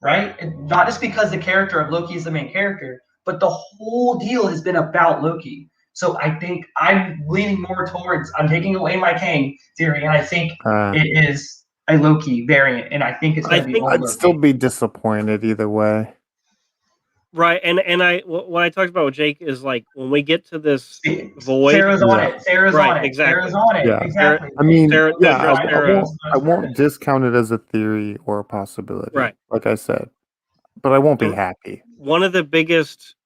S2: right? And not just because the character of Loki is the main character, but the whole deal has been about Loki. So I think I'm leaning more towards I'm taking away my Kang theory, and I think it is a Loki variant, and I think it's going to be.
S3: I'd still be disappointed either way.
S1: Right, and what I talked about with Jake is like when we get to this void.
S2: Sarah's on it. Sarah's
S1: right,
S2: on it.
S1: Exactly.
S2: Sarah's on it.
S3: Yeah.
S2: Exactly.
S3: I mean,
S1: I
S3: won't discount it as a theory or a possibility.
S1: Right.
S3: Like I said, but I won't be happy.
S1: One of the biggest,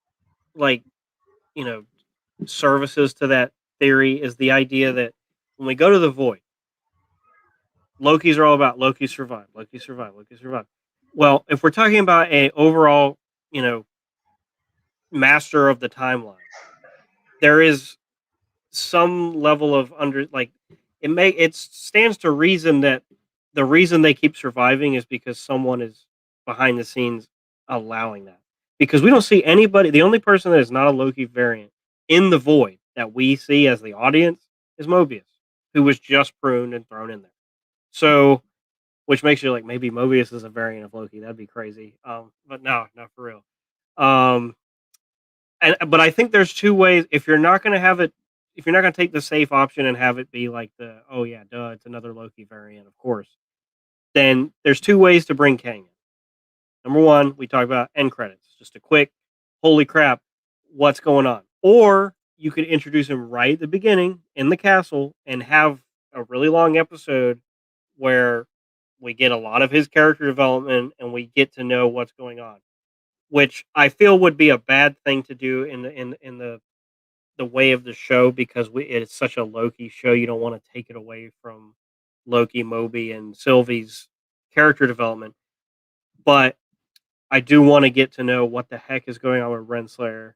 S1: like, services to that theory is the idea that when we go to the void, Loki's are all about Loki survive, Loki survive, Loki survive. Well, if we're talking about a overall, master of the timeline, there is some level of it stands to reason that the reason they keep surviving is because someone is behind the scenes allowing that. Because we don't see anybody. The only person that is not a Loki variant in the void that we see as the audience is Mobius, who was just pruned and thrown in there. So, which makes you like maybe Mobius is a variant of Loki. That'd be crazy. But no, not for real. Um, but I think there's two ways. If you're not going to have it, if you're not going to take the safe option and have it be like the oh yeah, duh, it's another Loki variant, of course. Then there's two ways to bring Kang in. Number one, we talked about end credits, just a quick, holy crap, what's going on? Or you could introduce him right at the beginning in the castle and have a really long episode where we get a lot of his character development and we get to know what's going on, which I feel would be a bad thing to do in the way of the show because it's such a Loki show. You don't want to take it away from Loki, Moby, and Sylvie's character development, but I do want to get to know what the heck is going on with Renslayer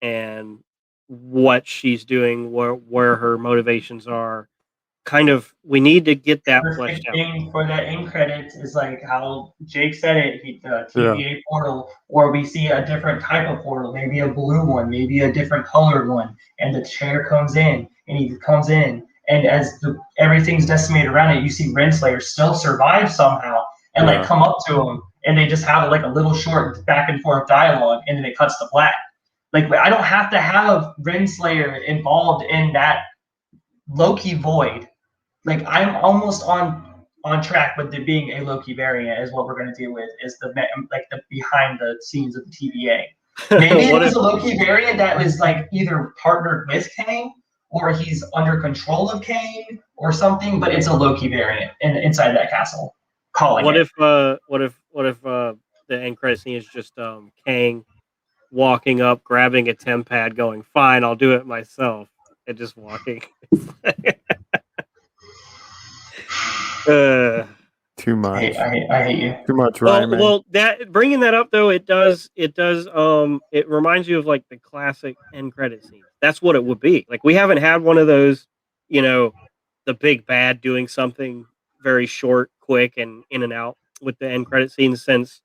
S1: and what she's doing, where her motivations are. Kind of, we need to get that fleshed
S2: Perfect
S1: out.
S2: thing for that end credits is like how Jake said it, the
S3: Yeah.
S2: TVA portal, or we see a different type of portal, maybe a blue one, maybe a different colored one, and the chair comes in, and he comes in, and as everything's decimated around it, you see Renslayer still survive somehow, and like
S3: Yeah.
S2: come up to him, and they just have like a little short back and forth dialogue, and then it cuts to black. Like I don't have to have Renslayer involved in that Loki void. Like I'm almost on track with there being a Loki variant is what we're going to deal with is the like the behind the scenes of the TVA. Maybe it was a Loki variant that was like either partnered with Kang or he's under control of Kang or something, but it's a Loki variant inside that castle.
S1: What if the end credit scene is just Kang walking up, grabbing a temp pad, going, "Fine, I'll do it myself," and just walking.
S3: Too much.
S2: I hate you.
S3: Too much
S1: Well,
S3: rhyming.
S1: well, that bringing that up though, it reminds you of like the classic end credit scene. That's what it would be. Like we haven't had one of those, you know, the big bad doing something very short, quick, and in and out with the end credit scene since,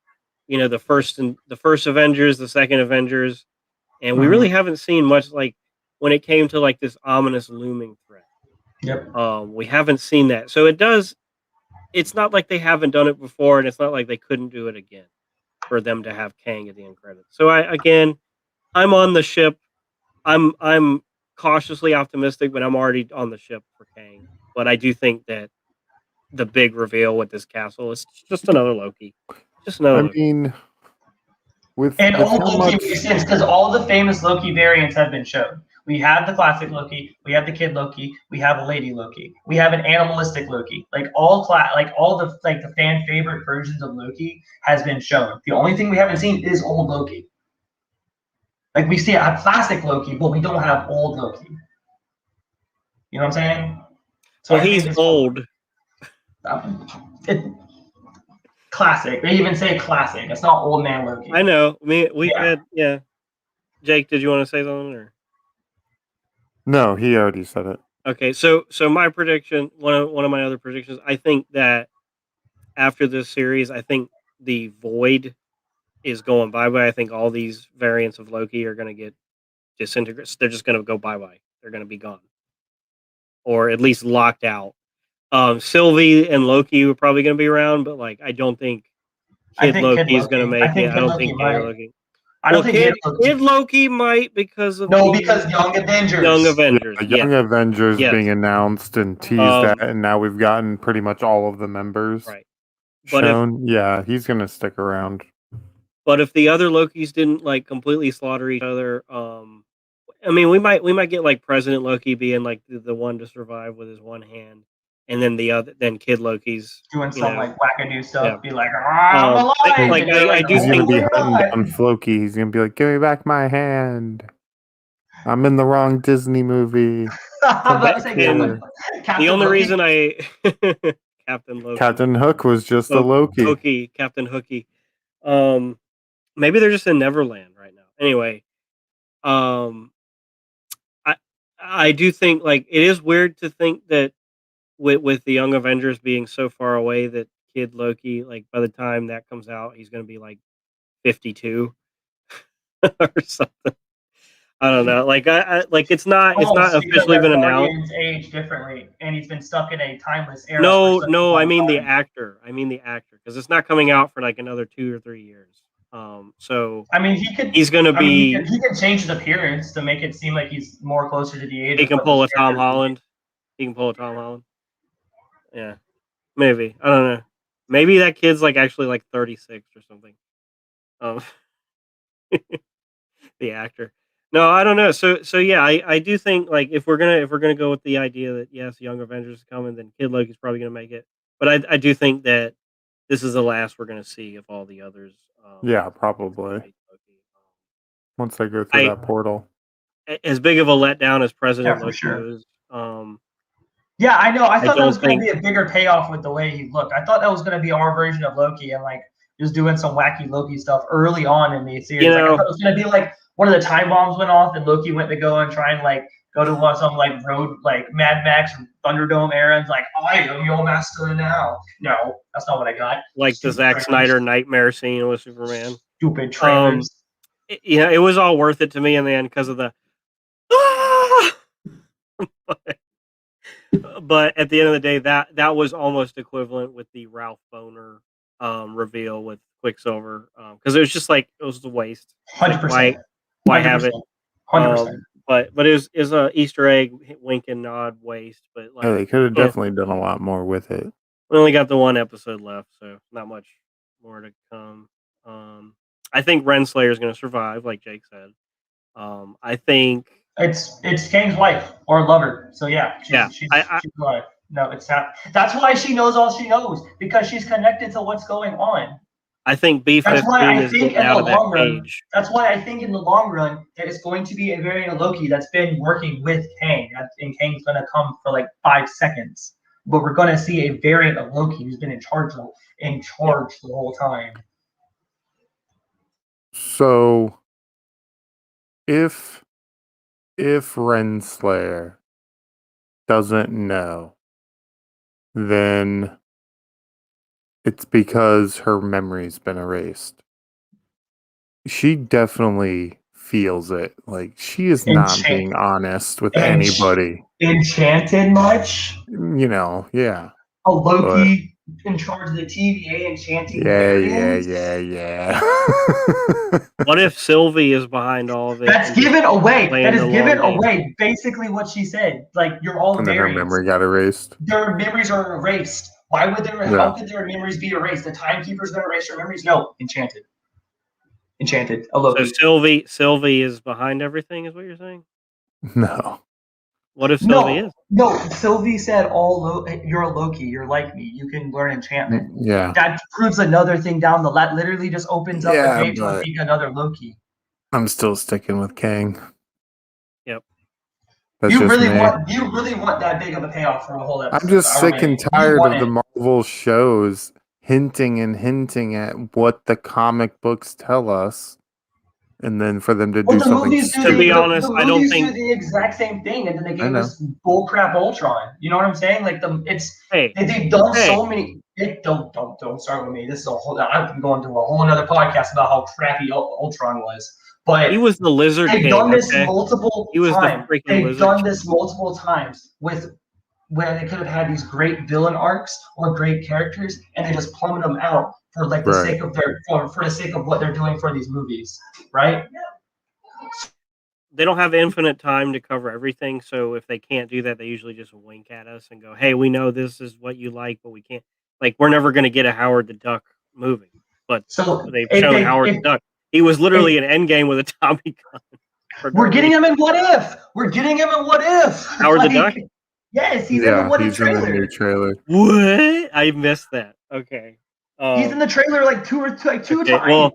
S1: the first Avengers, the second Avengers, and we really haven't seen much like when it came to like this ominous looming threat.
S2: Yep.
S1: We haven't seen that, so it does. It's not like they haven't done it before, and it's not like they couldn't do it again for them to have Kang at the end credits. So I'm on the ship. I'm cautiously optimistic, but I'm already on the ship for Kang. But I do think that the big reveal with this castle is just another Loki. Just another
S3: I
S1: Loki.
S3: mean, with
S2: And
S3: with
S2: all
S3: how
S2: Loki
S3: much
S2: makes sense because all the famous Loki variants have been shown. We have the classic Loki, we have the kid Loki, we have a lady Loki, we have an animalistic Loki. Like all the fan favorite versions of Loki has been shown. The only thing we haven't seen is old Loki. Like we see a classic Loki, but we don't have old Loki. You know what I'm saying? So
S1: Well,
S2: I
S1: he's
S2: think
S1: old.
S2: It, classic. They even say classic. It's not old man Loki.
S1: I know. We've had Jake, did you want to say something or?
S3: No, he already said it.
S1: Okay, so my prediction, one of my other predictions, I think that after this series, I think the void is going bye bye. I think all these variants of Loki are going to get disintegrated. They're just going to go bye bye. They're going to be gone, or at least locked out. Sylvie and Loki are probably going to be around, but like I don't think Kid Loki is going to make it. I don't think Kid Loki.
S2: I don't think
S1: Kid Loki might because of
S2: because Young Avengers.
S1: Young Avengers.
S3: Yeah, Young Avengers
S1: Yes.
S3: being announced and teased at, and now we've gotten pretty much all of the members shown. Yeah, he's gonna stick around.
S1: But if the other Lokis didn't like completely slaughter each other, I mean, we might get like President Loki being like the one to survive with his one hand, and then Kid Loki's
S2: doing some like wackadoo stuff. Be like, I'm alive.
S1: I do
S3: he's
S1: think
S3: gonna be hunting down Floki. He's gonna be like, "Give me back my hand. I'm in the wrong Disney movie."
S1: The only reason I Captain Loki.
S3: Captain Hook was just a Loki.
S1: Captain Hooky. Maybe they're just in Neverland right now. Anyway, I do think like it is weird to think that with the Young Avengers being so far away that Kid Loki, like by the time that comes out, he's going to be like 52 or something. I don't know. Like it's not
S2: Because
S1: officially been announced.
S2: Guardians age differently, and he's been stuck in a timeless era.
S1: No,
S2: for such a
S1: no, I
S2: long
S1: mean the
S2: time.
S1: actor. I mean the actor because it's not coming out for like another 2 or 3 years. So
S2: I mean, he could.
S1: he's gonna
S2: I mean,
S1: be.
S2: he could change his appearance to make it seem like he's more closer to the age
S1: He
S2: of
S1: can
S2: what the
S1: pull a Tom
S2: character would be.
S1: Holland. He can pull a Tom Holland. Yeah, maybe. I don't know. Maybe that kid's like actually like 36 or something. Um, the actor. No, I don't know. So yeah, I do think like if we're gonna go with the idea that yes, Young Avengers is coming, then Kid Loki's probably gonna make it. But I do think that this is the last we're gonna see of all the others.
S3: Yeah, probably.
S1: Loki.
S3: Once they go through that portal.
S1: As big of a letdown as President
S2: for
S1: Loki
S2: sure.
S1: was.
S2: Yeah, I know. I thought that
S1: don't
S2: was going to
S1: think-
S2: be a bigger payoff with the way he looked. I thought that was going to be our version of Loki and like just doing some wacky Loki stuff early on in the series. Like, I thought it was going to be like one of the time bombs went off and Loki went to go and try and like go to some like road like Mad Max or Thunderdome era and like I am your master now. No, that's not what I got.
S1: Like
S2: Stupid
S1: the Zack
S2: trailers.
S1: Snyder nightmare scene with Superman.
S2: Stupid trailers.
S1: It was all worth it to me in the end because of the. But at the end of the day, that was almost equivalent with the Ralph Boner reveal with Quicksilver because it was just like it was a waste.
S2: 100%.
S1: Why have it?
S2: 100%.
S1: But it is a Easter egg wink and nod waste. But like
S3: they could have definitely done a lot more with it.
S1: We only got the one episode left, so not much more to come. I think Renslayer is going to survive, like Jake said. I think
S2: it's Kang's wife or lover. So yeah, she's alive. No, it's not. That's why she knows all she knows because she's connected to what's going on.
S1: I think B-15 is getting out of that cage.
S2: That's why I think in the long run that it's going to be a variant of Loki that's been working with Kang, and Kang's going to come for like 5 seconds. But we're going to see a variant of Loki who's been in charge the whole time.
S3: So, if Renslayer doesn't know, then it's because her memory's been erased. She definitely feels it. Like she is not being honest with anybody.
S2: Enchanted much?
S3: Yeah.
S2: A Loki in charge of the TVA enchanting variants?
S3: Yeah.
S1: What if Sylvie is behind all of it?
S2: That's given away. That is given away. Basically what she said. Like you're all
S3: and then her memory got erased.
S2: Their memories are erased. Why would how could their memories be erased? The timekeeper's gonna erase their memories? No, enchanted. A Loki.
S1: So Sylvie is behind everything, is what you're saying?
S3: No.
S1: What if Sylvie is?
S2: No, Sylvie said you're a Loki, you're like me, you can learn enchantment.
S3: Yeah.
S2: That proves another thing down the lat literally just opens up the gate to being another Loki.
S3: I'm still sticking with Kang.
S1: Yep.
S2: You really want that big of a payoff for a whole episode.
S3: I'm just sick and tired of the Marvel shows hinting at what the comic books tell us, and then for them to do something.
S1: To be honest, I don't think
S2: do the exact same thing, and then they gave us bullcrap Ultron. You know what I'm saying? Like they've done so many. Don't start with me. This is a whole. I'm going to a whole another podcast about how crappy Ultron was. But
S1: he was the Lizard King.
S2: They've done this multiple times.
S1: They've
S2: done this multiple times where they could have had these great villain arcs or great characters, and they just plummet them out for like the sake of for the sake of what they're doing for these movies, right?
S1: They don't have infinite time to cover everything, so if they can't do that, they usually just wink at us and go, "Hey, we know this is what you like, but we can't. Like, we're never going to get a Howard the Duck movie." But they've shown Howard the Duck. He was literally an Endgame with a Tommy gun.
S2: We're getting him in What If.
S1: Howard the Duck.
S2: Yes, he's in the What If trailer.
S3: In the new trailer.
S1: What? I missed that. Okay.
S2: He's in the trailer like two times.
S1: Well,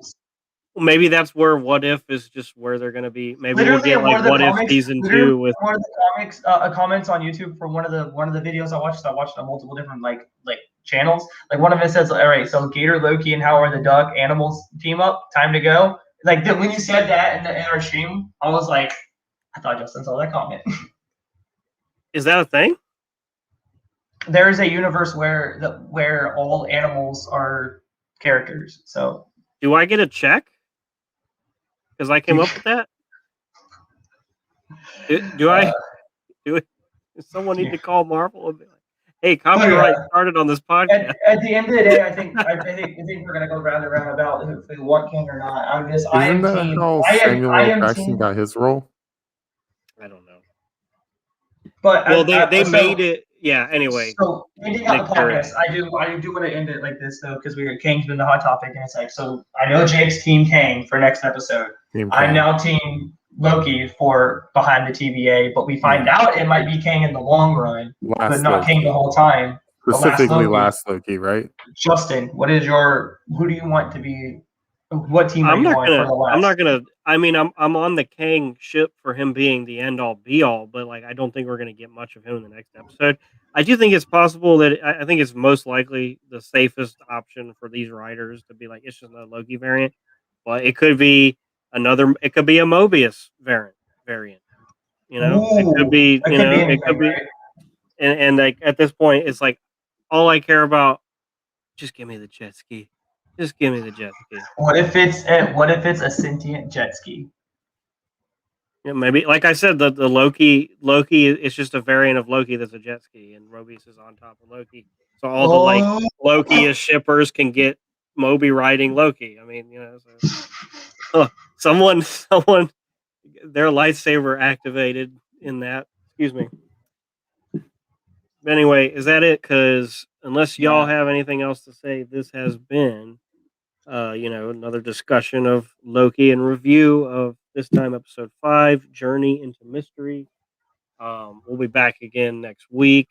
S1: maybe that's where What If is just where they're going to be. Maybe we'll get like What If season 2 with
S2: one of the comments on YouTube for one of the videos I watched. I watched on multiple different like channels. Like one of it says, "All right, so Gator, Loki, and Howard the Duck animals team up. Time to go." Like when you said that in our stream, I was like, I thought Justin saw that comment.
S1: Is that a thing?
S2: There is a universe where all animals are characters. So
S1: do I get a check? Because I came up with that. Do I do it? Does someone need
S2: Yeah.
S1: to call Marvel and be like, "Hey,
S2: But
S1: copyright
S2: yeah,
S1: started on this podcast."
S2: at the end of the day, I think we're gonna go round and round about if we want King or not. I
S3: Isn't
S2: am
S3: that
S2: team.
S3: how
S2: I
S3: Samuel L.
S2: am
S3: Jackson
S2: team.
S3: got his role?
S1: I don't know.
S2: But
S1: Well, they
S2: so
S1: made it. Yeah. Anyway,
S2: so ending out
S1: Nick,
S2: the
S1: you're
S2: podcast,
S1: it.
S2: I do want to end it like this though, because Kang's been the hot topic, and it's like, so I know Jake's team Kang for next episode.
S3: Team
S2: I'm
S3: Kang.
S2: now team Loki for behind the TVA, but we find
S3: Yeah.
S2: out it might be Kang in the long run, but
S3: Last
S2: not Kang the
S3: Loki.
S2: whole time. The last
S3: Specifically
S2: Loki.
S3: last Loki, right?
S2: Justin, who do you want to be? What team are
S1: I'm
S2: you
S1: not
S2: on for
S1: gonna.
S2: the
S1: I'm
S2: last?
S1: not gonna. I mean, I'm on the Kang ship for him being the end all be all, but like I don't think we're gonna get much of him in the next episode. I do think it's possible that I think it's most likely the safest option for these writers to be like it's just another Loki variant, but it could be another. It could be a Mobius variant. You know, it could
S2: Ooh,
S1: be.
S2: it
S1: You
S2: could be
S1: know, it
S2: anything,
S1: could be.
S2: right?
S1: And like at this point, it's like all I care about. Just give me the jet ski. Just give me the jet ski.
S2: What if it's a sentient jet ski?
S1: Yeah, maybe like I said, the Loki is just a variant of Loki that's a jet ski, and Mobius is on top of Loki. So all the like
S2: Oh,
S1: Loki as shippers can get Moby riding Loki. I mean, someone their lightsaber activated in that. Excuse me. But anyway, is that it? Because unless y'all
S2: yeah.
S1: have anything else to say, this has been another discussion of Loki and review of this time episode 5, Journey into Mystery. We'll be back again next week,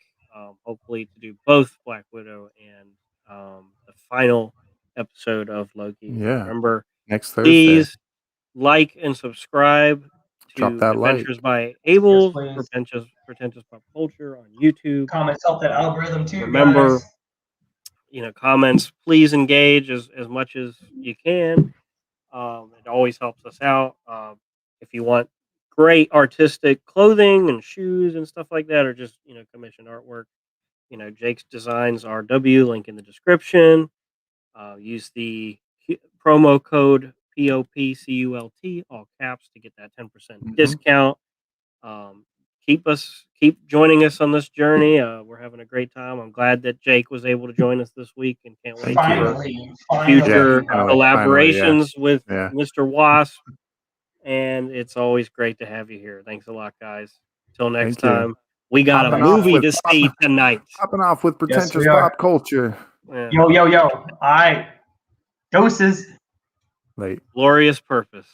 S1: hopefully to do both Black Widow and the final episode of Loki.
S3: Yeah.
S1: Remember,
S3: Next Thursday.
S1: please like and subscribe
S3: Drop
S1: to
S3: that
S1: Adventures
S3: like.
S1: by
S2: Yes,
S1: Abel,
S2: please.
S1: Pretentious Pop Culture on YouTube.
S2: Comments help that algorithm too,
S1: Remember,
S2: guys.
S1: comments, please engage as much as you can. It always helps us out. If you want great artistic clothing and shoes and stuff like that, or just commission artwork, Jake's Designs RW, link in the description. Use the promo code POPCULT, all caps, to get that 10% discount. Keep joining us on this journey. We're having a great time. I'm glad that Jake was able to join us this week, and can't wait
S3: Thank you.
S1: for
S2: Finally,
S1: future
S3: finally,
S1: collaborations
S3: yeah.
S1: with
S3: Yeah.
S1: Mr. Wasp. And it's always great to have you here. Thanks a lot, guys. Till next
S3: Thank you.
S1: time, we got a
S3: Popping off
S1: movie
S3: with
S1: to see tonight.
S3: Popping off with
S2: Yes,
S3: Pretentious
S2: we are.
S3: Pop Culture.
S1: Yeah.
S2: Yo. All right. Doses.
S3: Late.
S1: Glorious purpose.